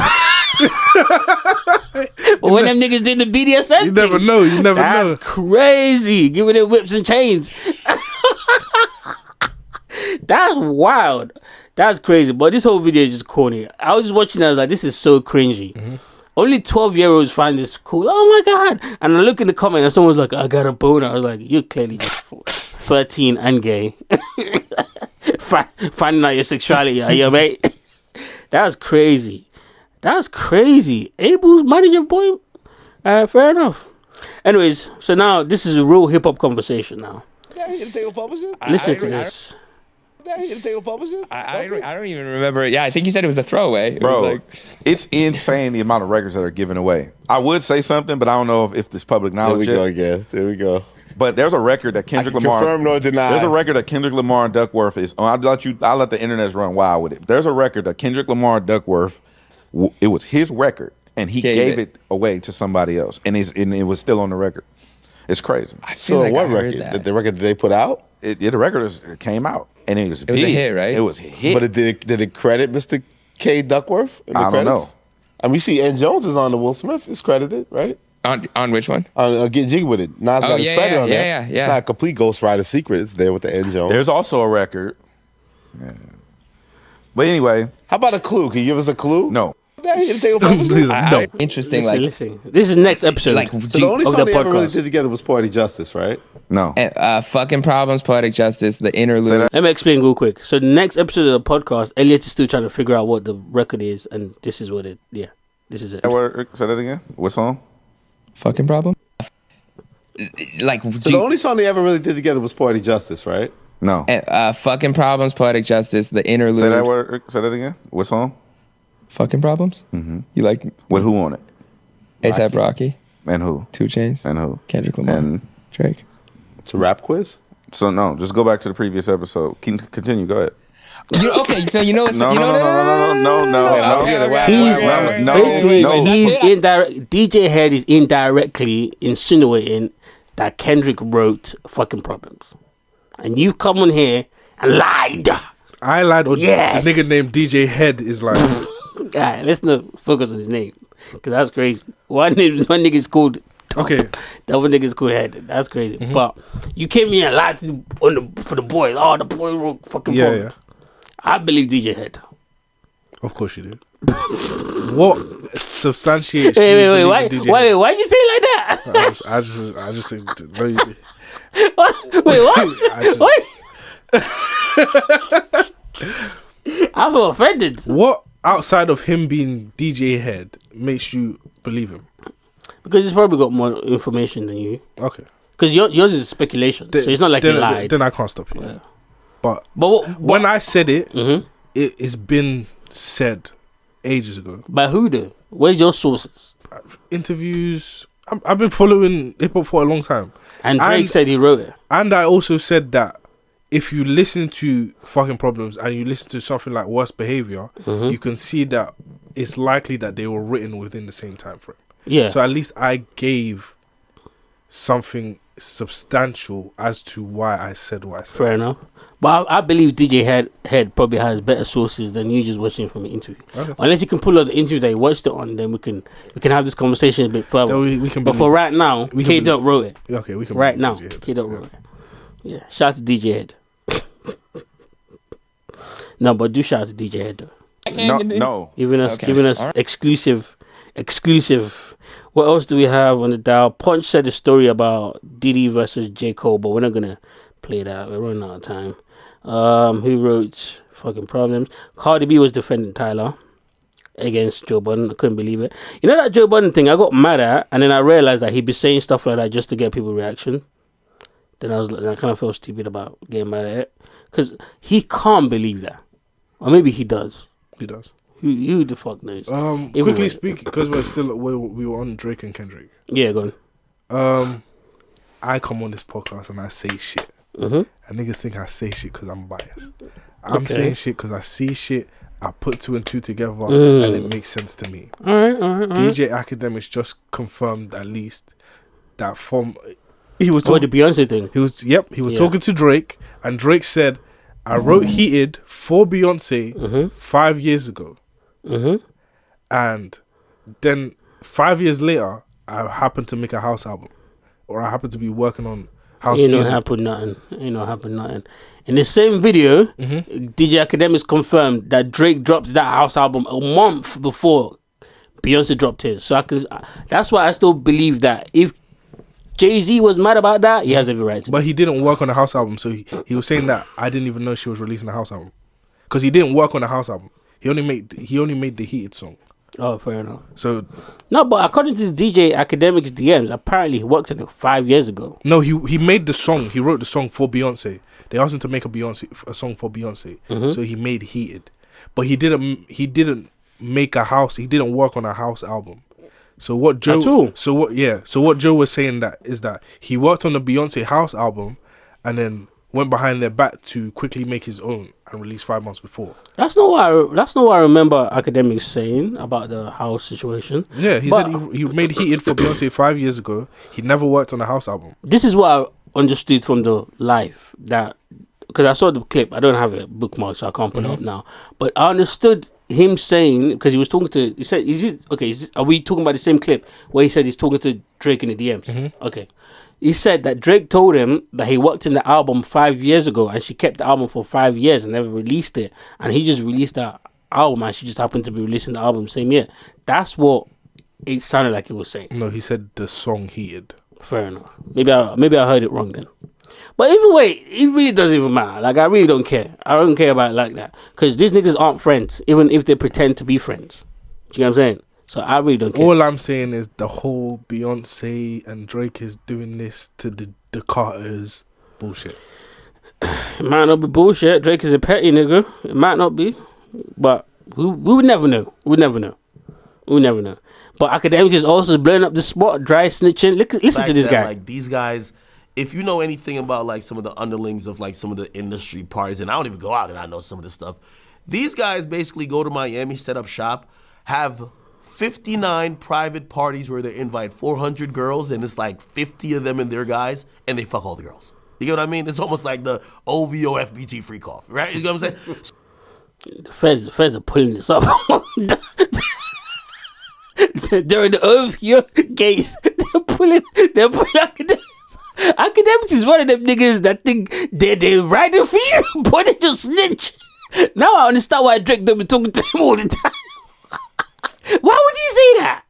But when them niggas did the BDSM, you never know. You never know. That's crazy. Giving it whips and chains. That's wild. That's crazy. But this whole video is just corny. I was just watching that. I was like, this is so cringy. Mm-hmm. Only 12-year-olds find this cool. Oh my god! And I look in the comment and someone's like, I got a boner. I was like, you're clearly just 13 and gay. Finding out your sexuality, are you mate? That's crazy. That's crazy. Abel's manager boy. Fair enough. Anyways, so now this is a real hip hop conversation now. Listen to this. I don't even remember. Yeah, I think he said it was a throwaway. Bro, it's insane the amount of records that are given away. I would say something, but I don't know if this public knowledge. There we go again. There we go. But there's a record that Kendrick Lamar. Confirm nor deny. There's a record that Kendrick Lamar and Duckworth is. I'll let the internet run wild with it. There's a record that Kendrick Lamar and Duckworth. It was his record, and he gave it away to somebody else, and it was still on the record. It's crazy. So what record? The record that they put out? The record came out, and it was a hit, right? It was a hit. But did it credit Mr. K. Duckworth? I don't know. And we see N. Jones is on the Will Smith. Is credited, right? On which one? Get jiggy with it. Nas got his credit on there. Yeah. It's not a complete Ghost Rider secret. It's there with the N. Jones. There's also a record. Yeah. But anyway, how about a clue? Can you give us a clue? No. No. Interesting. Listen. This is next episode. So the only song they ever really did together was Poetic Justice, right? No. Fucking Problems, Poetic Justice, The Interlude. Let me explain real quick. So the next episode of the podcast, Elliot is still trying to figure out what the record is, and this is what it. Yeah, this is it. Say that again. What song? Fucking Problem. The only song they ever really did together was Poetic Justice, right? No. Fucking Problems, Poetic Justice, The Interlude. Say that again. What song? Fucking Problems? Mm-hmm. You like... With who on it? A$AP Rocky. And who? 2 Chainz. And who? Kendrick Lamar. And Drake. It's a rap quiz? So no, just go back to the previous episode. Continue, go ahead. So you know... No. He's indirect. DJ Head is indirectly insinuating that Kendrick wrote Fucking Problems. And you've come on here and lied. I lied, or yes. The nigga named DJ Head is like... Alright, let's not focus on his name, because that's crazy. One nigga is called Tom. Okay. The other nigga is called Head. That's crazy. Mm-hmm. But you came here and lied for the boys. Oh, the boy wrote Fucking Problems. Yeah. I believe DJ Head. Of course you do. What substantiates? Wait. Why you say it like that? I just think no, you did. Wait, what? I feel offended. What outside of him being DJ Head makes you believe him? Because he's probably got more information than you. Okay. Because yours is speculation, so it's not like you lied. Then I can't stop you. Yeah. But when I said it, it's been said ages ago. By who though? Where's your sources? Interviews. I've been following hip hop for a long time. And Drake said he wrote it. And I also said that if you listen to Fucking Problems and you listen to something like Worst Behavior, you can see that it's likely that they were written within the same time frame. Yeah. So at least I gave something substantial as to why I said what I said. Fair enough. But I believe DJ Head probably has better sources than you just watching from the interview. Okay. Unless you can pull out the interview that he watched it on, then we can have this conversation a bit further. We can but for right now, K-Dot wrote it. Okay, we can. Right now, K-Dot wrote it. Yeah, shout out to DJ Head. No, but do shout out to DJ Head though. No. Giving us exclusive. What else do we have on the dial? Punch said a story about Diddy versus J. Cole, but we're not gonna play that. We're running out of time. Who wrote Fucking Problems? Cardi B was defending Tyler against Joe Budden. I couldn't believe it. You know that Joe Budden thing I got mad at, and then I realized that he'd be saying stuff like that just to get people reaction. Then I kind of felt stupid about getting mad at it because he can't believe that, or maybe he does. He does. Who the fuck knows? Quickly speak, because we were on Drake and Kendrick. Yeah, go on. I come on this podcast and I say shit. And niggas think I say shit because I'm biased. I'm saying shit because I see shit, I put 2 and 2 together, and it makes sense to me. All right. DJ Academics just confirmed at least that he was talking the Beyonce thing. He was talking to Drake, and Drake said, I wrote Heated for Beyonce 5 years ago. And then 5 years later, I happened to make a house album, or I happened to be working on house music. Ain't no happen nothing. In the same video, DJ Academics confirmed that Drake dropped that house album a month before Beyonce dropped his. So that's why I still believe that if Jay-Z was mad about that, he has every right to. But he didn't work on the house album, so he was saying that I didn't even know she was releasing the house album, because he didn't work on the house album. He only made the Heated song. Oh, fair enough. So no, but according to the DJ Academics DMs, apparently he worked on it 5 years ago. No, he made the song. He wrote the song for Beyonce. They asked him to make a song for Beyonce, so he made Heated. But he didn't make a house. He didn't work on a house album. So what Joe? So what Joe was saying that he worked on the Beyonce house album, and then went behind their back to quickly make his own and release 5 months before. That's not what I remember Academics saying about the house situation. Yeah, he said he made Heated for Beyonce 5 years ago. He never worked on the house album. This is what I understood from the live, that because I saw the clip. I don't have it bookmarked, so I can't put it up now. But I understood him saying, because he was talking to, he said, are we talking about the same clip where he said he's talking to Drake in the DMs? Okay. He said that Drake told him that he worked in the album 5 years ago, and she kept the album for 5 years and never released it. And he just released that album, and she just happened to be releasing the album same year. That's what it sounded like he was saying. No, he said the song Heated. Fair enough. Maybe I heard it wrong then. But either way, it really doesn't even matter. Like, I really don't care. I don't care about it like that. Because these niggas aren't friends, even if they pretend to be friends. Do you know what I'm saying? So I really don't care. All I'm saying is the whole Beyonce and Drake is doing this to the Carters bullshit. It might not be bullshit. Drake is a petty nigga. It might not be. But we would never know. We'd never know. But Academics is also blowing up the spot, dry snitching. Listen to this guy. Like, these guys, if you know anything about like some of the underlings of like some of the industry parties, and I don't even go out and I know some of this stuff, these guys basically go to Miami, set up shop, have 59 private parties where they invite 400 girls, and it's like 50 of them and their guys, and they fuck all the girls. You get what I mean? It's almost like the OVO FBG freak off, right? You know what I'm saying? The feds are pulling this up. During the OVO case, they're pulling Academics. Academics is one of them niggas that think they're riding for you, but they just snitch. Now I understand why Drake don't be talking to him all the time. Why would you say that?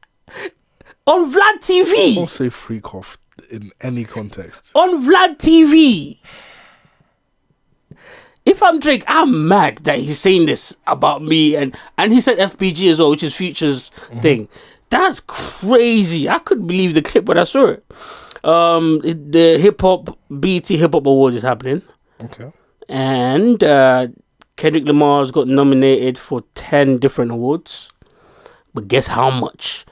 On Vlad TV. Don't say freak off in any context. On Vlad TV. If I'm Drake, I'm mad that he's saying this about me, and he said FBG as well, which is Future's thing. That's crazy. I couldn't believe the clip when I saw it. The BET Hip Hop Awards is happening. Okay. And Kendrick Lamar's got nominated for 10 different awards. But guess how much?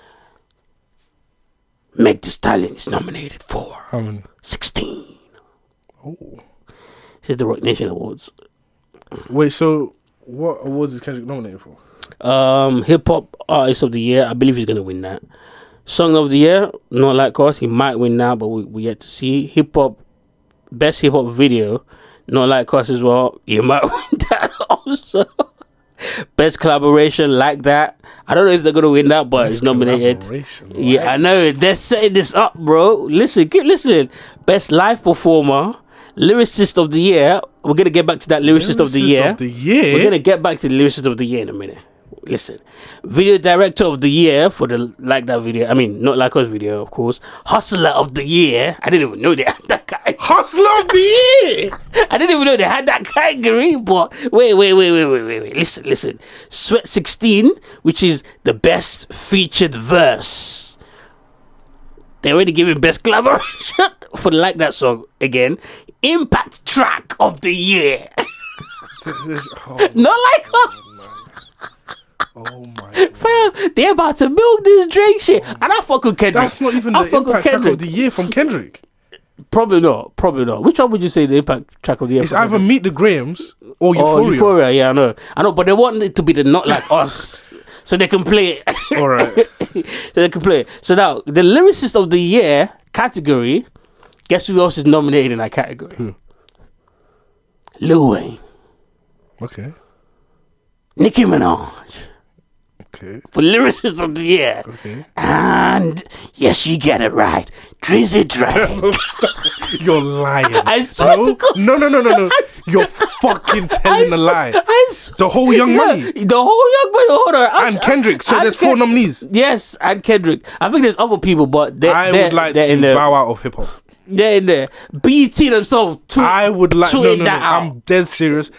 Meg Thee Stallion is nominated for How many? 16. Oh. This is the Rock Nation Awards. Wait, so what awards is Kendrick nominated for? Hip Hop Artist of the Year. I believe he's going to win that. Song of the Year, Not Like Us. He might win now, but we yet to see. Hip Hop, Best Hip Hop Video, Not Like Us as well. He might win that also. Best Collaboration, Like That. I don't know if they're going to win that, but it's nominated. Yeah, I know. They're setting this up, bro. Listen, keep listening. Best Live Performer, Lyricist of the Year. We're going to get back to that Lyricist of the Year. We're going to get back to the Lyricist of the Year in a minute. Listen. Video Director of the Year for the Like That video. I mean, Not Like Us video, of course. Hustler of the Year. I didn't even know they had that guy. Hustler of the Year! I didn't even know they had that category, but wait. Listen. Sweat 16, which is the best featured verse. They already gave him best collaboration for the Like That song again. Impact Track of the Year. Not Like Us. Oh my Fam, they're about to milk this Drake shit. And I fuck with Kendrick. That's not even the impact track of the year from Kendrick. Probably not. Which one would you say the impact track of the year? It's either Meet the Grahams or Euphoria. Euphoria, yeah, I know, but they want it to be the Not Like Us. So they can play it. Alright. So now, the Lyricist of the Year category, guess who else is nominated in that category? Who? Lil Wayne. Okay. Nicki Minaj. Okay. For Lyricist of the Year. Okay. And yes, you get it right. Drizzy Drake. You're lying. I swear to God. No. You're fucking telling a lie. The whole Young Money. The whole Young Money. Hold on. And Kendrick. So there's 4 nominees. Yes, and Kendrick. I think there's other people, but I would like to bow out of hip hop. They're in there. BET themselves. I would like. No. Out. I'm dead serious.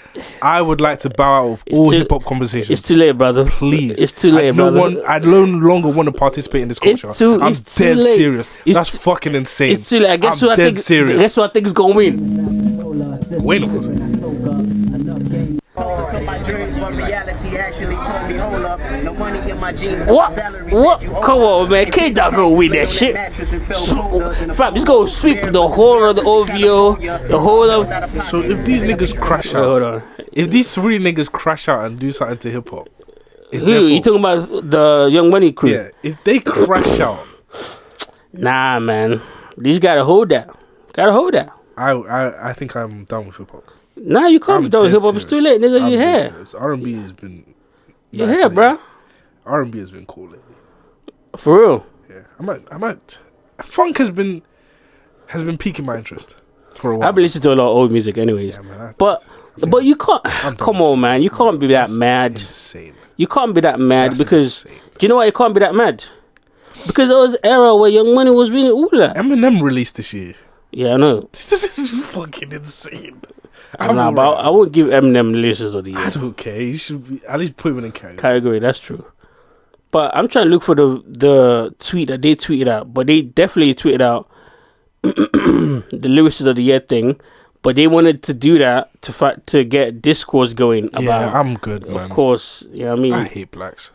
I would like to bow out of all hip hop conversations. It's too late, brother. Please. It's too late, brother. I no longer want to participate in this culture. I'm dead serious. That's fucking insane. It's too late. Guess who I think? Serious. Guess who I think is gonna win? Wayne, of course. What? Come on, man. K-Dog gonna win that shit. Fam, he's gonna sweep the whole of the OVO, the whole of... So if these niggas crash out, hold on. If these 3 niggas crash out and do something to hip hop, who? You talking about the Young Money crew? Yeah, if they crash out. Nah, man. These gotta hold that. I think I'm done with hip hop. Nah, you can't be done with hip hop. It's too late, nigga. You're here. R&B has been. You're here, bro. R&B has been cool lately. For real. Yeah, I might. Funk has been piquing my interest for a while. I've been listening to a lot of old music, anyways. Yeah, man, but you can't. Come on, man. You can't be that mad. Insane. You can't be that mad because. Do you know why you can't be that mad? Because there was an era where Young Money was really all that. Eminem released this year. Yeah, I know. This is fucking insane. But I won't give Eminem the Lyricist of the Year. I don't care. You should be, at least put him in a category. That's true. But I'm trying to look for the tweet that they tweeted out. But they definitely tweeted out the Lyricist of the Year thing. But they wanted to do that to get discourse going about. Yeah, I'm good, man. Of course, you know what I mean. I hate blacks.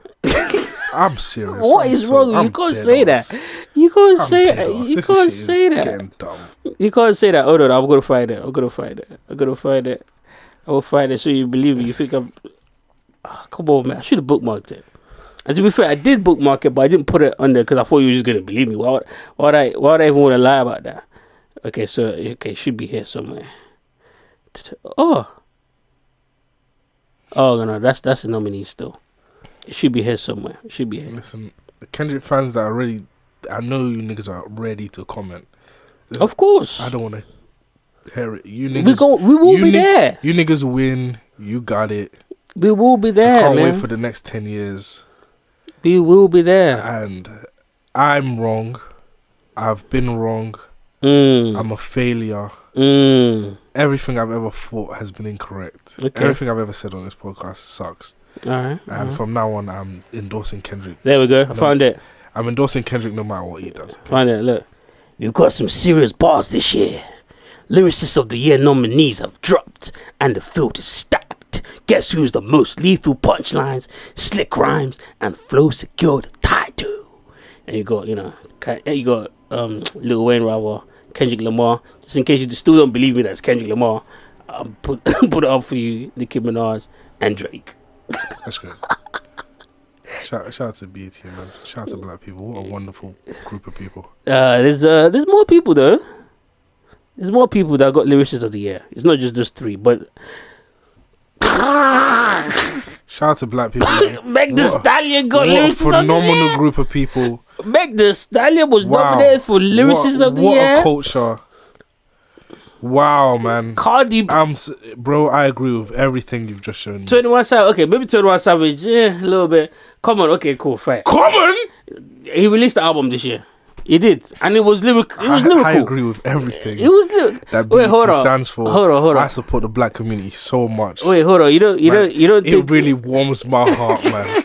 I'm serious. What is wrong? You can't say that. You can't say that. You can't say that. Getting dumb. You can't say that. Hold on, I'm gonna find it. I will find it. So you believe me? You think I'm? Come on, man. I should have bookmarked it. And to be fair, I did bookmark it, but I didn't put it on there because I thought you were just gonna believe me. Why would I even want to lie about that? Okay, it should be here somewhere. Oh no, that's a nominee still. It should be here somewhere. It should be here. Listen, the Kendrick fans that are ready, I know you niggas are ready to comment. Of course. I don't want to hear it. You niggas, we will be there. You niggas win. You got it. We will be there. I can't man. wait for the next 10 years. We will be there. And I'm wrong. I've been wrong. I'm a failure. Everything I've ever thought has been incorrect. Okay. Everything I've ever said on this podcast sucks. Alright. And from now on, I'm endorsing Kendrick. There we go. I found it. I'm endorsing Kendrick no matter what he does. Okay? Find it. Look. You've got some serious bars this year. Lyricist of the Year nominees have dropped, and the field is stacked. Guess who's the most lethal punchlines, slick rhymes, and flow secure the title? and you got Lil Wayne rather, Kendrick Lamar. Just in case you still don't believe me, that's Kendrick Lamar. Put it up for you, Nicki Minaj and Drake. That's good. Shout out to BET, man. Shout out to black people. What a wonderful group of people. There's more people though. There's more people that got lyricists of the year. It's not just those three, but shout out to black people. Meg Thee Stallion got lyricists of the year. What a phenomenal group of people. Meg Thee Stallion was nominated for lyricists of the year. What a culture. Wow, man. Cardi, bro, I agree with everything you've just shown me. 21 Savage, okay, maybe 21 Savage, yeah, a little bit. Common, okay, cool, fair. Common? He released the album this year. He did, and it was lyrical. It was lyrical. I agree with everything. It was lyrical. That Wait, hold BET on. stands for. Hold on. I support the black community so much. Wait, hold on. You don't think it really warms my heart, man.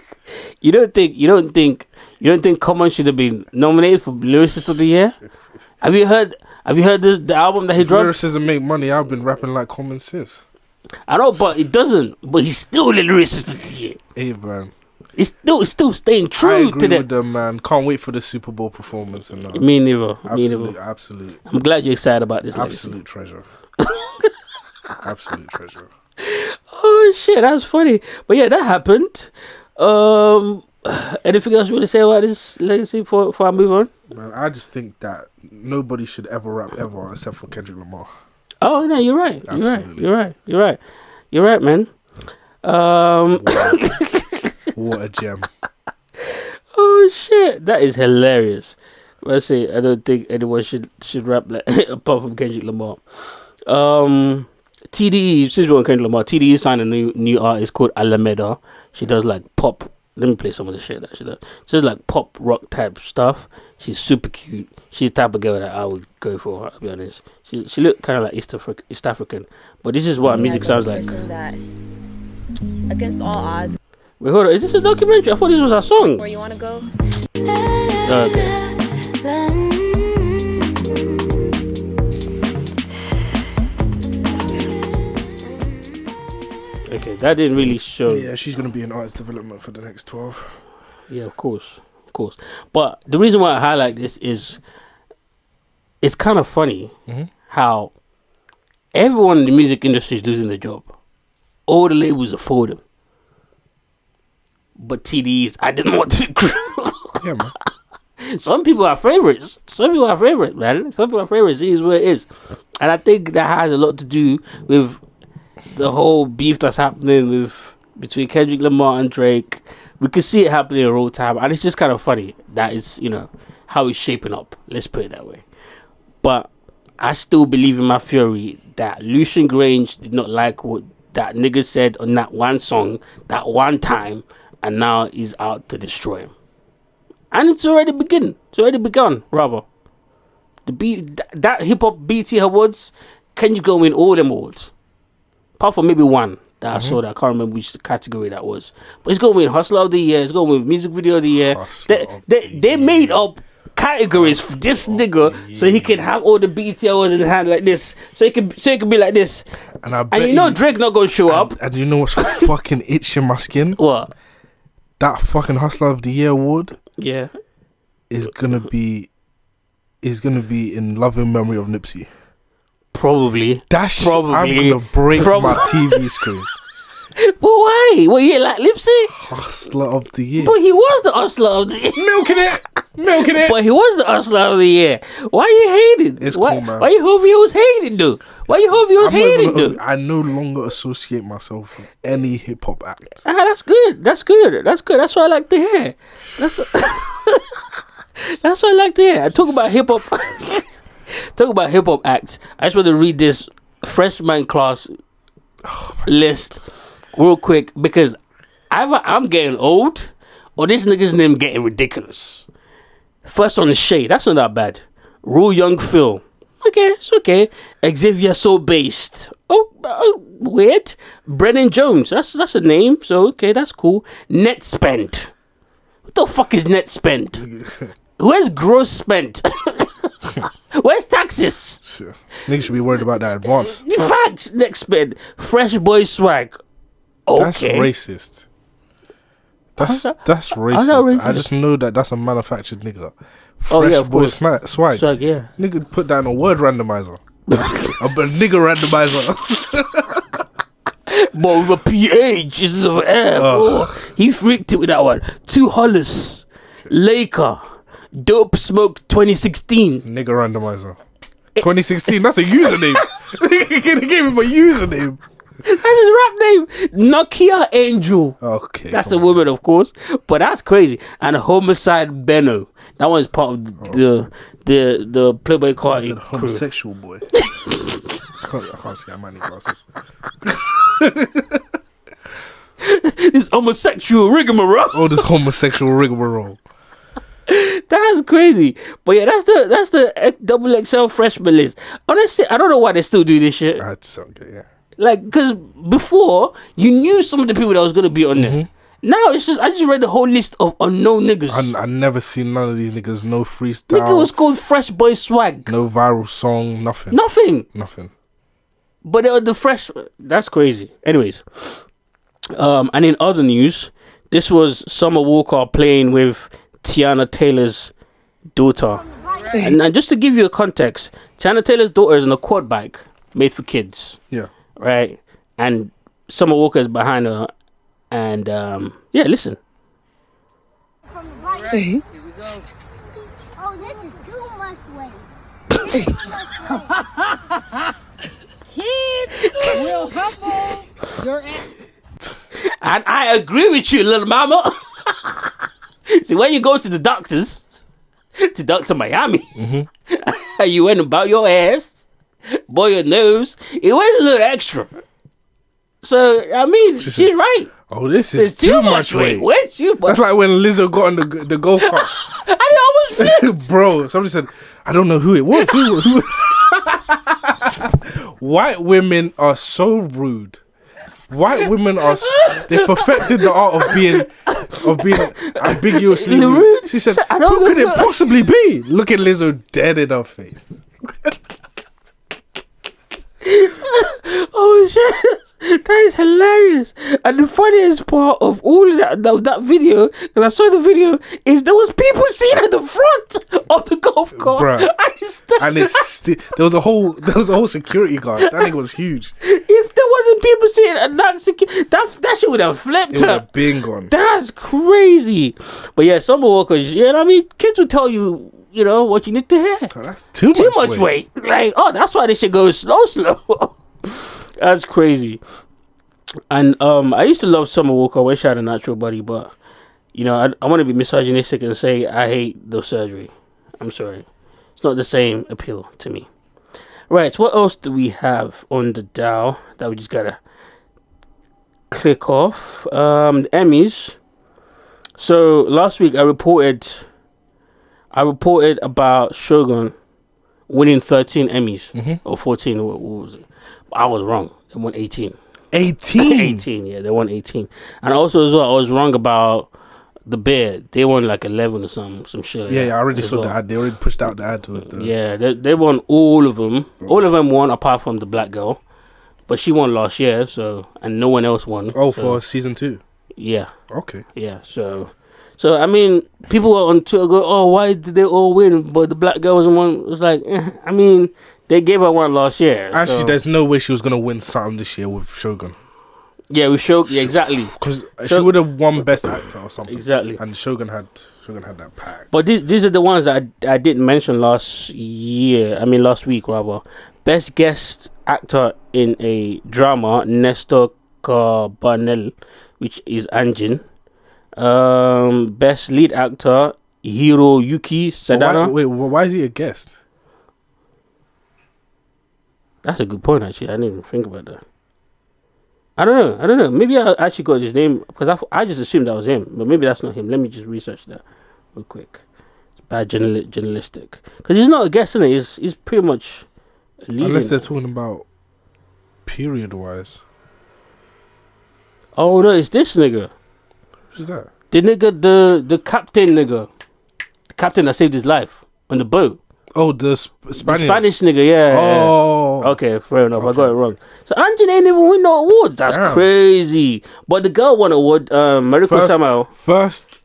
You don't think Common should have been nominated for lyricist of the year? Have you heard the album that he dropped? Lyricism make money. I've been rapping like Common since. I know, but it doesn't. But he's still the lyricist of the year. Hey, man. It's still staying I true agree to them. with them, man. Can't wait for the Super Bowl performance and that. Me neither. Me neither. Absolute. I'm glad you're excited about this. Absolute treasure. Absolute treasure. Oh shit, that's funny. But yeah, that happened. Anything else you want to say about this legacy before I move on? Man, I just think that nobody should ever rap ever except for Kendrick Lamar. Oh no, you're right. Absolutely. You're right, man. What a gem. Oh shit, that is hilarious. Let's see, I don't think anyone should rap like apart from Kendrick Lamar. TDE, since we're on Kendrick Lamar, TDE signed a new artist called Alameda. She does like pop. Let me play some of the shit that she does. She does like pop rock type stuff. She's super cute. She's the type of girl that I would go for, I'll be honest. She looked kind of like East African. But this is what music sounds like. That against all odds. Wait, hold on. Is this a documentary? I thought this was our song. Where you want to go? Okay. Okay, that didn't really show. Yeah, she's going to be in artist development for the next 12. Yeah, of course. But the reason why I highlight this is it's kind of funny how everyone in the music industry is losing their job. All the labels are for them. But TDEs, I didn't want to. Yeah, man. Some people are favorites. man. Some people are favorites. It is what it is. And I think that has a lot to do with the whole beef that's happening between Kendrick Lamar and Drake. We can see it happening in real time, and it's just kind of funny that it's, how it's shaping up. Let's put it that way. But I still believe in my theory that Lucian Grange did not like what that nigga said on that one song, that one time, and now he's out to destroy him. And it's already begun. Rather. That hip hop BT Awards, Kendrick gonna win all them awards. Apart from maybe one that I saw that I can't remember which category that was. But it's going to win Hustler of the Year. It's going to win Music Video of the Year. They made up categories for this nigga so he can have all the BET Awards in his hand like this. So it can be like this. And Drake not going to show up. And you know what's fucking itching my skin? What? That fucking Hustler of the Year award. Yeah. Is gonna be in loving memory of Nipsey. Probably. I'm gonna break my TV screen. But why? What, you like Nipsey? Hustler of the Year. But he was the Hustler of the Year. Milking it. But he was the Hustler of the Year. Why you hating? It's cool, man. Why you hope he was hating, dude? I no longer associate myself with any hip hop act. That's good. That's what I like to hear. That's what I like to hear. I talk about hip hop. Talk about hip hop acts. I just want to read this freshman class list real quick because either I'm getting old or this nigga's name getting ridiculous. First on the Shade, that's not that bad. Rule Young Phil, okay, it's okay. Xavier So Based, weird. Brennan Jones, that's a name, so okay, that's cool. Net Spend, what the fuck is Net Spend? Where's gross spent? Where's taxes? Sure. Niggas should be worried about that advance. Facts. Next spend. Fresh boy swag. Okay. That's racist. That's How's racist. that racist? I just know that's a manufactured nigga. Fresh Oh, yeah, of boy course. swag. Swag, yeah. Nigga put that in a word randomizer. A nigga randomizer. But with a PH instead of F. Oh. Oh, he freaked it with that one. 2 Hollis. Laker. Dope Smoke 2016. Nigga randomizer. 2016, that's a username. Nigga gave him a username. That's his rap name. Nokia Angel. Okay. That's a woman, of course. But that's crazy. And Homicide Benno. That one's part of the Playboy Carti. That's a homosexual boy. I can't see how many glasses. This homosexual rigmarole. Oh, this homosexual rigmarole. That's crazy. But yeah, that's the XXL freshman list. Honestly, I don't know why they still do this shit. That's okay, yeah. Like, because before, you knew some of the people that was going to be on there. Now, I just read the whole list of unknown niggas. I never seen none of these niggas. No freestyle. Nigga was called Fresh Boy Swag. No viral song. Nothing. Nothing. But they were the fresh... That's crazy. Anyways. And in other news, this was Summer Walker playing with Tiana Taylor's daughter. And just to give you a context, Tiana Taylor's daughter is on a quad bike made for kids. Yeah. Right? And Summer Walker is behind her. And, yeah, listen. Here we go. Oh, this is too much weight. Kids will humble your ass. And I agree with you, little mama. See, when you go to the doctors, to Dr. Miami, and you went about your ass, boy, your nose, it weighs a little extra. So, I mean, she's right. Oh, this There's is too much weight. Way too much. That's like when Lizzo got on the golf cart. I almost flipped. Bro, somebody said, I don't know who it was. Who? White women are so rude. White women are... They perfected the art of being ambiguously rude. She said, who could it possibly be? Look at Lizzo dead in her face. Oh, shit. That is hilarious. And the funniest part of all of that video, because I saw the video, is there was people sitting at the front of the golf cart. Bruh. And there was a whole security guard. That thing was huge. If there wasn't people sitting at that shit would have flipped It would her. have been gone. That's crazy. But yeah, Summer Walker, yeah, I mean, kids will tell you, you know, what you need to hear. Oh, that's too much weight. Like, oh, that's why they should go slow. That's crazy. And I used to love Summer Walker when she had a natural body, but you know, I want to be misogynistic and say I hate the surgery. I'm sorry, it's not the same appeal to me. Right, so what else do we have on the dial that we just gotta click off? The Emmys. So last week I reported about Shogun winning 13 Emmys or 14. What was it? I was wrong. They won 18. 18? 18, yeah, they won 18. And also as well, I was wrong about The Bear. They won like 11 or some shit. Like Yeah, that I already as saw well. the ad. They already pushed out the ad to it. Yeah, they won all of them. All of them won apart from the black girl. But she won last year, so, and no one else won. Oh, so, for season 2? Yeah. Okay. Yeah, so I mean, people were on Twitter go, oh, why did they all win? But the black girl wasn't one. It was like, I mean, they gave her one last year. Actually, so. there's no way she was going to win something this year with Shogun. Yeah, with Shogun, yeah, exactly. Because she would have won Best Actor or something. Exactly. And Shogun had that pack. But these are the ones that I didn't mention last week rather. Best Guest Actor in a Drama, Nestor Cabanel, which is Anjin. Best Lead Actor, Hiroyuki Sadana. Why is he a guest? That's a good point, actually. I didn't even think about that. I don't know. Maybe I actually got his name because I just assumed that was him, but maybe that's not him. Let me just research that real quick. It's bad journalistic because he's not a guest, isn't it? He's pretty much a lead. Unless they're talking about period-wise. Oh no, it's this nigga. Who's that? The nigga, the captain nigga, the captain that saved his life on the boat. Oh, the Spanish nigga, yeah. Oh, Oh. Okay, fair enough. I got it wrong. So Angela ain't even win no awards. That's crazy. But the girl won an award. Mariko Samao. First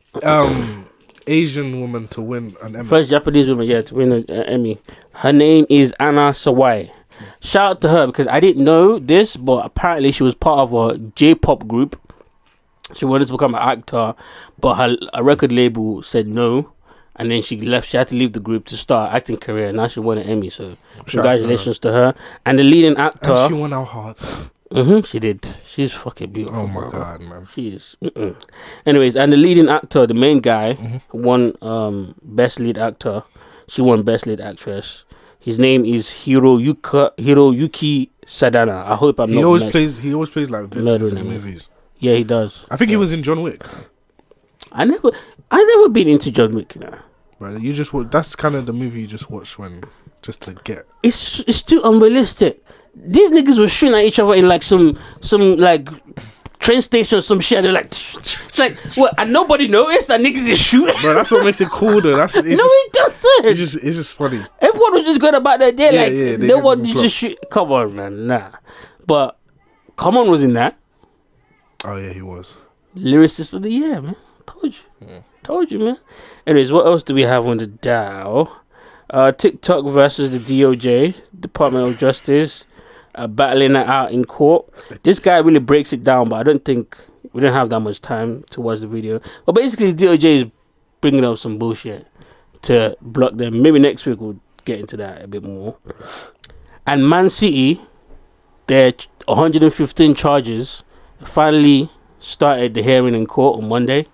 Asian woman to win an Emmy. First Japanese woman, to win an Emmy. Her name is Anna Sawai. Shout out to her because I didn't know this, but apparently she was part of a J-pop group. She wanted to become an actor, but her record label said no. And then she left. She had to leave the group to start her acting career. Now she won an Emmy. So congratulations to her. And the leading actor. And she won our hearts. She did. She's fucking beautiful. Oh my god, man. She is. Anyways, and the leading actor, the main guy, won best lead actor. She won best lead actress. His name is Hiroyuki Sadana. I hope I'm not. He always plays like villains in movies. Yeah, he does. I think he was in John Wick. I never been into John Wick, you know. Right, that's kind of the movie you just watch just to get. It's too unrealistic. These niggas were shooting at each other in like some like train station or some shit. They're like, it's like what? And nobody noticed that niggas is shooting. Bro, that's what makes it cool though. It doesn't. It's just funny. Everyone was just going about their day. No one just shoot. Come on, man, nah. But Common was in that. Oh yeah, he was. Lyricist of the year, man. Told you, man. Anyways, what else do we have on the dial? TikTok versus the DOJ, Department of Justice, battling it out in court. This guy really breaks it down, but I don't think we don't have that much time to watch the video. But basically, the DOJ is bringing up some bullshit to block them. Maybe next week we'll get into that a bit more. And Man City, their 115 charges, finally started the hearing in court on Monday.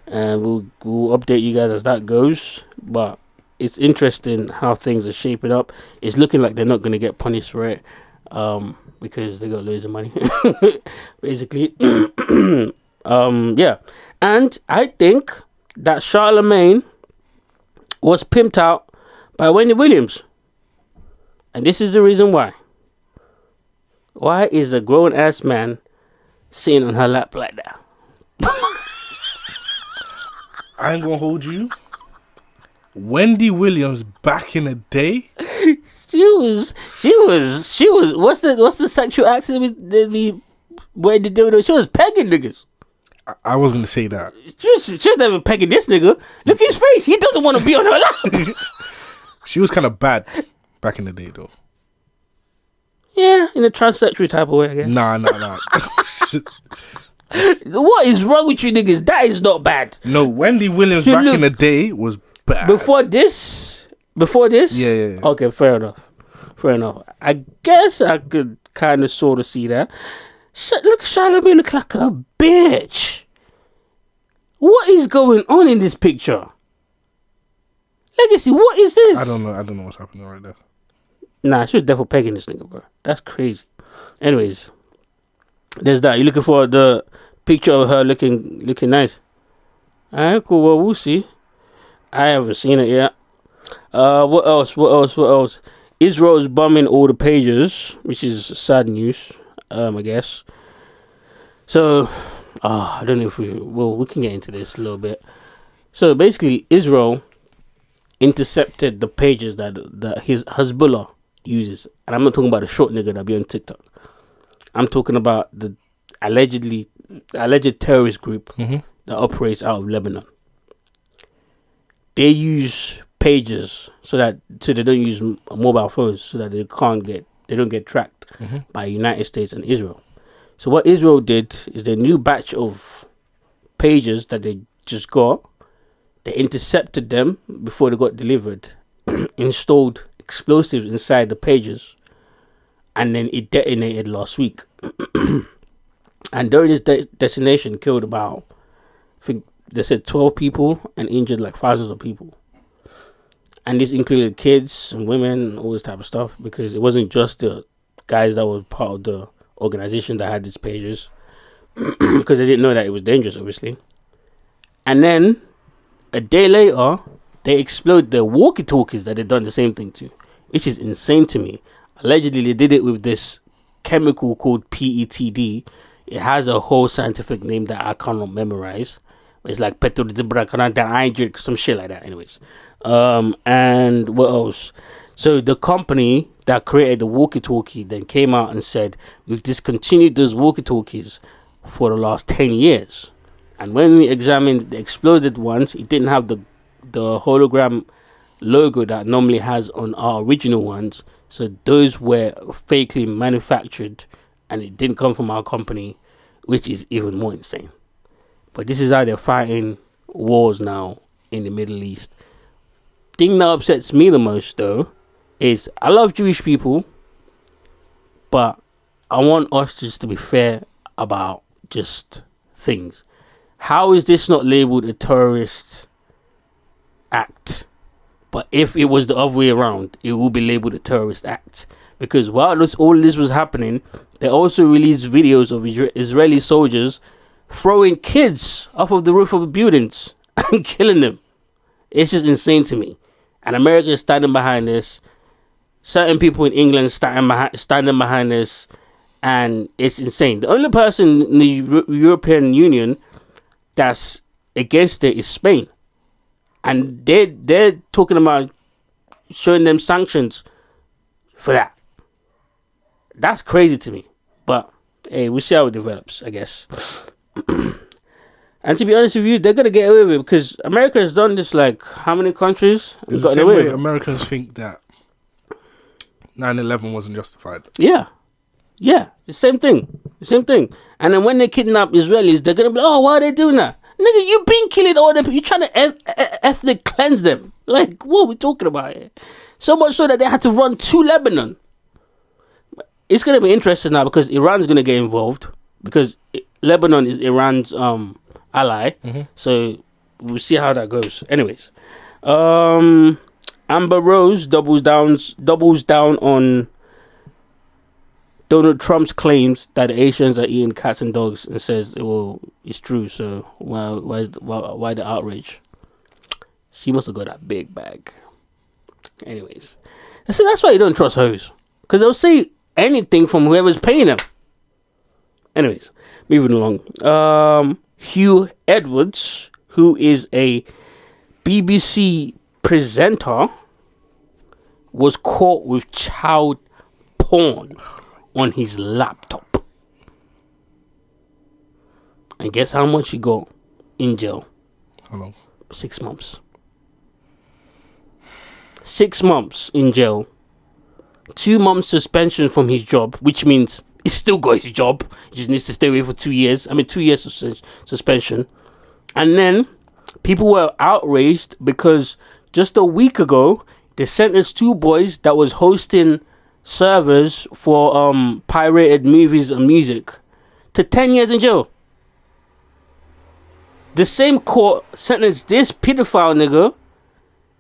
And we'll update you guys as that goes. But it's interesting how things are shaping up. It's looking like they're not going to get punished for it because they got loads of money, basically. Yeah. And I think that Charlemagne was pimped out by Wendy Williams. And this is the reason why. Why is a grown-ass man sitting on her lap like that? I ain't gonna hold you. Wendy Williams back in the day. She was. What's the sexual accident that we Wendy did? She was pegging niggas. I was gonna say that. She was never pegging this nigga. Look at his face. He doesn't want to be on her lap. She was kind of bad back in the day, though. Yeah, in a transsexual type of way, I guess. Nah. What is wrong with you niggas? That is not bad. No, Wendy Williams back in the day was bad. Before this? Yeah. Okay, fair enough. I guess I could kind of sort of see that. Look, Charlemagne look like a bitch. What is going on in this picture? Legacy, what is this? I don't know what's happening right there. Nah, she was definitely pegging this nigga, bro. That's crazy. Anyways, there's that. You looking for the picture of her looking nice? Alright, cool. Well, we'll see. I haven't seen it yet. What else? Israel is bombing all the pages, which is sad news, I guess. So, I don't know if we can get into this a little bit. So basically, Israel intercepted the pages that his Hezbollah uses, and I'm not talking about the short nigga that be on TikTok. I'm talking about the alleged terrorist group that operates out of Lebanon. They use pages so they don't use mobile phones so that they don't get tracked by United States and Israel. So what Israel did is their new batch of pages that they just got, they intercepted them before they got delivered, installed explosives inside the pages, and then it detonated last week. And during this detonation, killed about, I think they said 12 people and injured like thousands of people. And this included kids and women and all this type of stuff, because it wasn't just the guys that were part of the organization that had these pages, because they didn't know that it was dangerous, obviously. And then a day later, they explode the walkie-talkies that they'd done the same thing to, which is insane to me. Allegedly, they did it with this chemical called PETD. It has a whole scientific name that I cannot memorize. It's like some shit like that. Anyways, and what else? So the company that created the walkie-talkie then came out and said, we've discontinued those walkie-talkies for the last 10 years. And when we examined the exploded ones, it didn't have the hologram logo that normally has on our original ones. So those were fakely manufactured and it didn't come from our company, which is even more insane. But this is how they're fighting wars now in the Middle East. Thing that upsets me the most, though, is I love Jewish people, but I want us just to be fair about just things. How is this not labeled a terrorist act? But if it was the other way around, it will be labeled a terrorist act. Because while all this was happening, they also released videos of Israeli soldiers throwing kids off of the roof of the buildings and killing them. It's just insane to me. And America is standing behind this. Certain people in England standing behind this. And it's insane. The only person in the European Union that's against it is Spain. And they're talking about showing them sanctions for that. That's crazy to me. But, hey, we'll see how it develops, I guess. And to be honest with you, they're going to get away with it because America has done this, like, how many countries? It's the same way Americans think that 9/11 wasn't justified. Yeah. Yeah, the same thing. And then when they kidnap Israelis, they're going to be like, oh, why are they doing that? Nigga, you've been killing all them. You're trying to ethnic cleanse them. Like, what are we talking about here? So much so that they had to run to Lebanon. It's going to be interesting now because Iran's going to get involved because Lebanon is Iran's ally. Mm-hmm. So we'll see how that goes. Anyways, Amber Rose doubles down on Donald Trump's claims that the Asians are eating cats and dogs and says, well, it's true, so why the outrage? She must have got that big bag. Anyways. So that's why you don't trust hoes. Because they'll say anything from whoever's paying them. Anyways, moving along. Hugh Edwards, who is a BBC presenter, was caught with child porn on his laptop. And guess how much he got in jail? How long? 6 months. 6 months in jail. 2 months suspension from his job, which means he's still got his job. He just needs to stay away for 2 years. 2 years suspension. And then people were outraged because just a week ago, they sentenced 2 boys that was hosting servers for pirated movies and music to 10 years in jail. The same court sentenced this pedophile nigga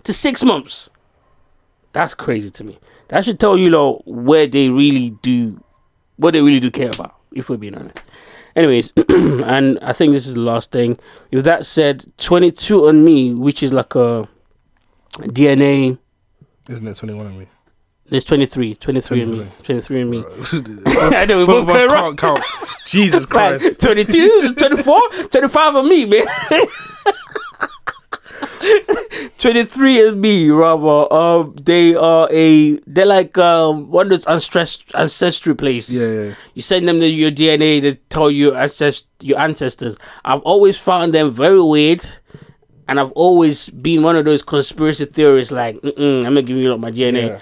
to 6 months. That's crazy to me. That should tell you what they really do care about, if we're being honest. Anyways, and I think this is the last thing. With that said, 22andMe, which is like a DNA, isn't it 21andMe? There's 23 and me. I know, we both of us can't count. Jesus Christ. 22, 24, 25 of me, man. 23 and me, rather. They're like one of those ancestry places. Yeah. You send them your DNA to tell you your ancestors. I've always found them very weird. And I've always been one of those conspiracy theorists like, I'm going to give you my DNA. Yeah.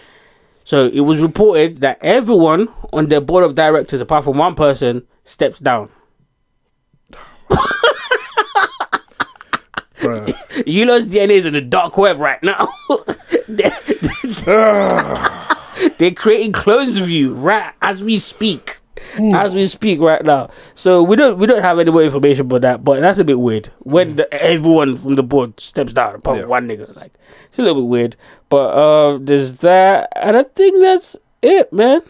So it was reported that everyone on their board of directors, apart from one person, steps down. You know, DNA is in the dark web right now. They're creating clones of you right as we speak. As we speak right now. So we don't have any more information about that, but that's a bit weird when everyone from the board steps down apart from one nigga. Like, it's a little bit weird, but there's that, and I think that's it, man.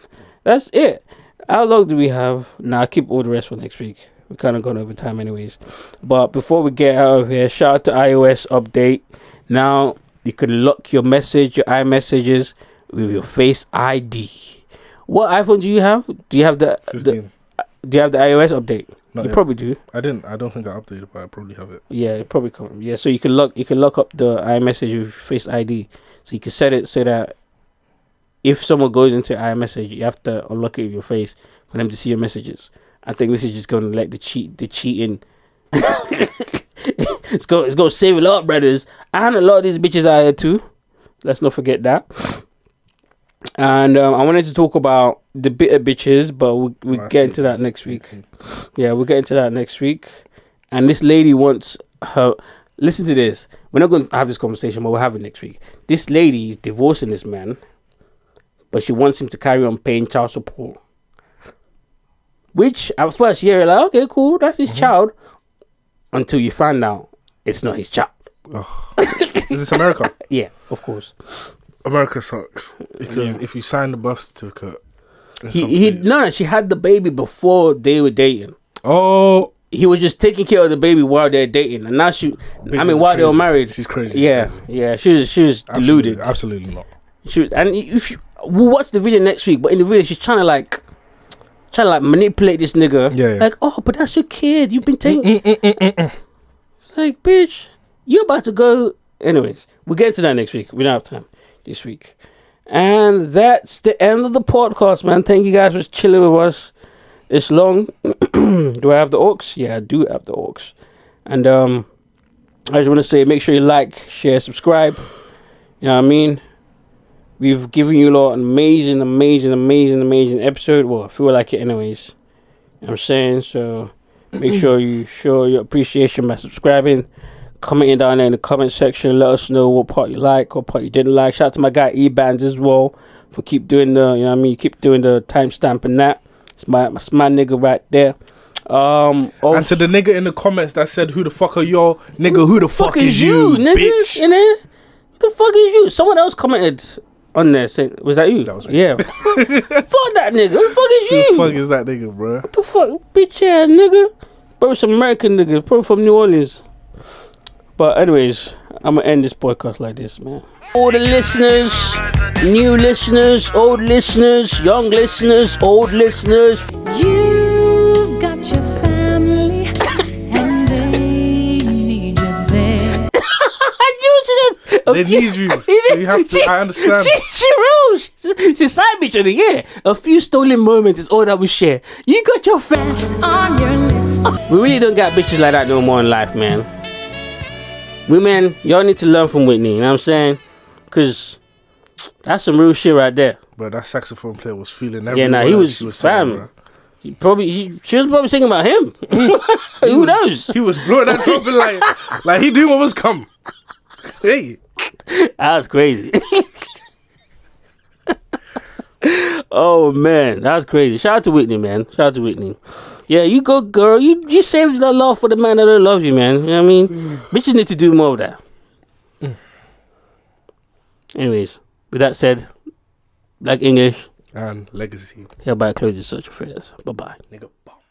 That's it. How long do we have? Nah, I'll keep all the rest for next week. We're kind of gone over time anyways. But before we get out of here, shout out to iOS update. Now you can lock your iMessages with your Face ID. What iPhone do you have? Do you have the 15? Do you have the iOS update? Not you yet. probably do. I didn't. I don't think I updated, but I probably have it. Yeah, it probably come. Yeah, so you can lock up the iMessage with Face ID. So you can set it so that if someone goes into iMessage, you have to unlock it with your face for them to see your messages. I think this is just gonna let the cheating. It's gonna save a lot of brothers and a lot of these bitches out here too. Let's not forget that. And I wanted to talk about the bitter bitches, but we'll get into that next week. Yeah, we'll get into that next week. And this lady wants her. Listen to this. We're not going to have this conversation, but we'll have it next week. This lady is divorcing this man, but she wants him to carry on paying child support. Which, at first, you're like, okay, cool, that's his child. Until you find out it's not his child. Is this America? Yeah, of course. America sucks. Because if you sign the birth certificate... She had the baby before they were dating. Oh... He was just taking care of the baby while they're dating, and now while they were married, she's crazy. Yeah. She was deluded. Absolutely not. And we'll watch the video next week, but in the video she's trying to manipulate this nigga. Yeah. Like, oh, but that's your kid. You've been taking. It's like, bitch, you're about to go. Anyways, we'll get into that next week. We don't have time this week, and that's the end of the podcast, man. Thank you guys for chilling with us. It's long. Do I have the aux? Yeah, I do have the aux. And I just want to say, make sure you like, share, subscribe. You know what I mean? We've given you a lot of amazing episode. Well, I feel like it anyways. You know what I'm saying? So make sure you show your appreciation by subscribing, commenting down there in the comment section. Let us know what part you like, what part you didn't like. Shout out to my guy E-Bands as well for keep doing the, you know what I mean? Keep doing the timestamp and that. It's my nigga right there. And to the nigga in the comments that said, "Who the fuck are y'all, nigga? Who the fuck is you, nigga? Bitch? You know? Who the fuck is you?" Someone else commented on there saying, "Was that you?" That was me. Yeah. Fuck that nigga. Who the fuck is you? Who the fuck is that nigga, bro? What the fuck, bitch ass nigga? Probably some American nigga, probably from New Orleans. But anyways, I'm gonna end this podcast like this, man. All the listeners, new listeners, old listeners, young listeners, old listeners. You've got your family and they need you there. They need you. So you have to. I understand. She real. She's side bitch of the year. A few stolen moments is all that we share. You got your fast on your list. We really don't got bitches like that no more in life, man. Women, y'all need to learn from Whitney. You know what I'm saying? Because that's some real shit right there. But that saxophone player was feeling every he word was she was saying, bro. She was probably singing about him. Who knows? He was blowing that trumpet like he knew what was coming. Hey, that was crazy. Oh man, that was crazy. Shout out to Whitney, man. Shout out to Whitney. Yeah, you go, girl. You saved the love for the man that don't love you, man. You know what I mean? Bitches need to do more of that. Anyways, with that said, Black English and legacy. Hereby closes Social Affairs. Bye bye. Nigga.